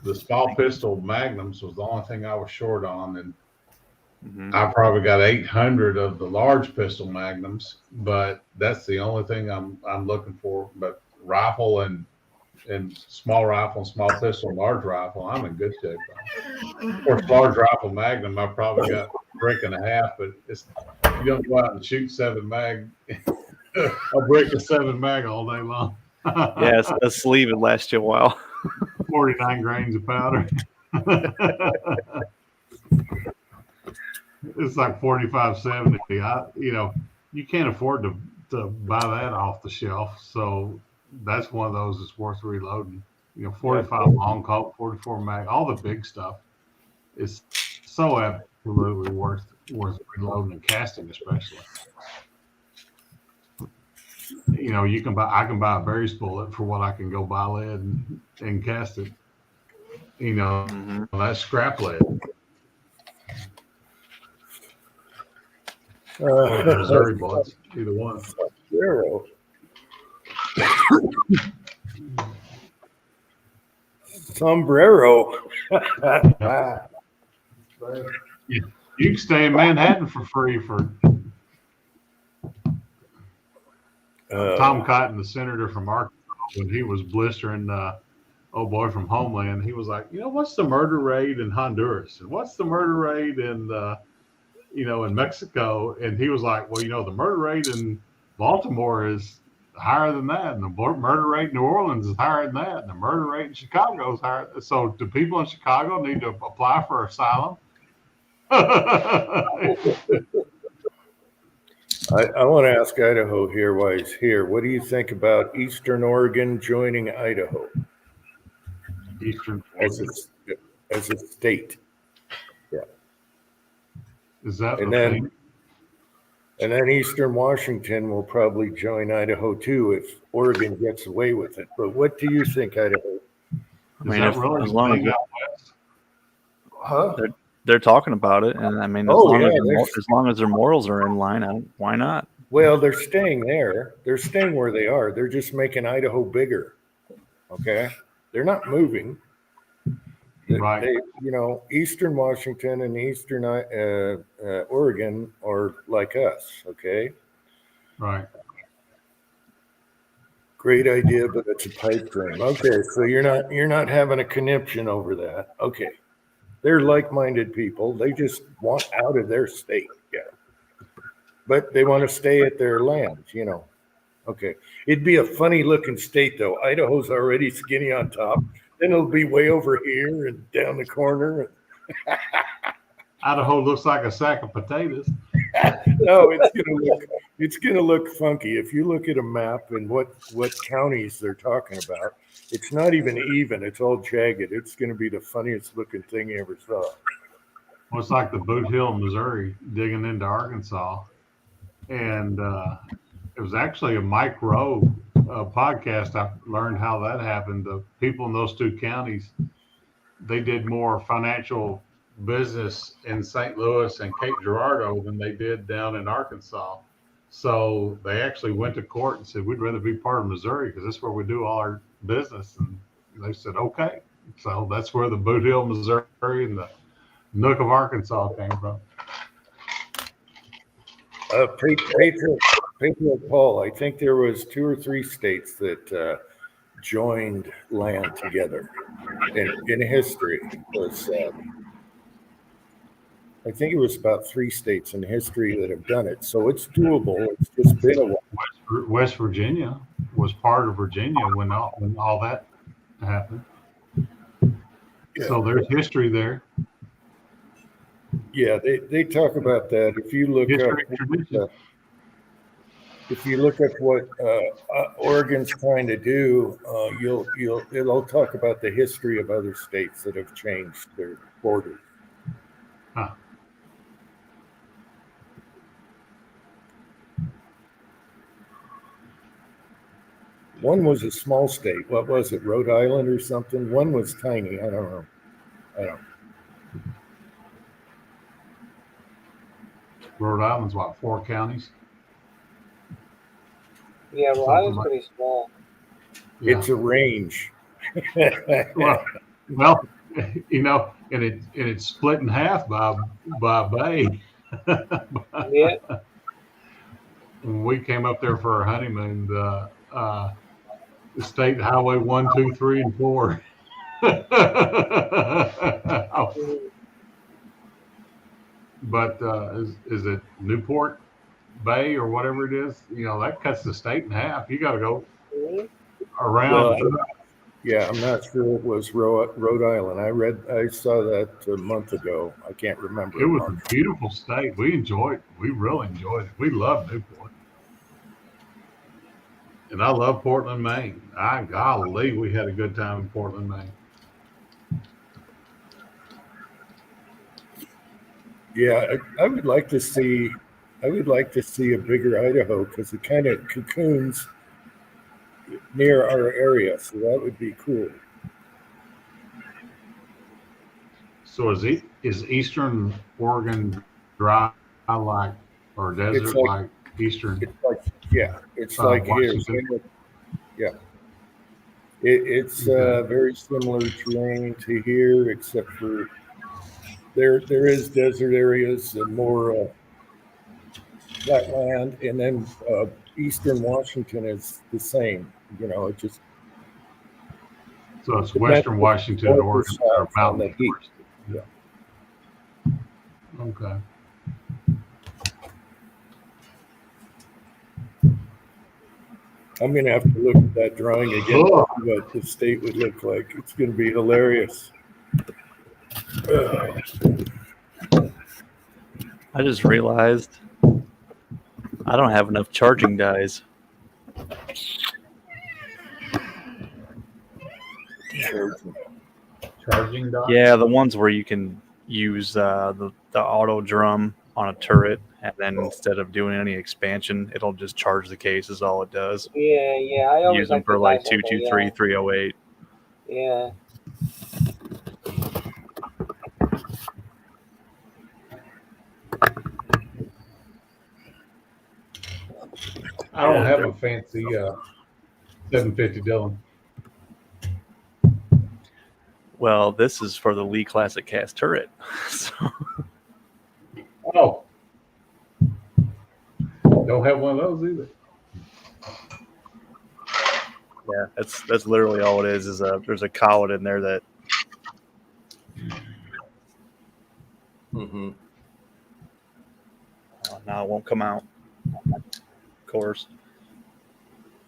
The small pistol magnums was the only thing I was short on, and Mhm. I probably got 800 of the large pistol magnums, but that's the only thing I'm looking for. But rifle and small rifle, small pistol, large rifle, I'm in good shape on. Of course, large rifle magnum, I probably got a brick and a half, but you don't go out and shoot 7 mag. A brick of 7 mag all day long. Yeah, a sleeve would last you a while. 49 grains of powder. It's like 45.70. You can't afford to buy that off the shelf. So that's one of those that's worth reloading. 45 long coat, 44 mag, all the big stuff is so absolutely worth reloading and casting, especially. I can buy a berries bullet for what I can go buy lead and cast it. That's scrap lead. Or Missouri bullets, either one. Zero. Sombrero. You can stay in Manhattan for free for Tom Cotton, the senator from Arkansas, when he was blistering old boy from Homeland. He was like, what's the murder rate in Honduras? And what's the murder rate in in Mexico? And he was like, well, the murder rate in Baltimore is higher than that, and the murder rate in New Orleans is higher than that, and the murder rate in Chicago is higher. So do people in Chicago need to apply for asylum? I want to ask Idaho here why he's here. What do you think about Eastern Oregon joining Idaho Eastern as a state? Yeah. Is that and the then thing? And then Eastern Washington will probably join Idaho too if Oregon gets away with it. But what do you think, Idaho? I mean, as long as Huh? they're talking about it, and I mean, as long as their morals are in line, why not? Well, they're staying there. They're staying where they are. They're just making Idaho bigger. Okay, they're not moving. Right. Eastern Washington and Eastern Oregon are like us. Okay. Right. Great idea, but it's a pipe dream. Okay, so you're not having a conniption over that. Okay. They're like-minded people. They just want out of their state. Yeah. But they want to stay at their land, you know. Okay. It'd be a funny looking state though. Idaho's already skinny on top. Then it'll be way over here and down the corner. Idaho looks like a sack of potatoes. No, it's gonna look funky. If you look at a map and what counties they're talking about, it's not even. It's all jagged. It's gonna be the funniest looking thing you ever saw. Well, it's like the Boot Hill, Missouri, digging into Arkansas. And it was actually a Mike Rowe podcast. I learned how that happened. The people in those two counties, they did more financial business in St. Louis and Cape Girardeau than they did down in Arkansas. So they actually went to court and said, we'd rather be part of Missouri because that's where we do all our business. And they said, okay. So that's where the Boot Hill, Missouri and the Nook of Arkansas came from. Patriot Paul, I think there was 2 or 3 states that joined land together in history. I think it was about 3 states in history that have done it. So it's doable. It's just been a while. West Virginia was part of Virginia when all that happened. Yeah. So there's history there. Yeah, they talk about that. If you look up, if you look at what Oregon's trying to do, it'll talk about the history of other states that have changed their borders. Huh. One was a small state. What was it, Rhode Island or something? One was tiny. I don't know. Rhode Island's what, 4 counties? Yeah, Rhode Island's pretty small. Yeah. It's a range. well, you know, and it's split in half by bay. Yeah. When we came up there for our honeymoon, the state highway 1, 2, 3, and 4. But is it Newport Bay or whatever it is? You know, that cuts the state in half. You got to go around. Well, yeah, I'm not sure it was Rhode Island. I saw that a month ago. I can't remember. It was a beautiful state. We really enjoyed it. We love Newport. And I love Portland, Maine. Golly, we had a good time in Portland, Maine. Yeah, I would like to see a bigger Idaho because it kind of cocoons near our area, so that would be cool. So is Eastern Oregon dry like or desert like Eastern? It's like it's like here. Yeah, it's very similar terrain to here, except for there is desert areas and more flat land, and then Eastern Washington is the same. You know, it just so it's Western Washington, Oregon, or mountain. Yeah. Okay. I'm going to have to look at that drawing again, what the state would look like. It's going to be hilarious. I just realized I don't have enough charging dies. Charging dock? Yeah, the ones where you can use the auto drum on a turret, and then instead of doing any expansion, it'll just charge the case is all it does. Yeah. I always Use them for like 223, 308. Yeah. I don't have a fancy 750 Dillon. Well, this is for the Lee Classic Cast turret. So. Oh. Don't have one of those either. Yeah, that's literally all it is. There's a collet in there that Mm-hmm. now it won't come out. Of course.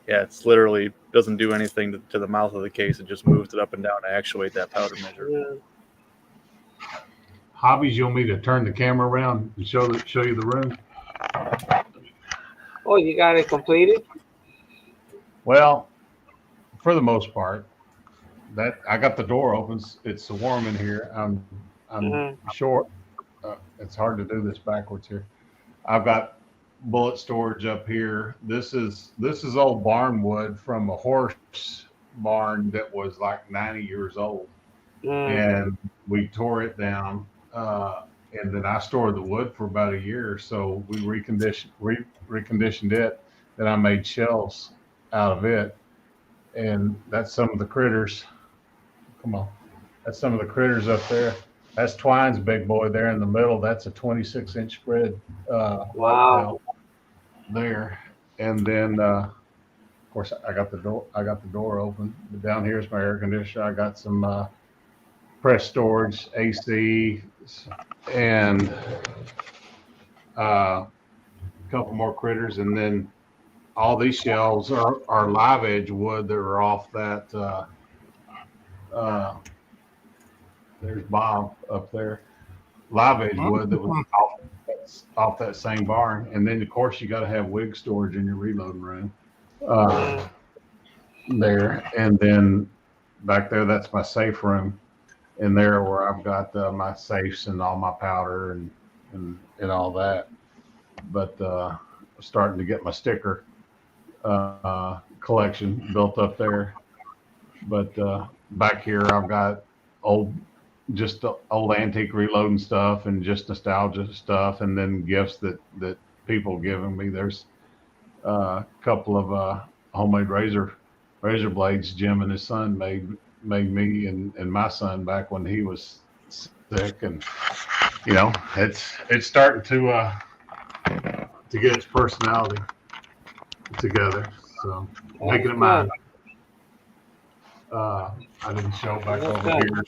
Yeah, it's literally doesn't do anything to the mouth of the case. It just moves it up and down to actuate that powder measure. Yeah. Hobbies, you want me to turn the camera around and show you the room? Oh, you got it completed? Well, for the most part, that I got the door open. It's so warm in here. I'm short. It's hard to do this backwards here. I've got bullet storage up here. This is old barn wood from a horse barn that was like 90 years old, and we tore it down. And then I stored the wood for about a year, so we reconditioned it. Then I made shelves out of it, and that's some of the critters. Come on, that's some of the critters up there. That's Twine's big boy there in the middle. That's a 26-inch spread. Wow. There, and then of course I got the door open. But down here is my air conditioner. I got some press storage, AC, and a couple more critters, and then all these shelves are live edge wood that are off that. There's Bob up there, live edge wood that was off that same barn, and then of course you got to have wig storage in your reloading room there, and then back there that's my safe room. In there where I've got my safes and all my powder and all that. But starting to get my sticker collection built up there. But back here I've got old antique reloading stuff and just nostalgia stuff, and then gifts that people giving me. There's a couple of homemade razor blades Jim and his son made me and my son back when he was sick, and it's starting to get its personality together, so making it mine. I didn't show back over here.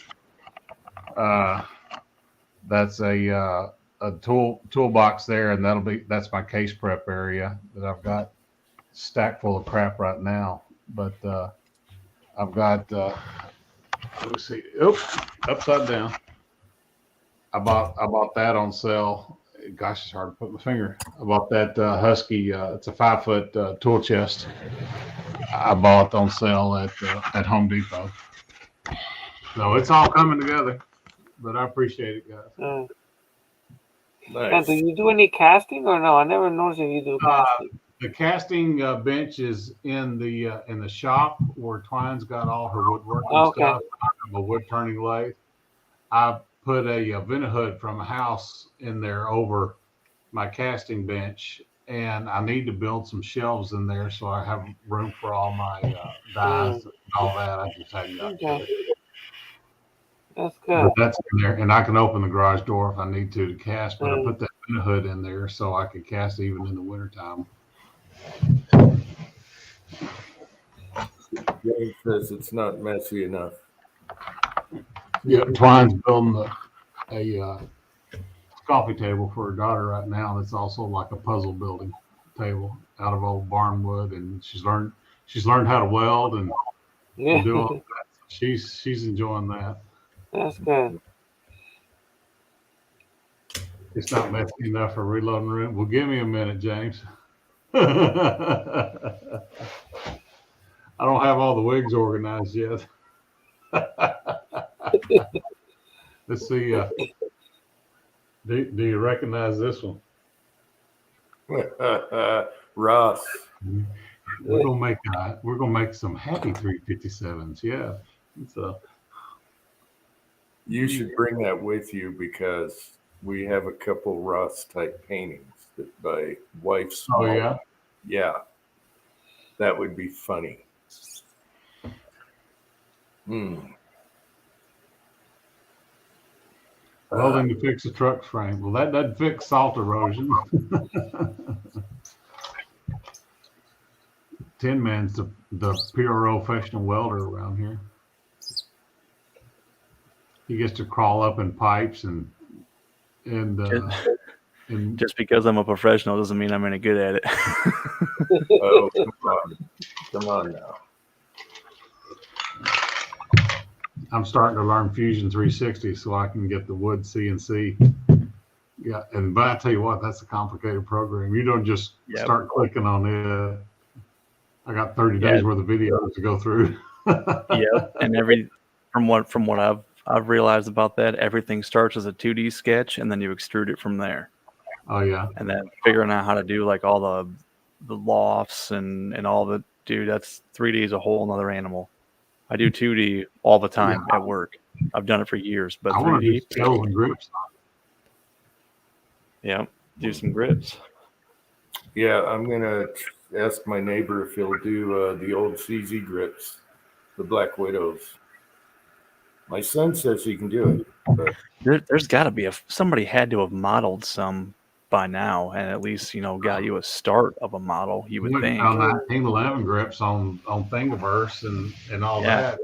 That's a toolbox there, and that's my case prep area that I've got stacked full of crap right now, but I've got, let's see, upside down. I bought that on sale. Gosh, it's hard to put my finger. I bought that Husky. It's a 5-foot tool chest. I bought on sale at Home Depot. So it's all coming together, but I appreciate it, guys. Nice. And do you do any casting or no? I never noticed if you do casting. The casting bench is in the shop where Twine's got all her woodworking stuff. I have a wood turning lathe. I put a Vinahood from a house in there over my casting bench, and I need to build some shelves in there so I have room for all my dies and all that. I can tell you that. That's good. But that's in there, and I can open the garage door if I need to cast. But I put that Vinahood in there so I can cast even in the wintertime. James says it's not messy enough. Yeah, Twine's building a coffee table for her daughter right now. That's also like a puzzle building table out of old barn wood, and she's learned how to weld and do all that. She's enjoying that. That's good. It's not messy enough for reloading room. Well, give me a minute, James. I don't have all the wigs organized yet. Let's see. Do you recognize this one? Ross. We're gonna make some happy 357s. Yeah. So You should bring that with you because we have a couple Ross type paintings that by wife's. Oh yeah. Yeah. That would be funny. Welding to fix a truck frame. Well, that doesn't fix salt erosion. Tin Man's the PRO professional welder around here. He gets to crawl up in pipes and Just because I'm a professional doesn't mean I'm any good at it. Oh, come on now. I'm starting to learn Fusion 360 so I can get the wood CNC. Yeah, but I tell you what, that's a complicated program. You don't just start clicking on it. I got 30 days worth of videos to go through. Yeah, and from what I've realized about that, everything starts as a 2D sketch and then you extrude it from there. Oh yeah, and then figuring out how to do like all the lofts and all the dude, that's 3D is a whole another animal. I do 2D all the time at work. I've done it for years, but I want to 3D, do scales and grips. yeah, do some grips. Yeah, I'm gonna ask my neighbor if he'll do the old CZ grips, the Black Widows. My son says he can do it, but There's got to be somebody had to have modeled some by now, and at least got you a start of a model. You would Went think. on 1911 grips on Thingiverse and all that.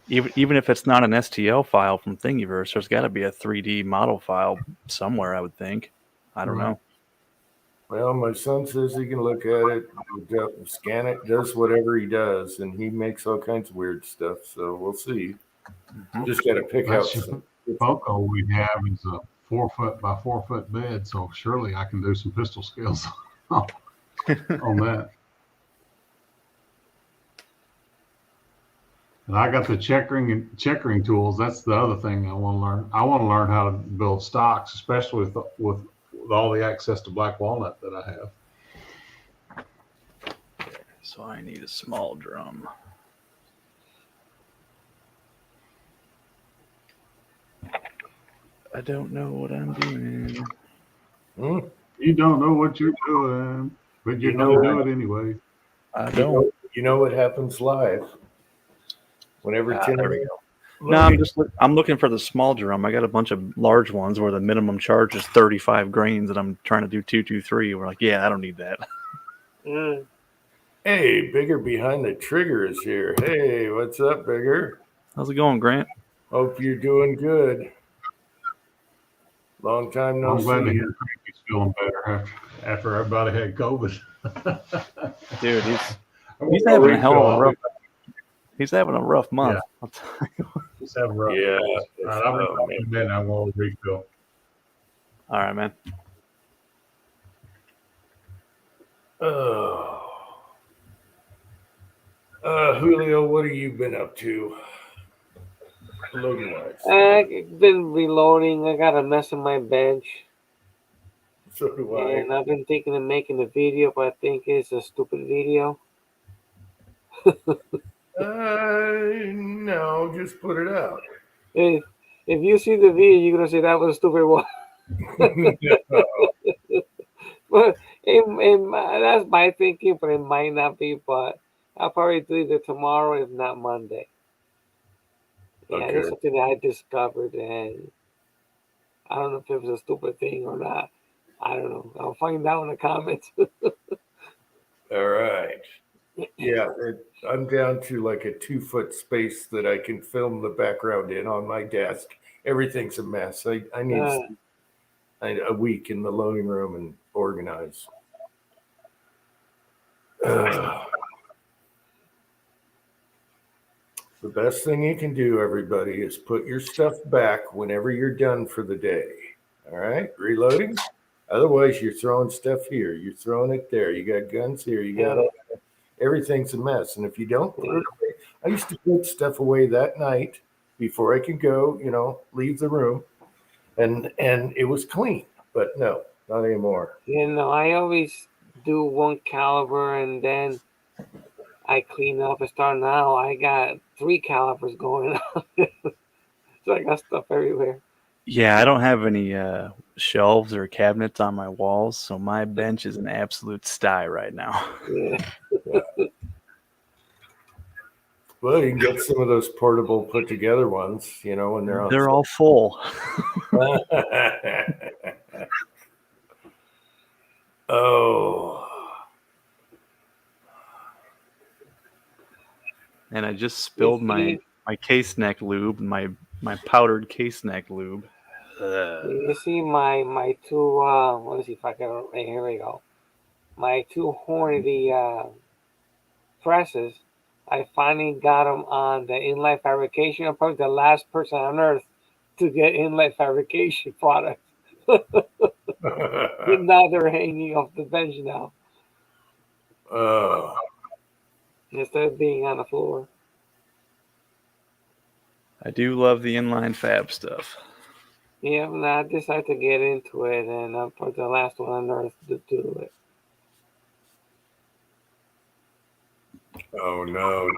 Even if it's not an STL file from Thingiverse, there's got to be a 3D model file somewhere. I would think. I don't know. well, my son says he can look at it, scan it, does whatever he does, and he makes all kinds of weird stuff. So we'll see. Just got to pick out some. Foco we have is a 4 foot by 4 foot bed, so surely I can do some pistol scales on that. And I got the checkering tools. That's the other thing I want to learn. I want to learn how to build stocks, especially with all the access to black walnut that I have. So I need a small drum. I don't know what I'm doing. You don't know what you're doing, but you're going to do it anyway. I don't. You know what happens live? Whenever There we go. No, I'm looking for the small drum. I got a bunch of large ones where the minimum charge is 35 grains, and I'm trying to do 223. We're like, yeah, I don't need that. Hey, Bigger behind the trigger is here. Hey, what's up, Bigger? How's it going, Grant? Hope you're doing good. Long time no I'm glad to see. hear Frankie's feeling better after everybody had COVID. Dude, he's having a hell of a rough. He's having a rough month. Yeah. I'll tell you what. Just have a rough. Yeah. All right, I'm going to bed and I will refill. All right, man. Julio, what have you been up to? Loading wise. I've been reloading. I got a mess in my bench. So do I. And I've been thinking of making a video, but I think it's a stupid video. No, just put it out. If you see the video, you're going to say that was a stupid one. But that's my thinking, but it might not be. But I'll probably do it tomorrow, if not Monday. Yeah, Okay. it's something that I discovered, and I don't know if it was a stupid thing or not. I don't know. I'll find out in the comments. All right. Yeah, I'm down to like a 2 foot space that I can film the background in on my desk. Everything's a mess. I need a week in the loading room and organize. The best thing you can do, everybody, is put your stuff back whenever you're done for the day. All right? Reloading. Otherwise, you're throwing stuff here. You're throwing it there. You got guns here. You got everything's a mess. And if you don't put it away, I used to put stuff away that night before I could go, leave the room. And it was clean. But no, not anymore. I always do one caliber and then I clean up and start. Now I got 3 calibers going on. So I got stuff everywhere. Yeah, I don't have any shelves or cabinets on my walls, so my bench is an absolute sty right now. Yeah. Well, you can get some of those portable put together ones, when they're on. They're all full. Oh. and I just spilled my case neck lube, my powdered case neck lube. You see my two let me see if I can. Here we go. My two Hornady presses. I finally got them on the inlet fabrication. I'm probably the last person on earth to get inlet fabrication products. Now they're hanging off the bench now instead of being on the floor. I do love the inline fab stuff. Yeah, and I decided to get into it, and I'm probably the last one on earth to do it. Oh no,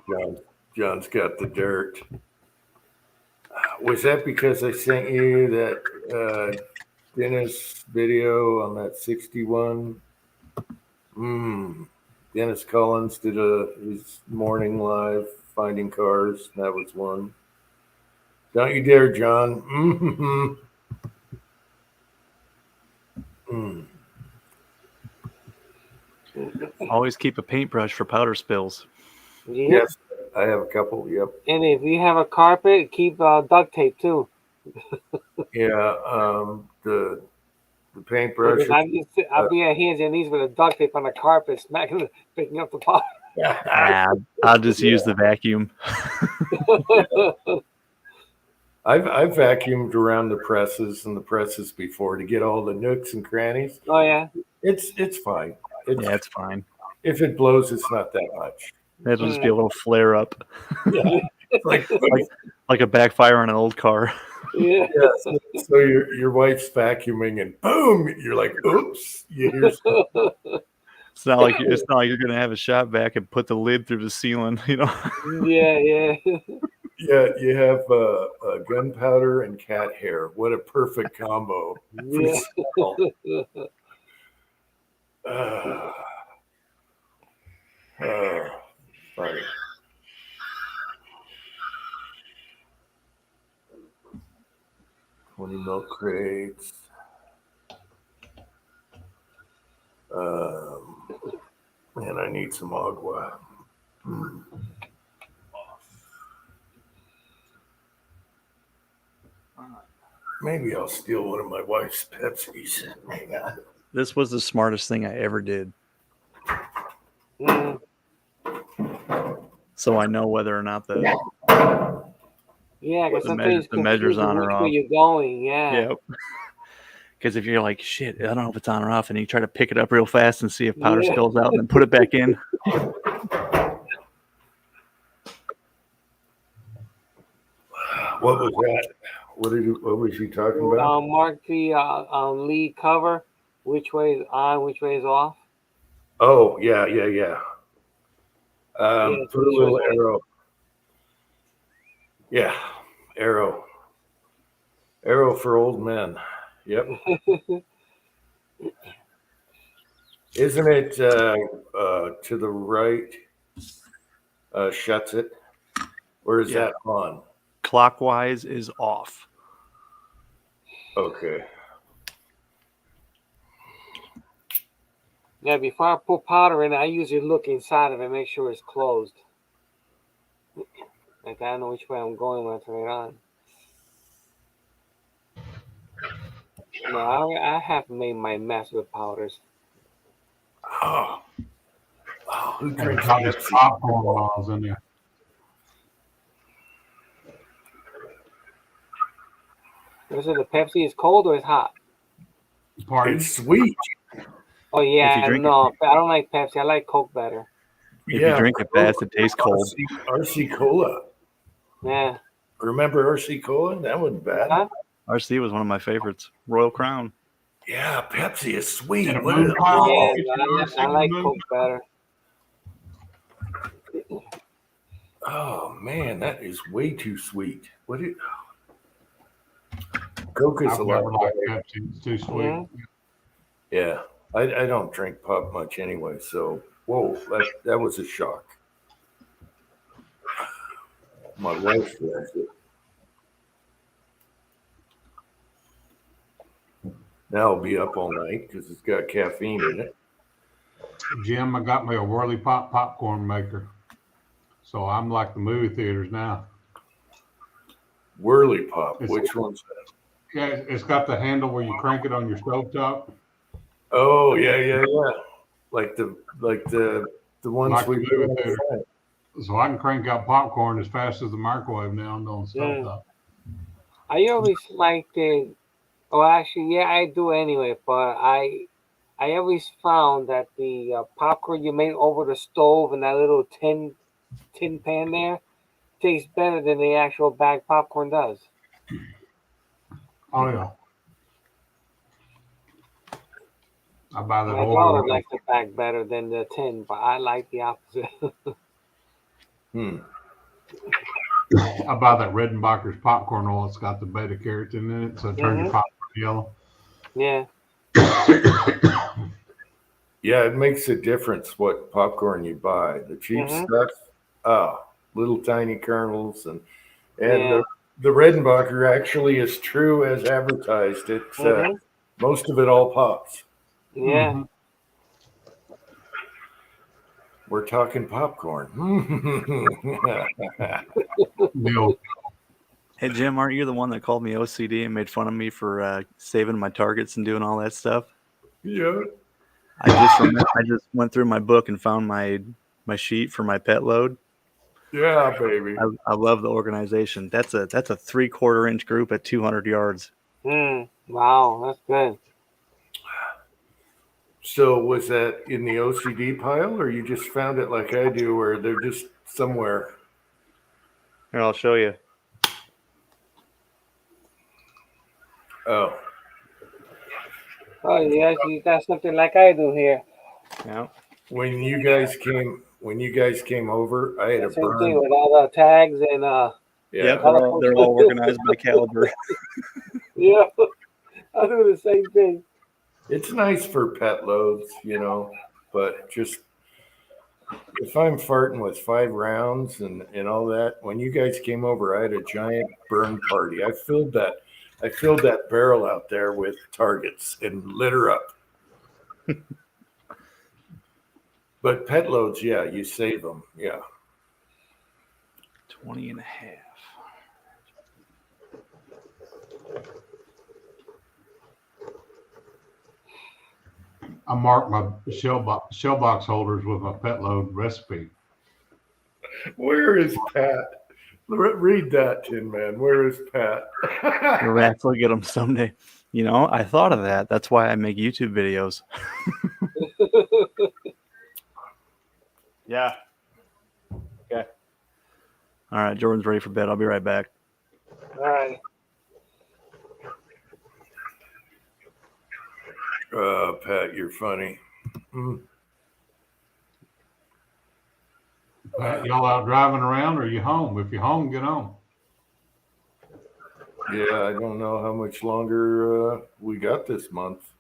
John's got the dirt. Was that because I sent you that Dennis video on that 61? Dennis Collins did his morning live finding cars. That was one. Don't you dare, John. Always keep a paintbrush for powder spills. Yeah. Yes, I have a couple. Yep. And if you have a carpet, keep duct tape too. Yeah. The paintbrush. Because I'll be at hands and knees with a duct tape on the carpet, smacking, picking up the pot. I'll just use the vacuum. I've vacuumed around the presses before to get all the nooks and crannies. Oh yeah. It's fine. It's fine. If it blows, it's not that much. It'll just be a little flare up, Yeah. like a backfire on an old car. Yeah. So your wife's vacuuming and boom, you're like, oops. You hear It's not like you're gonna have a shop vac and put the lid through the ceiling, you know. Yeah. Yeah, you have gunpowder and cat hair. What a perfect combo. Yeah. Funny. Milk crates. Man, I need some agua. Maybe I'll steal one of my wife's Pepsis. Hang on. This was the smartest thing I ever did. So I know whether or not the because the sometimes measures on or where off. you're going. Yeah. Yep. Because if you're like, shit, I don't know if it's on or off, and you try to pick it up real fast and see if powder spills out and then put it back in. What was that? What was he talking about? Mark the lead cover. Which way is on? Which way is off? Oh, yeah. Put a little arrow. Yeah, arrow. Arrow for old men. Yep. Isn't it to the right shuts it? Or is that on? Clockwise is off. Okay. Yeah, before I put powder in, I usually look inside of it, make sure it's closed. Like I know which way I'm going when I turn it on. No, I have made my mess with powders. Oh, who drinks Got this Pepsi? popcorn while I was in there. Was it the Pepsi is cold or it's hot? Pardon? It's sweet. Oh yeah, If you drink no, I don't like Pepsi. I like Coke better. If you drink it fast, it tastes cold. RC Cola. Yeah. Remember RC Cola? That wasn't bad. Huh? RC was one of my favorites. Royal Crown. Yeah, Pepsi is sweet. And a What moon is- pie. Yeah, Get but your I like RC Coke better. Oh man, that is way too sweet. What do you? Coke is I've a never lot liked better. Pepsi. It's too sweet. Yeah. Yeah, I don't drink pop much anyway. So whoa, that was a shock. My wife likes it. Now I'll be up all night because it's got caffeine in it. Jim, I got me a Whirly Pop popcorn maker. So I'm like the movie theaters now. Whirly Pop. It's- Which one's that? Yeah, it's got the handle where you crank it on your stovetop. Oh yeah. Like the ones Like we the put movie on the theater. front. So I can crank out popcorn as fast as the microwave now and on the stovetop. I always liked it. Well, actually, yeah, I do anyway. But I always found that the popcorn you make over the stove in that little tin pan there tastes better than the actual bag popcorn does. Oh yeah. I buy that My whole daughter order. likes the bag better than the tin, but I like the opposite. I buy that Redenbacher's popcorn oil. It's got the beta carotene in it, so it turns your popcorn yellow. Yeah. Yeah, it makes a difference what popcorn you buy. The cheap stuff, little tiny kernels, and the Redenbacher actually is true as advertised. It's most of it all pops. Yeah. Mhm. We're talking popcorn. Neil, Hey Jim, aren't you the one that called me OCD and made fun of me for saving my targets and doing all that stuff? Yeah. I just went through my book and found my sheet for my pet load. Yeah, baby. I love the organization. That's a 3/4 inch group at 200 yards. Wow, that's good. So was that in the OCD pile, or you just found it like I do, where they're just somewhere? Here, I'll show you. Oh, Oh, yes, you got something like I do here. Yeah. when you guys came over, I had a Same thing burn. with all the tags and Yeah. Yep, they're all organized by caliber. yeah, I do the same thing. It's nice for pet loads, but just if I'm farting with 5 rounds and all that, when you guys came over, I had a giant burn party. I filled that barrel out there with targets and lit her up. But pet loads, yeah, you save them. Yeah. 20 and a half. I mark my shell box holders with my pet load recipe. Where is Pat? Read that, Tin Man. Where is Pat? We'll actually get them someday. I thought of that. That's why I make YouTube videos. Yeah. Okay. All right, Jordan's ready for bed. I'll be right back. All right. Pat, you're funny. Y'all out driving around, or are you home? If you're home, get on. Yeah, I don't know how much longer we got this month.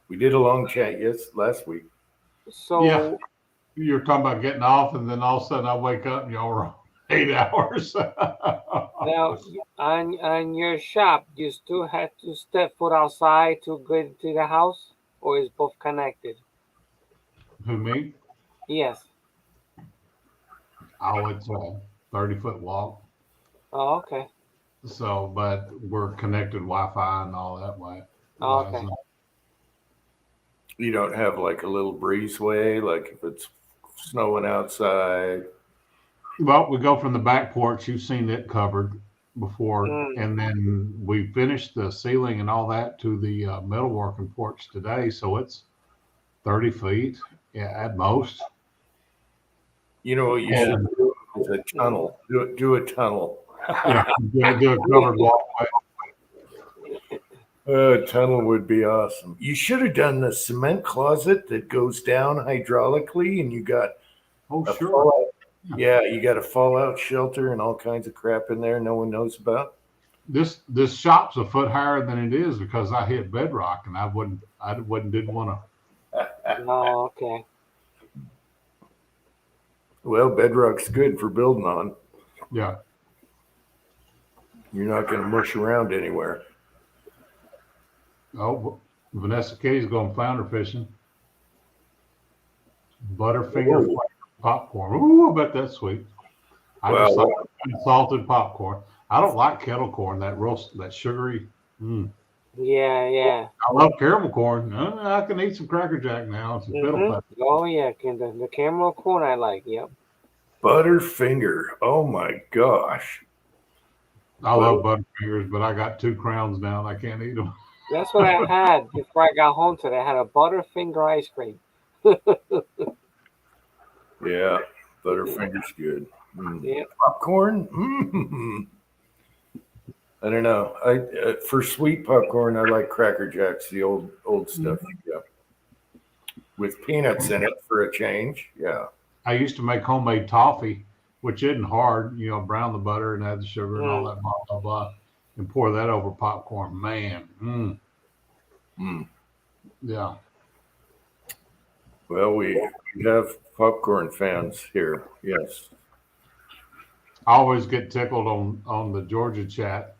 We did a long chat last week. So Yeah. You're talking about getting off, and then all of a sudden I wake up and y'all were on 8 hours. now on your shop, you still have to step foot outside to get to the house, or is both connected? Who, me? Yes. Oh, it's a 30-foot walk. Oh, okay. So, but we're connected Wi-Fi and all that way. Oh, okay. You don't have like a little breezeway, like if it's snowing outside. Well, we go from the back porch. You've seen it covered before, and then we finished the ceiling and all that to the metalworking porch today. So it's 30 feet, yeah, at most. You know what you should do is a tunnel. Do a tunnel. Yeah, do a covered walkway. A tunnel would be awesome. You should have done the cement closet that goes down hydraulically, and you got Oh, a sure. fallout. Yeah, you got a fallout shelter and all kinds of crap in there no one knows about. This shop's a foot higher than it is because I hit bedrock, and I didn't want to. Oh, okay. Well, bedrock's good for building on. Yeah. You're not going to mush around anywhere. Oh, Vanessa Kay's going flounder fishing. Butterfinger popcorn. Ooh, I bet that's sweet. I Well, just like salted popcorn. I don't like kettle corn, that sugary. Yeah. I love caramel corn. I can eat some Cracker Jack now, some fiddle Mm-hmm. pepper. Oh yeah, the caramel corn I like. Yep. Butterfinger. Oh my gosh. I love Butterfingers, but I got 2 crowns now and I can't eat them. That's what I had before I got home today. I had a Butterfinger ice cream. Yeah, Butterfinger's good. Yeah. Popcorn. I don't know. For sweet popcorn, I like Cracker Jacks, the old stuff. Yeah, with peanuts in it for a change. Yeah. I used to make homemade toffee, which isn't hard. Brown the butter and add the sugar and all that blah blah blah, and pour that over popcorn. Man, yeah. Well, we have popcorn fans here. Yes. I always get tickled on the Georgia chat.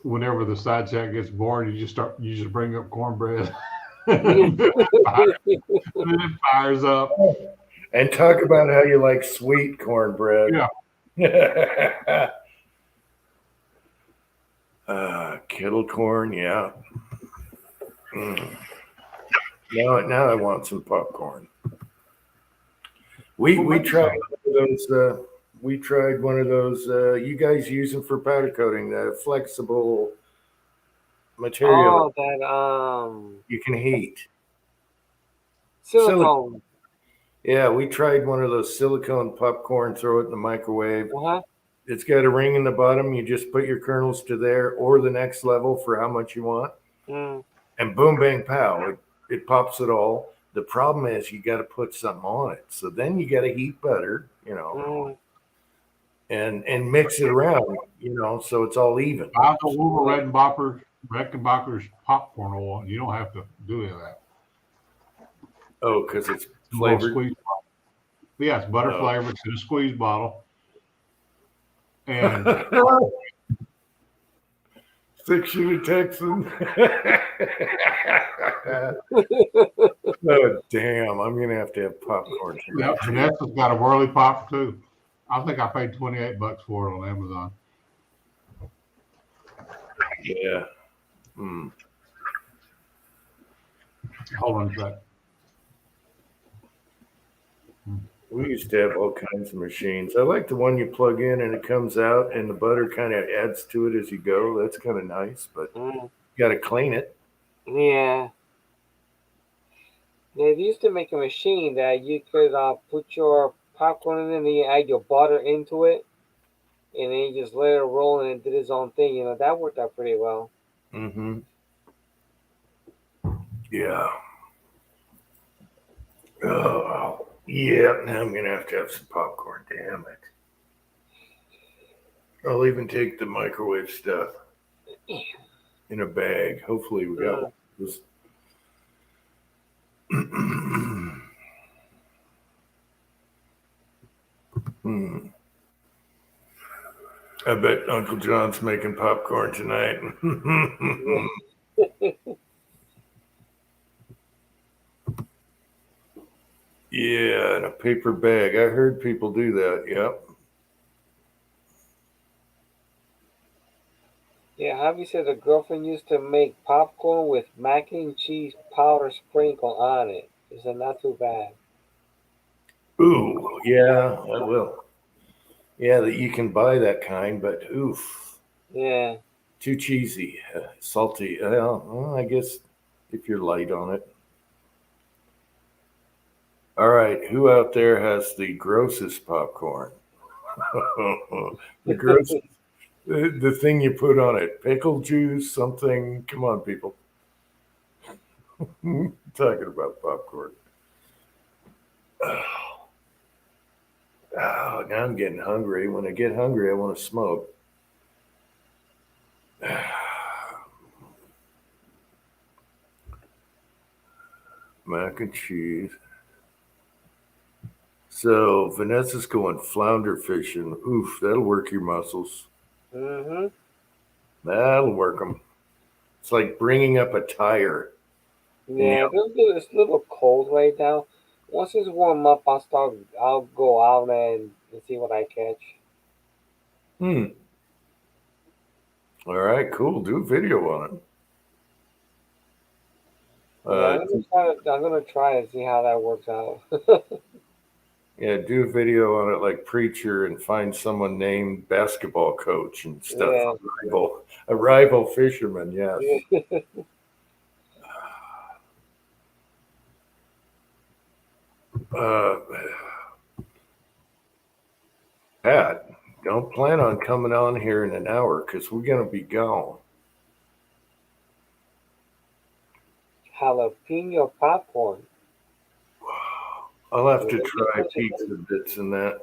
Whenever the side chat gets bored, you just bring up cornbread, and it fires up. And talk about how you like sweet cornbread. Yeah. Kettle corn, yeah. Now I want some popcorn. We tried one of those. We tried one of those. You guys use them for powder coating, the flexible material Oh, that you can heat. silicone. Yeah, we tried one of those silicone popcorn. Throw it in the microwave. Uh-huh. It's got a ring in the bottom. You just put your kernels to there or the next level for how much you want. And boom, bang, pow. It pops it all. The problem is you got to put something on it. So then you got to heat butter, and mix it around, so it's all even. I don't want Reckenbacker's popcorn oil. You don't have to do any of that. Oh, because it's Little flavored. squeeze bottle. Yeah, it's butter flavored. It's in a squeeze bottle. And 6-shooter Texan. Oh, damn. I'm going to have popcorn. yeah, Vanessa's got a whirly pop too. I think I paid $28 for it on Amazon. Yeah. Hold on a sec. We used to have all kinds of machines. I like the one you plug in and it comes out and the butter kind of adds to it as you go. That's kind of nice, but you got to clean it. Yeah. They used to make a machine that you could put your popcorn in and then you add your butter into it, and then you just let it roll and it did its own thing. That worked out pretty well. Mm-hmm. Yeah. Oh, yeah. Now I'm going to have some popcorn. Damn it. I'll even take the microwave stuff in a bag. Hopefully we got this. I bet Uncle John's making popcorn tonight. Yeah, in a paper bag. I heard people do that. Yep. Yeah, Javi said the girlfriend used to make popcorn with mac and cheese powder sprinkle on it. Is it not too bad? Ooh, yeah, I will. Yeah, that you can buy that kind, but oof. Yeah. Too cheesy, salty. Well, I guess if you're light on it. All right, who out there has the grossest popcorn? The grossest, the thing you put on it, pickle juice, something. Come on, people. Talking about popcorn. Oh, now I'm getting hungry. When I get hungry, I want to smoke. Mac and cheese. So Vanessa's going flounder fishing. Oof, that'll work your muscles. Mm-hmm. That'll work them. It's like bringing up a tire. Yeah, it's a little cold right now. Once it's warm up, I'll go out and and see what I catch. All right, cool. Do a video on it. Yeah, I'm gonna try and see how that works out. Yeah, do a video on it like Preacher and find someone named basketball coach and stuff. Yeah. A rival fisherman, yes. Pat, don't plan on coming on here in an hour because we're going to be gone. Jalapeno popcorn. I'll have to try pizza bits and that.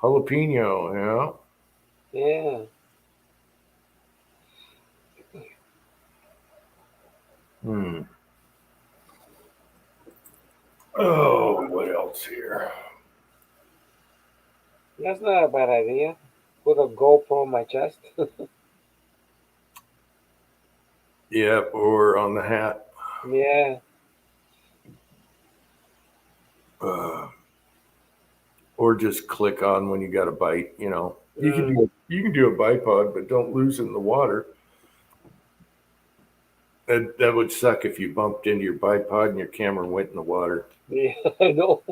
Jalapeno, yeah. Yeah. Oh, what else here? That's not a bad idea. Put a GoPro on my chest. Yeah, or on the hat. Yeah. Or just click on when you got a bite, you know. You can do a bipod, but don't lose it in the water. That would suck if you bumped into your bipod and your camera went in the water. Yeah, I know.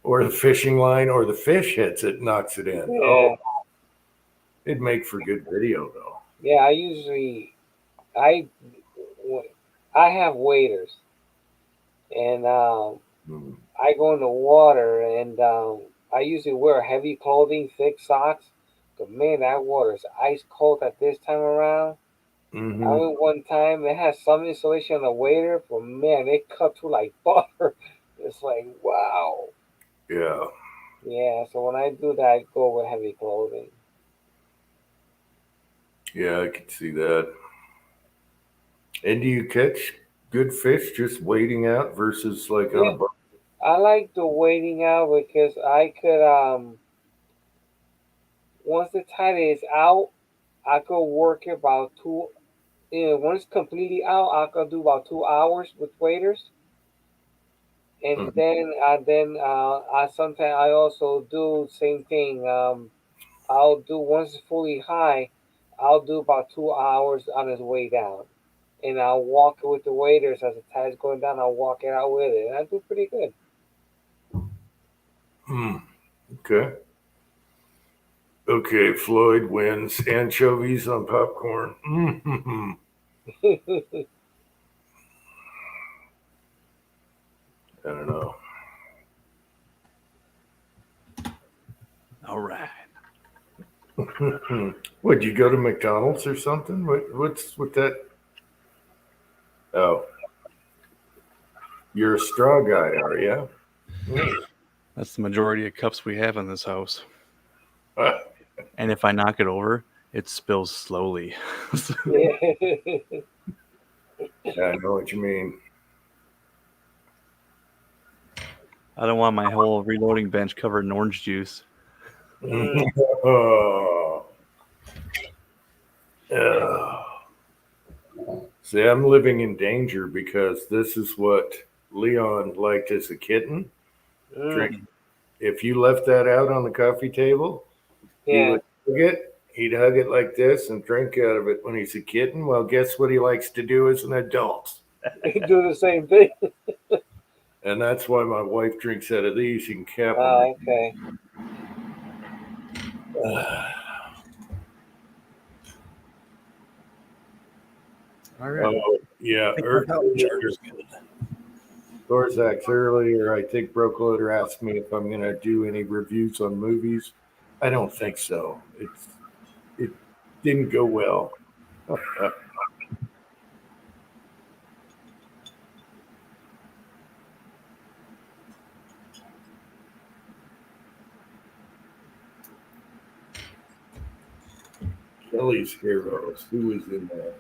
Or the fishing line, or the fish hits it, knocks it in. Yeah. Oh, it'd make for good video though. Yeah, I have waders, and I go in the water, and I usually wear heavy clothing, thick socks. But man, that water is ice cold at this time around. I went one time. It had some insulation on the wader, but man, it cut through like butter. It's like wow. Yeah. Yeah. So when I do that, I go with heavy clothing. Yeah, I could see that. And do you catch good fish just waiting out versus like on a boat? I like the waiting out because I could once the tide is out, I could work about two. Once it's completely out, I could do about 2 hours with waders, and then I sometimes I also do same thing. I'll do once it's fully high, I'll do about 2 hours on its way down, and I'll walk it with the waders as the tide's going down. I'll walk it out with it, and I do pretty good. Okay. Okay, Floyd wins anchovies on popcorn. I don't know. All right. Would you go to McDonald's or something? What's with that? Oh, you're a straw guy, are you? That's the majority of cups we have in this house. And if I knock it over, it spills slowly. Yeah, I know what you mean. I don't want my whole reloading bench covered in orange juice. Oh. See, I'm living in danger because this is what Leon liked as a kitten. Drink. If you left that out on the coffee table, he would hug it. He'd hug it like this and drink out of it when he's a kitten. Well, guess what he likes to do as an adult? Do the same thing. And that's why my wife drinks out of these. You can cap them. Oh, okay. All right. Oh, yeah. Gorzak's earlier, I think Brokeloader asked me if I'm going to do any reviews on movies. I don't think so. It didn't go well. Kelly's Heroes. Who was in that?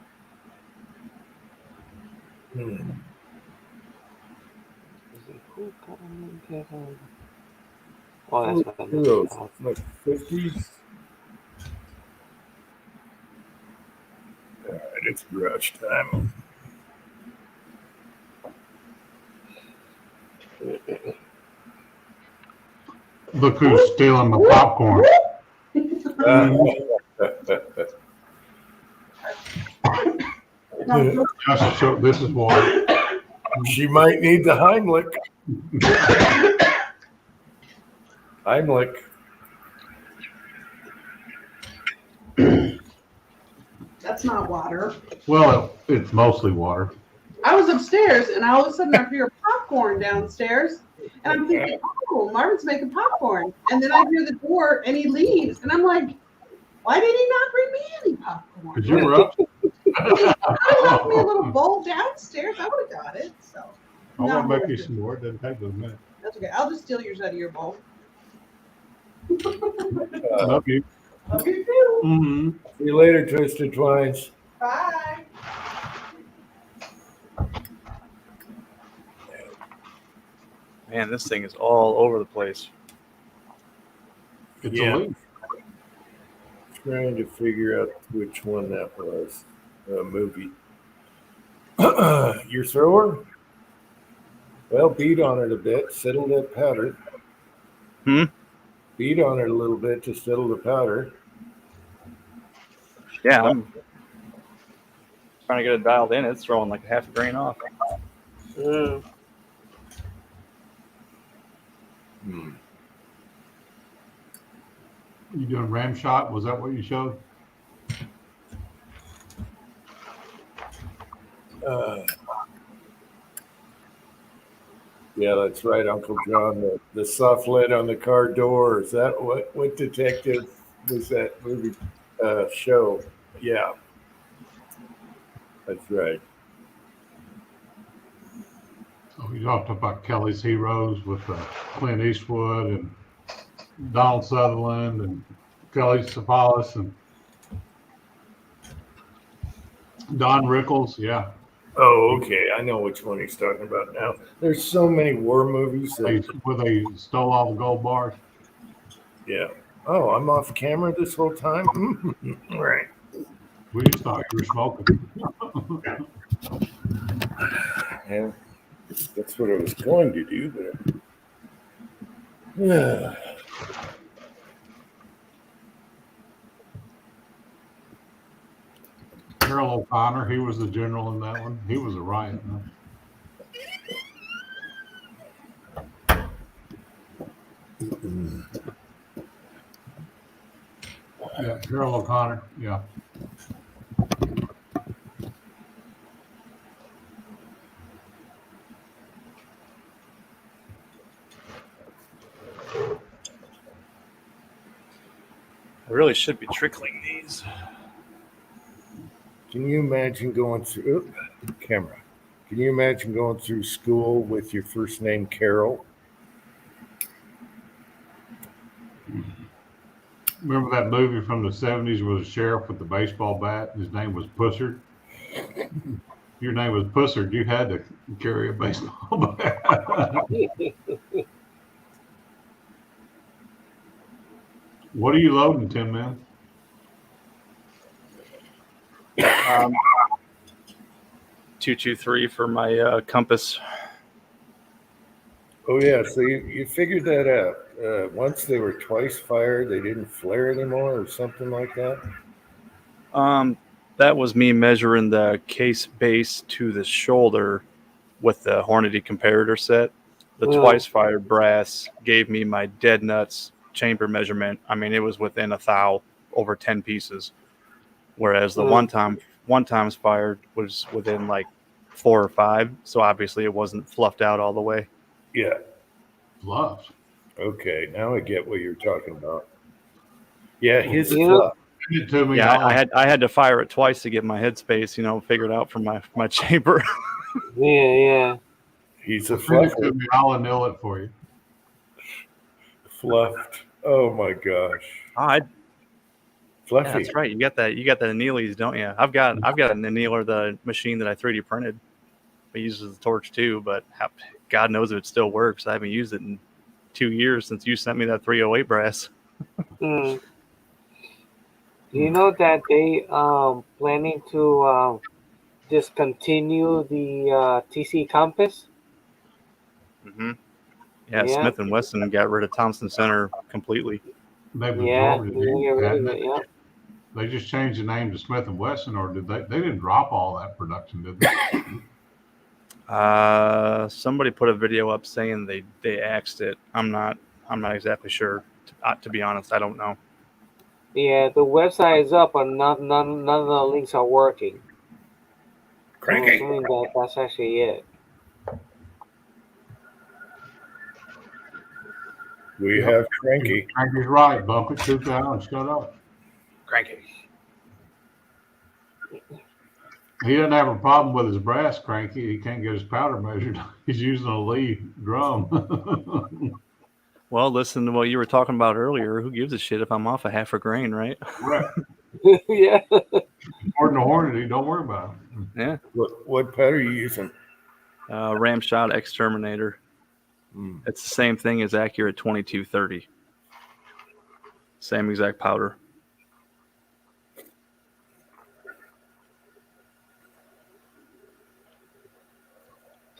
Oh, that's my Heroes, like 50s. All right, it's garage time. Look who's stealing the popcorn. This is water. She might need the Heimlich. Heimlich. That's not water. Well, it's mostly water. I was upstairs and all of a sudden I hear popcorn downstairs. And I'm thinking, oh, Marvin's making popcorn. And then I hear the door and he leaves. And I'm like, why did he not bring me any popcorn? Because you were up. I left me a little bowl downstairs. I would have got it. So I want to make you some more. It doesn't take a minute. that's okay. I'll just steal yours out of your bowl. Love you. Love you too. Mm-hmm. See you later, Twisted Twines. Bye. Man, this thing is all over the place. It's Yeah. a leaf. Trying to figure out which one that was. Movie. Your thrower? Well, beat on it a bit, settle that powder. Beat on it a little bit to settle the powder. Yeah, I'm trying to get it dialed in. It's throwing like half a grain off. Hmm. You doing ram shot? Was that what you showed? Yeah, that's right, Uncle John. The soft lid on the car door. Is that what detective was that movie show? Yeah, that's right. So we talked about Kelly's Heroes with Clint Eastwood and Donald Sutherland and Kelly Savalas and Don Rickles. Yeah, Oh, okay. I know which one he's talking about now. There's so many war movies. where they stole all the gold bars. Yeah. Oh, I'm off camera this whole time? Right. We just thought you were smoking. Yeah. That's what I was going to do, but. Yeah. Harold O'Connor, he was the general in that one. He was a riot. Yeah, Harold O'Connor. Yeah. I really should be trickling these. Can you imagine going through camera? Can you imagine going through school with your first name Carol? Remember that movie from the 70s where the sheriff with the baseball bat? His name was Pussard. Your name was Pussard. You had to carry a baseball bat. What are you loading, Tin Man? 223 for my compass. Oh yeah, so you figured that out. Once they were twice fired, they didn't flare anymore, or something like that. That was me measuring the case base to the shoulder with the Hornady comparator set. The twice fired brass gave me my dead nuts chamber measurement. I mean, it was within a thou, over 10 pieces, whereas the one times fired was within like 4 or 5. So obviously it wasn't fluffed out all the way. Yeah. Fluffed. Okay, now I get what you're talking about. Yeah, his Yeah. fluff. Send it to me. Yeah, I had to fire it twice to get my headspace, figured out from my chamber. Yeah. He's a Send it fluffer. to me. I'll anneal it for you. Fluffed. Oh my gosh. Yeah, Fluffy. that's right. You got that annealies, don't you? I've got an annealer, the machine that I 3D printed. I use the torch too, but God knows if it still works. I haven't used it in 2 years since you sent me that 308 brass. Do you know that they planning to discontinue the TC Compass? Mm-hmm. Yeah, Yeah. Smith and Wesson got rid of Thompson Center completely. They've Yeah, absorbed we get it, rid of hadn't it. they? Yeah. They just changed the name to Smith and Wesson, or did they? They didn't drop all that production, did they? Somebody put a video up saying they axed it. I'm not exactly sure. To be honest, I don't know. Yeah, the website is up, but none of the links are working. I'm assuming that's actually it. We have Cranky. Cranky's right. Bump it 2,000. Shut up. Cranky. He doesn't have a problem with his brass cranky. He can't get his powder measured. He's using a Lee drum. Well, listen to what you were talking about earlier. Who gives a shit if I'm off a half a grain, right? Right. Yeah. More than a Hornady. Don't worry about it. Yeah. What pet are you using? Ramshot Exterminator. It's the same thing as Accurate 2230. Same exact powder.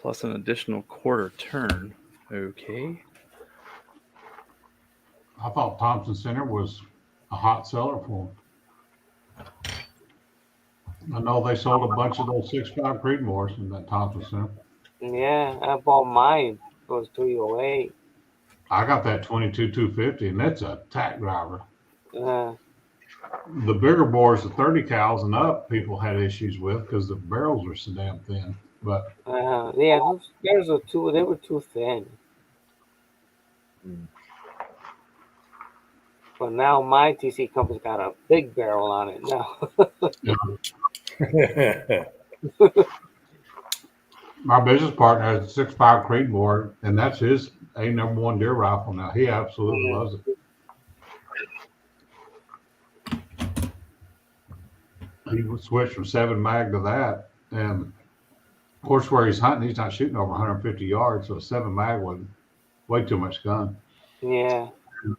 Plus an additional quarter turn. Okay. I thought Thompson Center was a hot seller for them. I know they sold a bunch of those 6.5 Creedmoors in that Thompson Center. Yeah, I bought mine. It was 308. I got that 22-250, and that's a tack driver. Yeah. The bigger bores, the 30 cows and up, people had issues with because the barrels were so damn thin. But Yeah, those bears were they were too thin. But now my TC company's got a big barrel on it now. my business partner has a 6.5 Creedmoor, and that's his #1 deer rifle now. He absolutely loves it. He switched from 7 mag to that, and of course, where he's hunting, he's not shooting over 150 yards, so a 7 mag wasn't way too much gun. Yeah. And,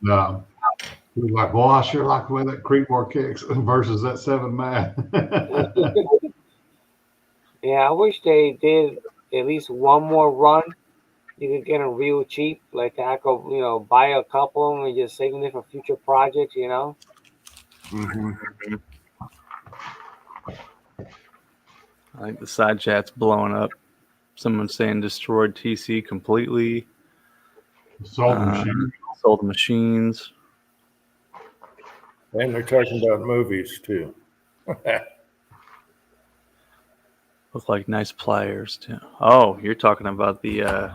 he was like, "Well, I sure like the way that Creedmoor kicks versus that 7 mag." Yeah, I wish they did at least one more run. You could get them real cheap. Like I could, buy a couple of them and just save them for future projects. I think the side chat's blowing up. Someone's saying destroyed TC completely. Sold the machine. Sold the machines. And they're talking about movies too. Look like nice pliers too. Oh, you're talking about the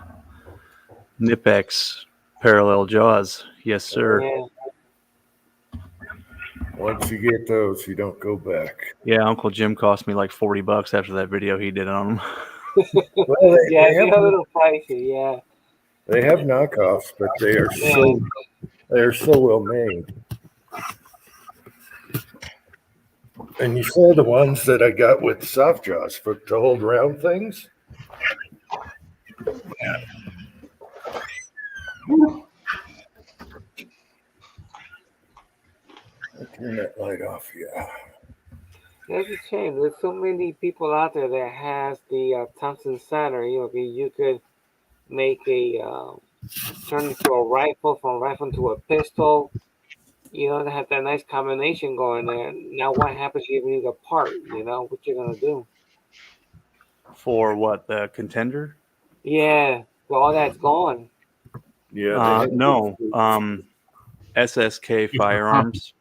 Nipex parallel jaws. Yes, sir. Yeah. Once you get those, you don't go back. Yeah, Uncle Jim cost me like $40 after that video he did on them. Well, Yeah, it's a little pricey. Yeah. they have knockoffs, but they are so well made. And you saw the ones that I got with soft jaws to hold round things. I'll turn that light off. Yeah. That's a shame. There's so many people out there that has the Thompson Center. You could make a turn into a rifle, from rifle to a pistol. They have that nice combination going there. Now, what happens if you need a part? What you're gonna do? For what, the Contender? Yeah, well, all that's gone. Yeah. No. SSK Firearms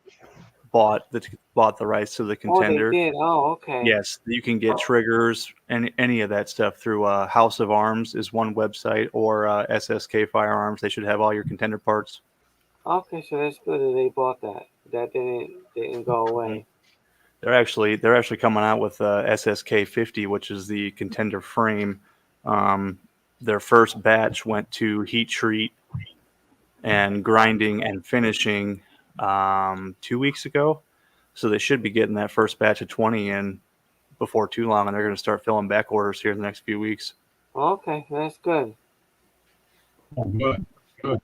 bought the rights to the Contender. Oh, they did. Oh, okay. Yes, you can get triggers and any of that stuff through House of Arms is one website, or SSK Firearms. They should have all your Contender parts. Okay, so that's good that they bought that. That didn't go away. They're actually coming out with SSK 50, which is the Contender frame. Their first batch went to heat treat and grinding and finishing 2 weeks ago. So they should be getting that first batch of 20 in before too long, and they're going to start filling back orders here in the next few weeks. Okay, that's good. Oh, good. Good.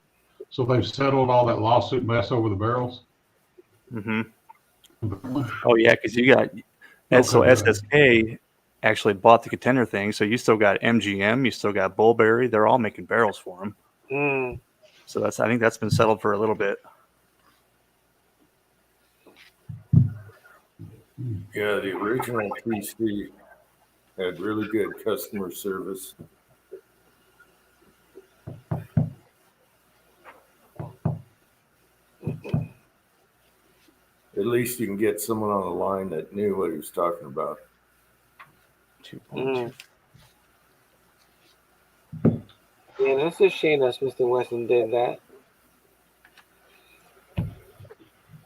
So they've settled all that lawsuit mess over the barrels? Mm-hmm. Oh, yeah, because you got so SSK actually bought the Contender thing, so you still got MGM, you still got Bullberry. They're all making barrels for them. Mm. So I think that's been settled for a little bit. Yeah, the original PC had really good customer service. At least you can get someone on the line that knew what he was talking about. 2.2. Yeah, that's a shame that Smith & Wesson did that.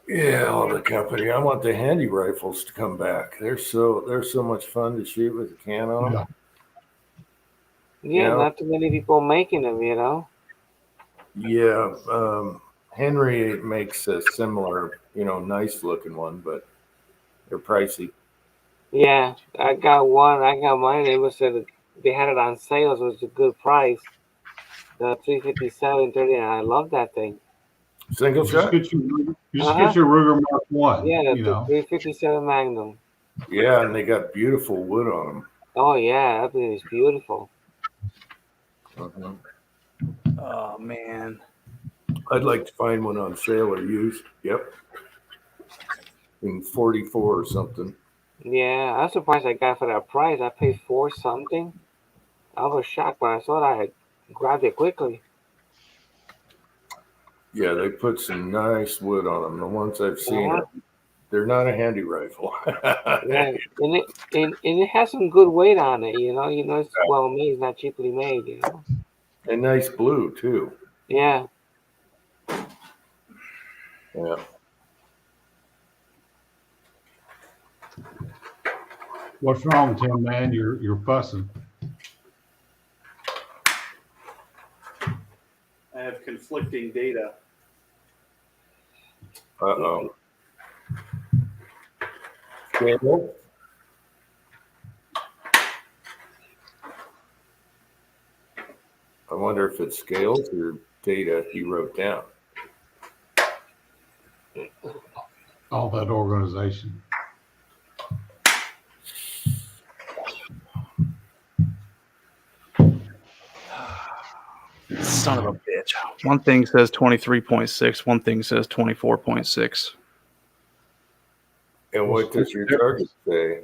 Yeah, all the company. I want the handy rifles to come back. They're so much fun to shoot with a can on them. Yeah, Yeah. not too many people making them, you know. Yeah, Henry makes a similar, nice looking one, but they're pricey. Yeah, I got one. I got mine. It was they had it on sale, so it was a good price. The 357 30. I love that thing. Single shot? Get your Ruger Mark One. Yeah, You the know, 357 Magnum. Yeah, and they got beautiful wood on them. Oh yeah, that thing is beautiful. Uh-huh. Oh man. I'd like to find one on sale or used. Yep. In 44 or something. Yeah, I'm surprised I got it for that price. I paid $4 something. I was shocked when I saw that. I grabbed it quickly. Yeah, they put some nice wood on them. The ones I've seen, Uh-huh. they're not a handy rifle. Yeah, and it has some good weight on it. You know, it's well made. It's not cheaply made. You know. And nice blue too. Yeah. Yeah. what's wrong, Tim? Man, you're fussing. I have conflicting data. Uh-oh. Scale? I wonder if it scales or data he wrote down. All that organization. Son of a bitch. One thing says 23.6. One thing says 24.6. And what does your target say?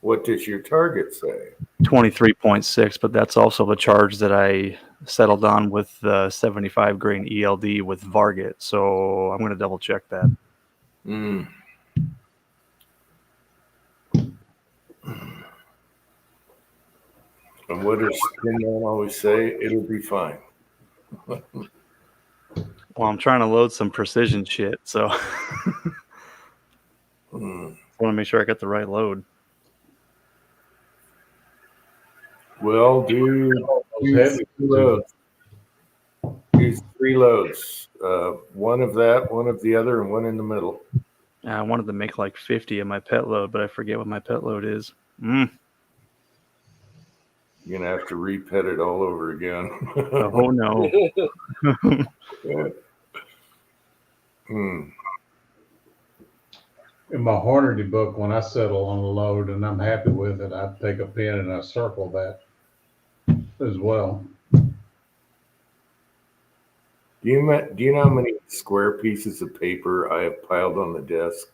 What does your target say? 23.6, but that's also the charge that I settled on with the 75 grain ELD with Varget. So I'm going to double check that. Mm. And what does Tin Man always say? It'll be fine. Well, I'm trying to load some precision shit, so I want to make sure I got the right load. Well, do Heavy. 3 loads. Use 3 loads. One of that, one of the other, and one in the middle. I wanted to make like 50 of my pet load, but I forget what my pet load is. You're going to have to repet it all over again. Oh, no. In my Hornady book, when I settle on a load and I'm happy with it, I take a pen and I circle that as well. Do you know how many square pieces of paper I have piled on the desk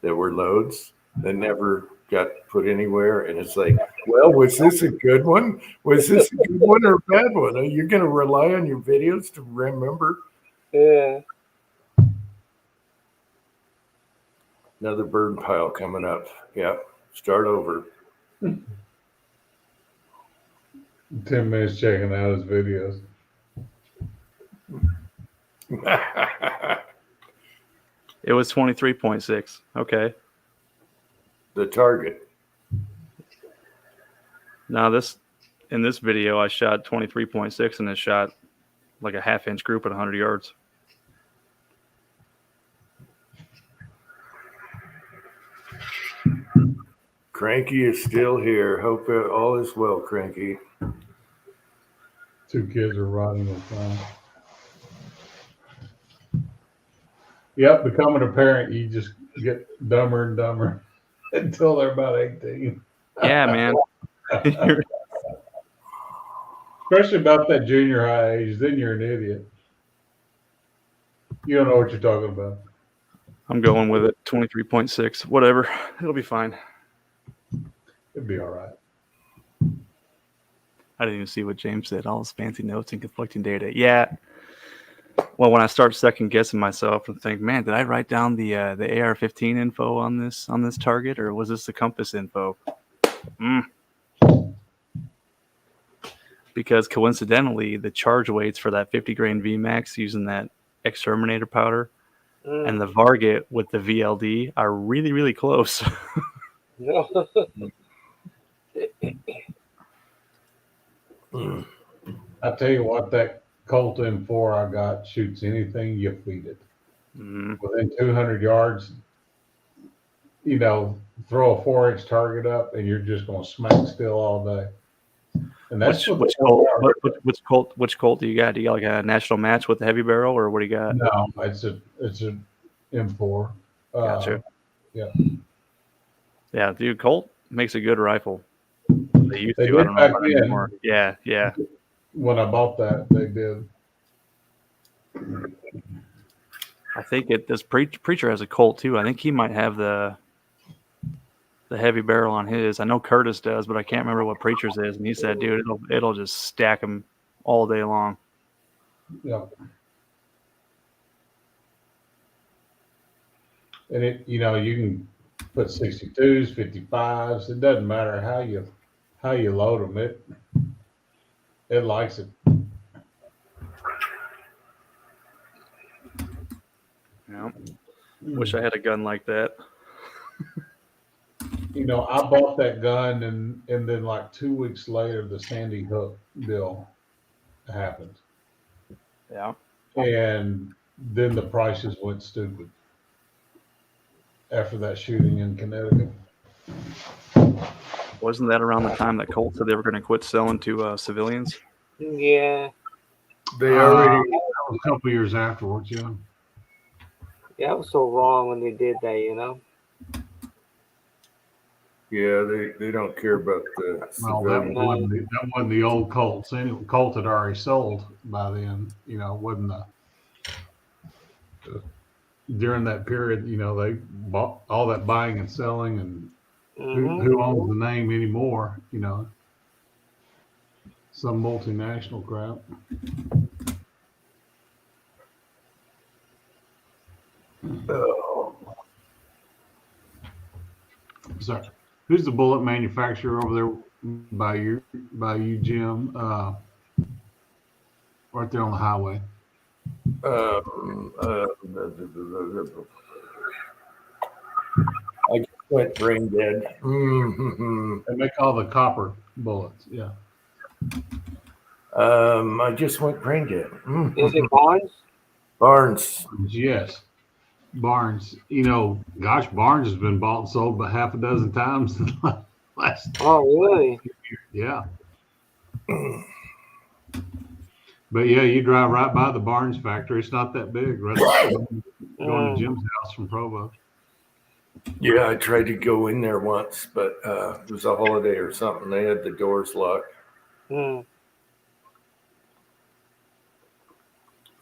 that were loads that never got put anywhere? And it's like, well, was this a good one? Was this a good one or a bad one? Are you going to rely on your videos to remember? Yeah. Another burn pile coming up. Yeah, start over. 10 minutes checking out his videos. It was 23.6. Okay. The target. Now in this video, I shot 23.6 and it shot like a half-inch group at 100 yards. Cranky is still here. Hope all is well, Cranky. 2 kids are riding the phone. Yep, becoming a parent, you just get dumber and dumber until they're about 18. Yeah, man. Especially about that junior high age, then you're an idiot. You don't know what you're talking about. I'm going with it. 23.6. Whatever. It'll be fine. It'd be all right. I didn't even see what James said. All his fancy notes and conflicting data. Yeah. Well, when I start second guessing myself and think, man, did I write down the AR-15 info on this target, or was this the compass info? Because coincidentally, the charge weights for that 50 grain VMAX using that exterminator powder and the Varget with the VLD are really, really close. No. I tell you what, that Colt M4 I got shoots anything you feed it. Within 200 yards, you know, throw a 4-inch target up and you're just going to smack still all day. And that's which Colt do you got? Do you got like a national match with the heavy barrel, or what do you got? No, it's a M4. Gotcha. Yeah. Yeah, dude, Colt makes a good rifle. They used to. I don't know about anymore. Yeah. When I bought that, they did. I think this Preacher has a Colt too. I think he might have the heavy barrel on his. I know Curtis does, but I can't remember what Preacher's is. And he said, dude, it'll just stack them all day long. Yeah. And it, you know, you can put 62s, 55s. It doesn't matter how you load them. It likes it. Yeah. Wish I had a gun like that. You know, I bought that gun and then like 2 weeks later, the Sandy Hook deal happened. Yeah. And then the prices went stupid after that shooting in Connecticut. Wasn't that around the time that Colt said they were going to quit selling to civilians? Yeah. They already. That was a couple years afterwards, yeah. Yeah, it was so wrong when they did that, you know? Yeah, they don't care about the. Well, that wasn't the old Colts. Anyway, Colt had already sold by then. You know, wasn't during that period. You know, they bought all that buying and selling, and who owns the name anymore? You know, some multinational crap. Sorry. Who's the bullet manufacturer over there by you, Jim? Right there on the highway. I just went brain dead. They make all the copper bullets. Yeah. I just went brain dead. Is it Barnes? Barnes. Yes. Barnes. You know, gosh, Barnes has been bought and sold by half a dozen times in the last. Oh, really? Yeah. But yeah, you drive right by the Barnes factory. It's not that big. Right going to Jim's house from Provo. Yeah, I tried to go in there once, but it was a holiday or something. They had the doors locked.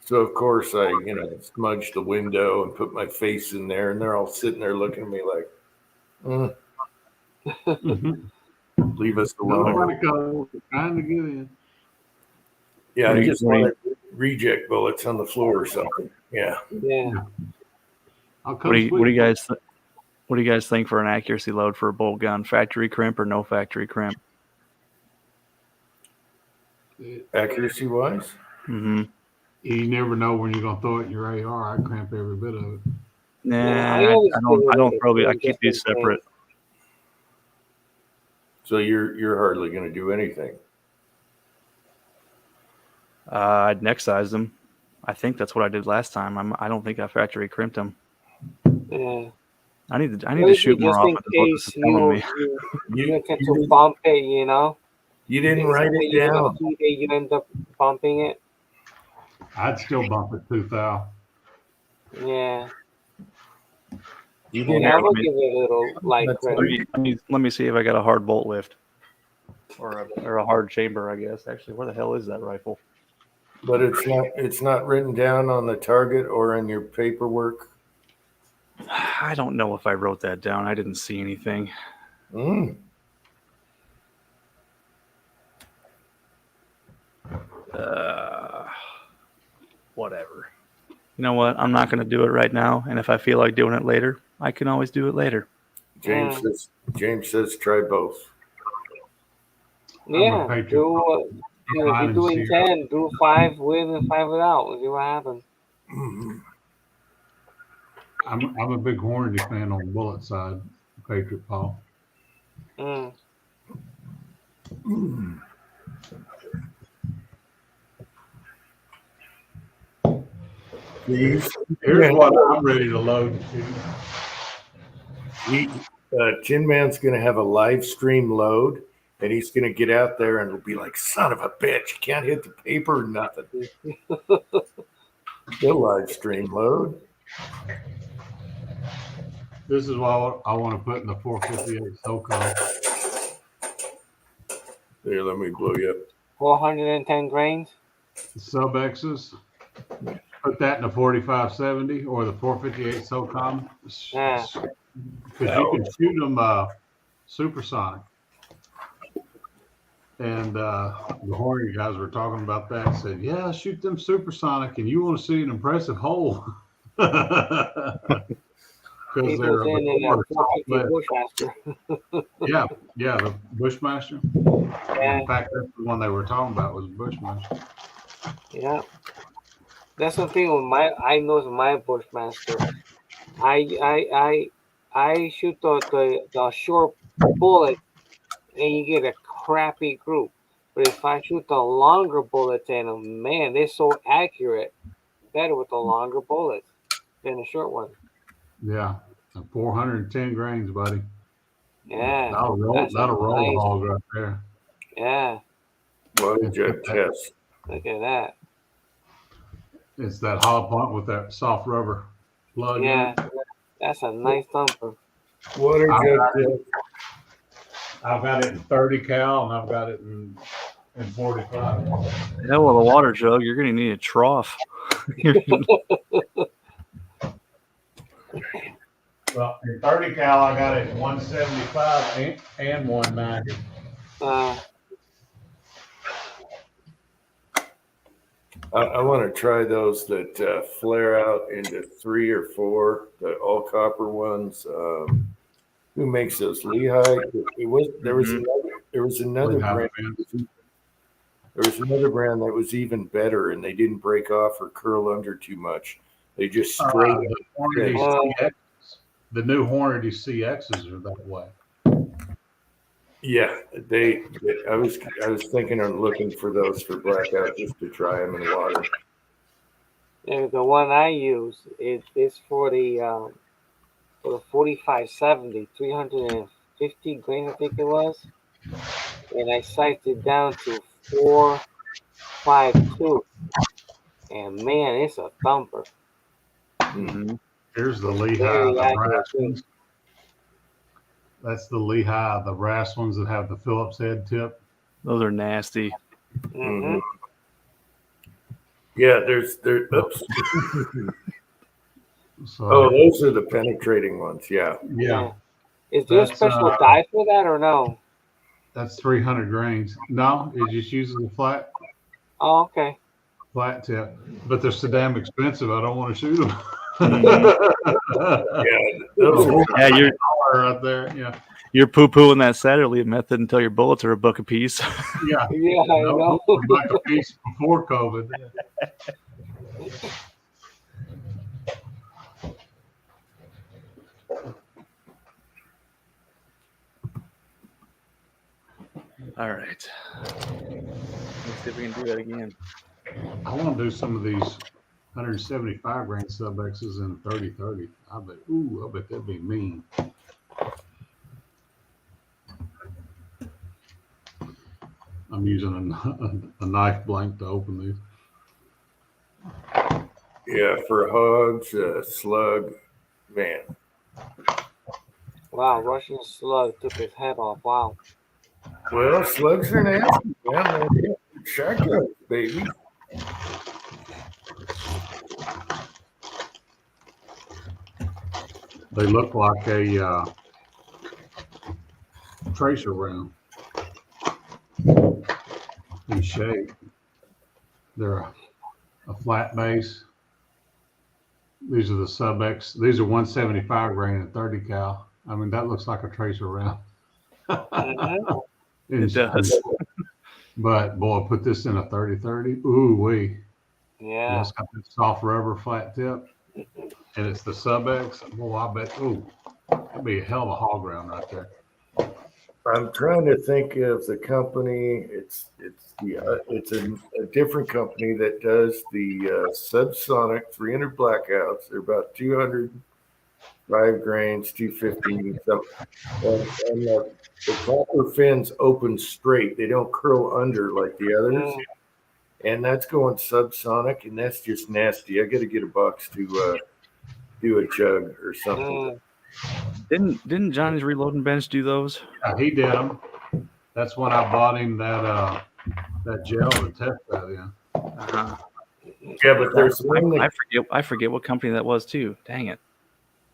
So of course I, smudged the window and put my face in there, and they're all sitting there looking at me like, leave us alone. Trying to get in. Yeah, I just wanted reject bullets on the floor or something. Yeah. Yeah. What do you guys think for an accuracy load for a bolt gun? Factory crimp or no factory crimp? Accuracy wise? Mm-hmm. You never know when you're gonna throw it in your AR. I cramp every bit of it. Nah, I don't probably. I keep these separate. So you're hardly going to do anything. I'd neck size them. I think that's what I did last time. I don't think I factory crimped them. Yeah. I need to shoot more often. You tend to bump it, you know. You didn't write it down. You end up bumping it. I'd still bump it tooth out. Yeah. You didn't. I would give it a little light credit. Let me see if I got a hard bolt lift. or a hard chamber, I guess. Actually, where the hell is that rifle? But it's not written down on the target or in your paperwork. I don't know if I wrote that down. I didn't see anything. Mm. Whatever. You know what? I'm not going to do it right now. And if I feel like doing it later, I can always do it later. James says try both. Yeah, Patriot. do if you're doing 10, do 5 with and 5 without. We'll see what happens. I'm a big Hornady fan on the bullet side, Patriot Paul. Mm. Here's what I'm ready to load. Tin Man's going to have a live stream load, and he's going to get out there and it'll be like, son of a bitch, you can't hit the paper or nothing. The live stream load. This is what I want to put in the 458 SoCal. There, let me blow you up. 410 grains. Sub X's. Put that in the 4570 or the 458 SOCOM. Yeah. Because you can shoot them supersonic. And the Hornady guys were talking about that and said, yeah, shoot them supersonic and you want to see an impressive hole. Because they're Bushmaster. yeah, the Bushmaster. Yeah. In fact, that's the one they were talking about was Bushmaster. Yeah. That's the thing with I know my Bushmaster. I shoot the short bullet and you get a crappy group. But if I shoot the longer bullets in them, man, they're so accurate. Better with the longer bullets than the short one. Yeah, 410 grains, buddy. Yeah. That'll roll nice. the hog right there. Yeah. Blood jet test. Look at that. It's that hollow point with that soft rubber plug. Yeah. In it. That's a nice thumper. Water jet test. I've got it in 30 cal and I've got it in 45. Yeah, well, the water jug, you're going to need a trough. Well, in 30 cal, I got it in 175 and 190. I want to try those that flare out into 3 or 4, the all copper ones. Who makes those? Lehigh. There was another brand. There was another brand that was even better, and they didn't break off or curl under too much. They just straight. The new Hornady CXs are that way. Yeah, I was thinking of looking for those for blackout just to try them in water. And the one I use is for the 4570, 350 grain, I think it was, and I sized it down to 4.52, and man, it's a thumper. Mm-hmm. Here's the Lehigh, the brass ones. That's the Lehigh, the brass ones that have the Phillips head tip. Those are nasty. Mm-hmm. Yeah, oops. So, those are the penetrating ones. Yeah. yeah, Is there a That's, special die for that or no? that's 300 grains. No, it just uses a flat Oh, okay. tip, but they're so damn expensive. I don't want to shoot them. Those are, Yeah, you're Right there. Yeah. you're poo-pooing that Satterley method until your bullets are $1 a piece. Yeah. Yeah, I know. Like a piece before COVID. All right. Let's see if we can do that again. I want to do some of these 175 grain sub X's in 30-30. I bet that'd be mean. I'm using a knife blank to open these. yeah, for hogs, slug, man. Wow, Russian slug took his head off. Wow. Well, slugs are nasty, man. Shotguns, baby. They look like a tracer round in shape. They're a flat base. These are the Sub X. These are 175 grain and 30 cal. I mean, that looks like a tracer round. Mhm. It does. But boy, put this in a 30-30. Ooh wee. Yeah. It's got that soft rubber flat tip, and it's the Sub X. Boy, I bet. Ooh, that'd be a hell of a hog round right there. I'm trying to think of the company. It's a different company that does the subsonic 300 blackouts. They're about 205 grains, 250 something. And the copper fins open straight. They don't curl under like the others. Mm. And that's going subsonic, and that's just nasty. I got to get a box to do a jug or something. Mm. Didn't Johnny's Reloading Bench do those? He did them. That's when I bought him that gel to test that in. Uh-huh. Yeah, but there's one that I forget what company that was too. Dang it.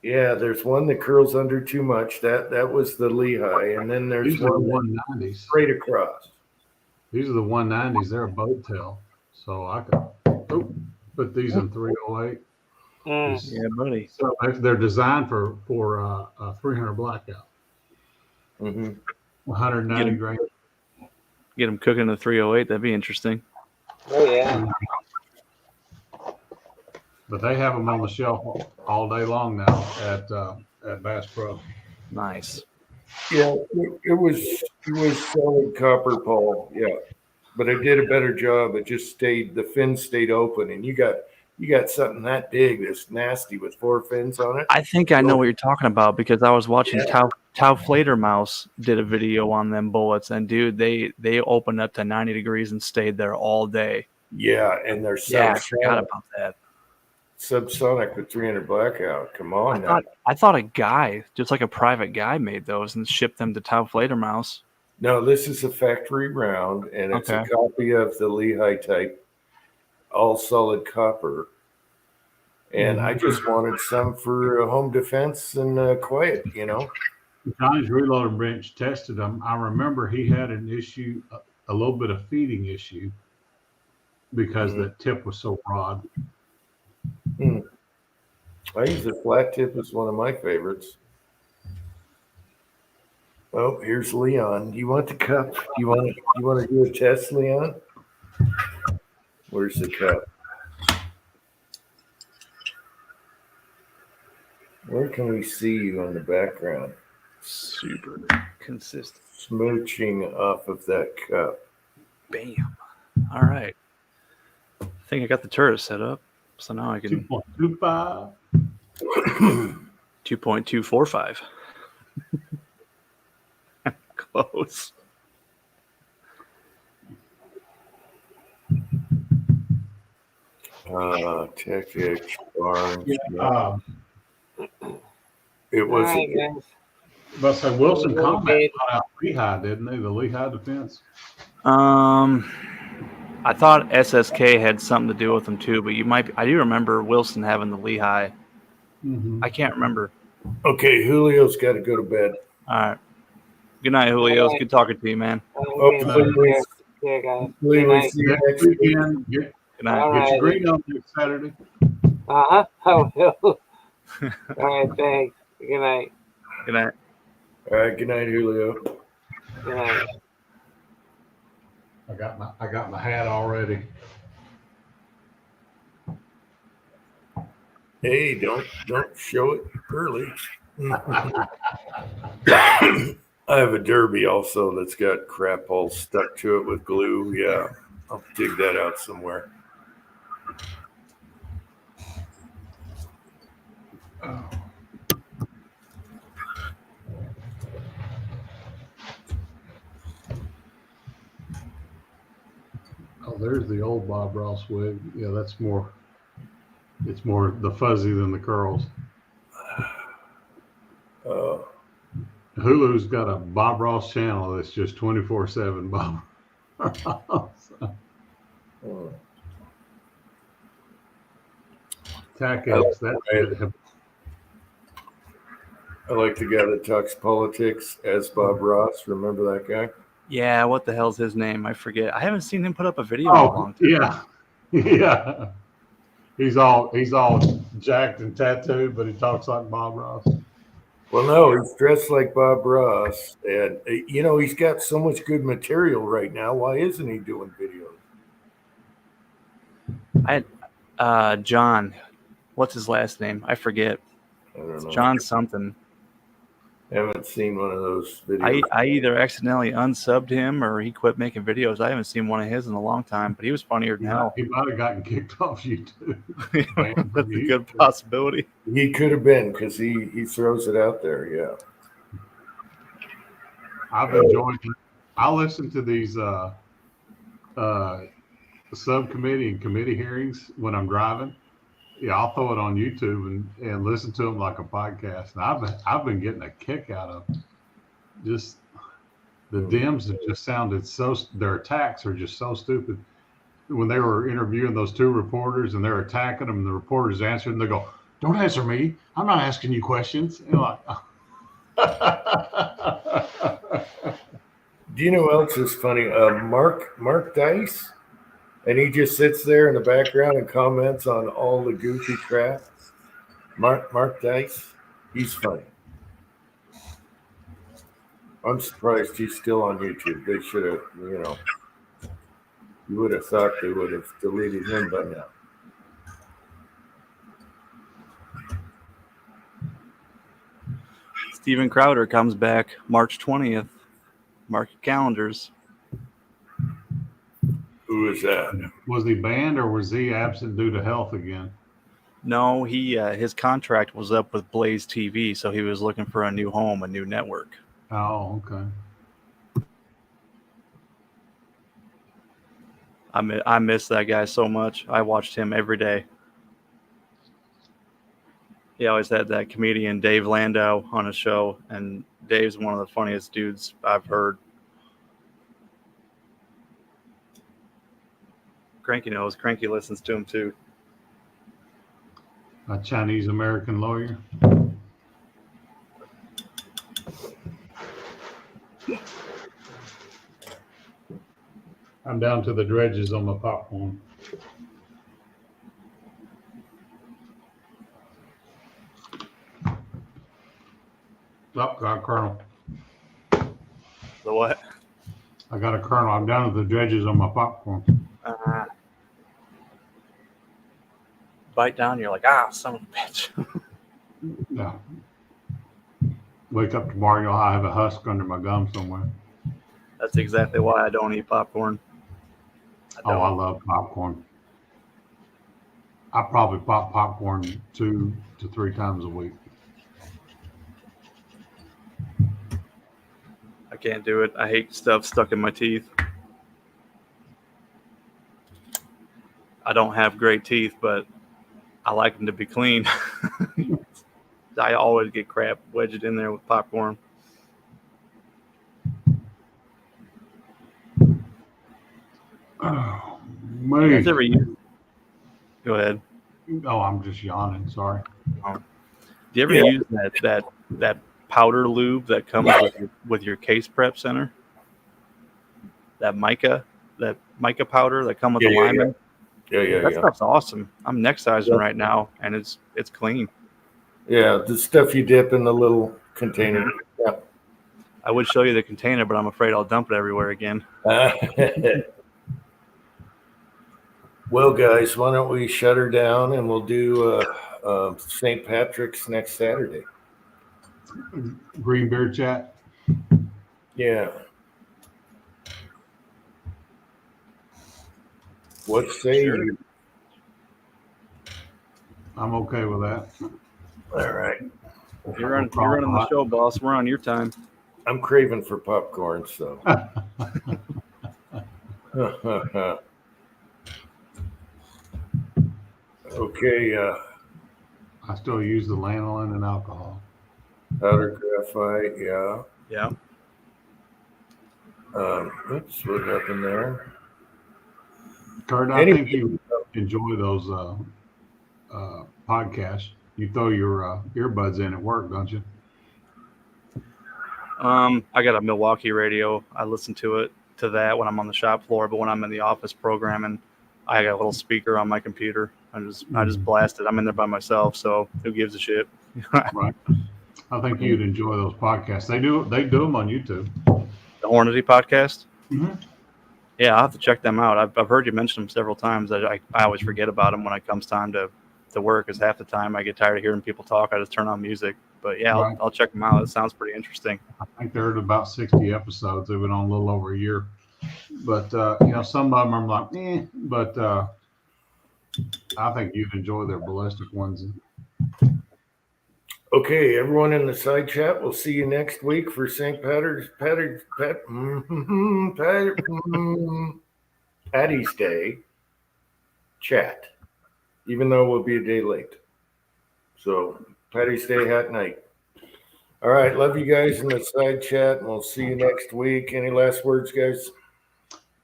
Yeah, there's one that curls under too much. That was the Lehigh, and then there's These are the one 190s. straight across. These are the 190s. They're a boat tail, so I could put these in 308. Mm. Yeah, buddy. So they're designed for a 300 blackout, Mm-hmm. 190 grain. Get them cooking in 308. That'd be interesting. Oh yeah. But they have them on the shelf all day long now at Bass Pro. Nice. Yeah, it was solid copper, Paul. Yeah, but it did a better job. It just the fins stayed open, and you got something that big that's nasty with 4 fins on it. I think I know what you're talking about because I was watching Yeah. Tau Flatermouse did a video on them bullets, and dude, they opened up to 90 degrees and stayed there all day. Yeah, and they're Yeah, I forgot about that. subsonic with 300 blackout. Come on, now. I thought a guy, just like a private guy, made those and shipped them to Tau Flatermouse. No, this is a factory round, and it's Okay. a copy of the Lehigh type, all solid copper. And I just wanted some for home defense and quiet, you know. Johnny's Reloading Bench tested them. I remember he had an issue, a little bit of feeding issue, because the tip was so broad. I use the flat tip as one of my favorites. Oh, here's Leon. You want the cup? You want to do a test, Leon? Where's the cup? Where can we see you in the background? Super consistent. Smooching off of that cup. Bam. All right. I think I got the turret set up, so now I can 2.25. 2.245. Close. Tech X Barnes. It All was right, guys. But say Wilson Okay. Combat bought out Lehigh, didn't they? The Lehigh Defense. I thought SSK had something to do with them too, but I do remember Wilson having the Lehigh. Mm-hmm. I can't remember. okay. Julio's got to go to bed. All right. Good night, Julio. It's good talking to you, man. Hopefully, Yeah, guys. hopefully Good we night. see you Next next week. weekend, get Good night. All right. your green on next Saturday. Uh-huh. I will. All right, thanks. Good night. Good night. All right. Good night, Julio. Good night. I got my hat already. Hey, don't show it early. I have a derby also that's got crap all stuck to it with glue. Yeah, I'll dig that out somewhere. Oh, there's the old Bob Ross wig. Yeah, that's more. It's more the fuzzy than the curls. Oh, Hulu's got a Bob Ross channel that's just 24/7 Bob Ross. Oh. TACX, that's it. I like the guy that talks politics as Bob Ross. Remember that guy? Yeah, what the hell's his name? I forget. I haven't seen him put up a video in a Oh, long time. yeah. Yeah. He's all jacked and tattooed, but he talks like Bob Ross. Well, no, he's dressed like Bob Ross. And, he's got so much good material right now. Why isn't he doing videos? John, what's his last name? I forget. I don't know. John something. I haven't seen one of those videos. I either accidentally unsubbed him or he quit making videos. I haven't seen one of his in a long time, but he was funnier than hell. He might have gotten kicked off YouTube. That's a good possibility. He could have been because he throws it out there. Yeah. I've enjoyed it. I listen to these subcommittee and committee hearings when I'm driving. Yeah, I'll throw it on YouTube and listen to them like a podcast. And I've been getting a kick out of just the Dems have just sounded their attacks are just so stupid. When they were interviewing those two reporters and they're attacking them, and the reporters answered, and they go, "Don't answer me. I'm not asking you questions." And like, Do you know what else is funny? Mark Dice, and he just sits there in the background and comments on all the goofy crap. Mark Dice, he's funny. I'm surprised he's still on YouTube. They should have, you would have thought they would have deleted him by now. Steven Crowder comes back March 20th. Mark your calendars. Who is that? was he banned or was he absent due to health again? No, his contract was up with Blaze TV, so he was looking for a new home, a new network. Oh, okay. I miss that guy so much. I watched him every day. He always had that comedian Dave Landau on his show, and Dave's one of the funniest dudes I've heard. Cranky knows. Cranky listens to him too. A Chinese American lawyer. I'm down to the dredges on my popcorn. Oh, got a kernel. The what? I got a kernel. I'm down to the dredges on my popcorn. Bite down, you're like, son of a bitch. Yeah. Wake up tomorrow, you'll have a husk under my gum somewhere. That's exactly why I don't eat popcorn. I love popcorn. I probably pop popcorn 2 to 3 times a week. I can't do it. I hate stuff stuck in my teeth. I don't have great teeth, but I like them to be clean. I always get crap wedged in there with popcorn. Oh, You guys man. ever use... Go ahead. Oh, I'm just yawning. Sorry. Do you ever use that powder lube that comes with your case prep center? That mica powder that comes with the lineman? That stuff's awesome. I'm neck sizing right now, and it's clean. Yeah, the stuff you dip in the little container. Yeah. I would show you the container, but I'm afraid I'll dump it everywhere again. Well, guys, why don't we shut her down and we'll do St. Patrick's next Saturday. Green Beer Chat. Yeah. What say you? I'm okay with that. All right. You're running the show, boss. We're on your time. I'm craving for popcorn, so. Okay, I still use the lanolin and alcohol. powder graphite, yeah. Yeah. Oops, what happened there? Kurt, I Anyway. think you enjoy those podcasts. You throw your earbuds in at work, don't you? I got a Milwaukee radio. I listen to that when I'm on the shop floor, but when I'm in the office programming, I got a little speaker on my computer. I just blast it. I'm in there by myself, so who gives a shit? Right. I think you'd enjoy those podcasts. They do them on YouTube. The Hornady podcast. Mhm. Yeah, I'll have to check them out. I've heard you mention them several times. I always forget about them when it comes time to work, because half the time I get tired of hearing people talk. I just turn on music. But yeah, Right. I'll check them out. It sounds pretty interesting. I think they're at about 60 episodes. They've been on a little over a year. But, some of them I'm like, but I think you'd enjoy their ballistic ones. Okay, everyone in the side chat, we'll see you next week for St. Patty's Day chat, even though we'll be a day late. So, Patty's Day hat night. All right, love you guys in the side chat, and we'll see you next week. Any last words, guys?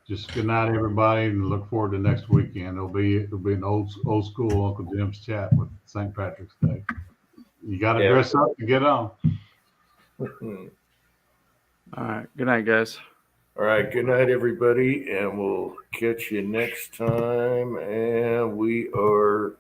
Just good night, everybody, and look forward to next weekend. It'll be an old school Uncle Jim's chat with St. Patrick's Day. You got to dress up to get on. All right. Good night, guys. All right, good night, everybody, and we'll catch you next time. And we are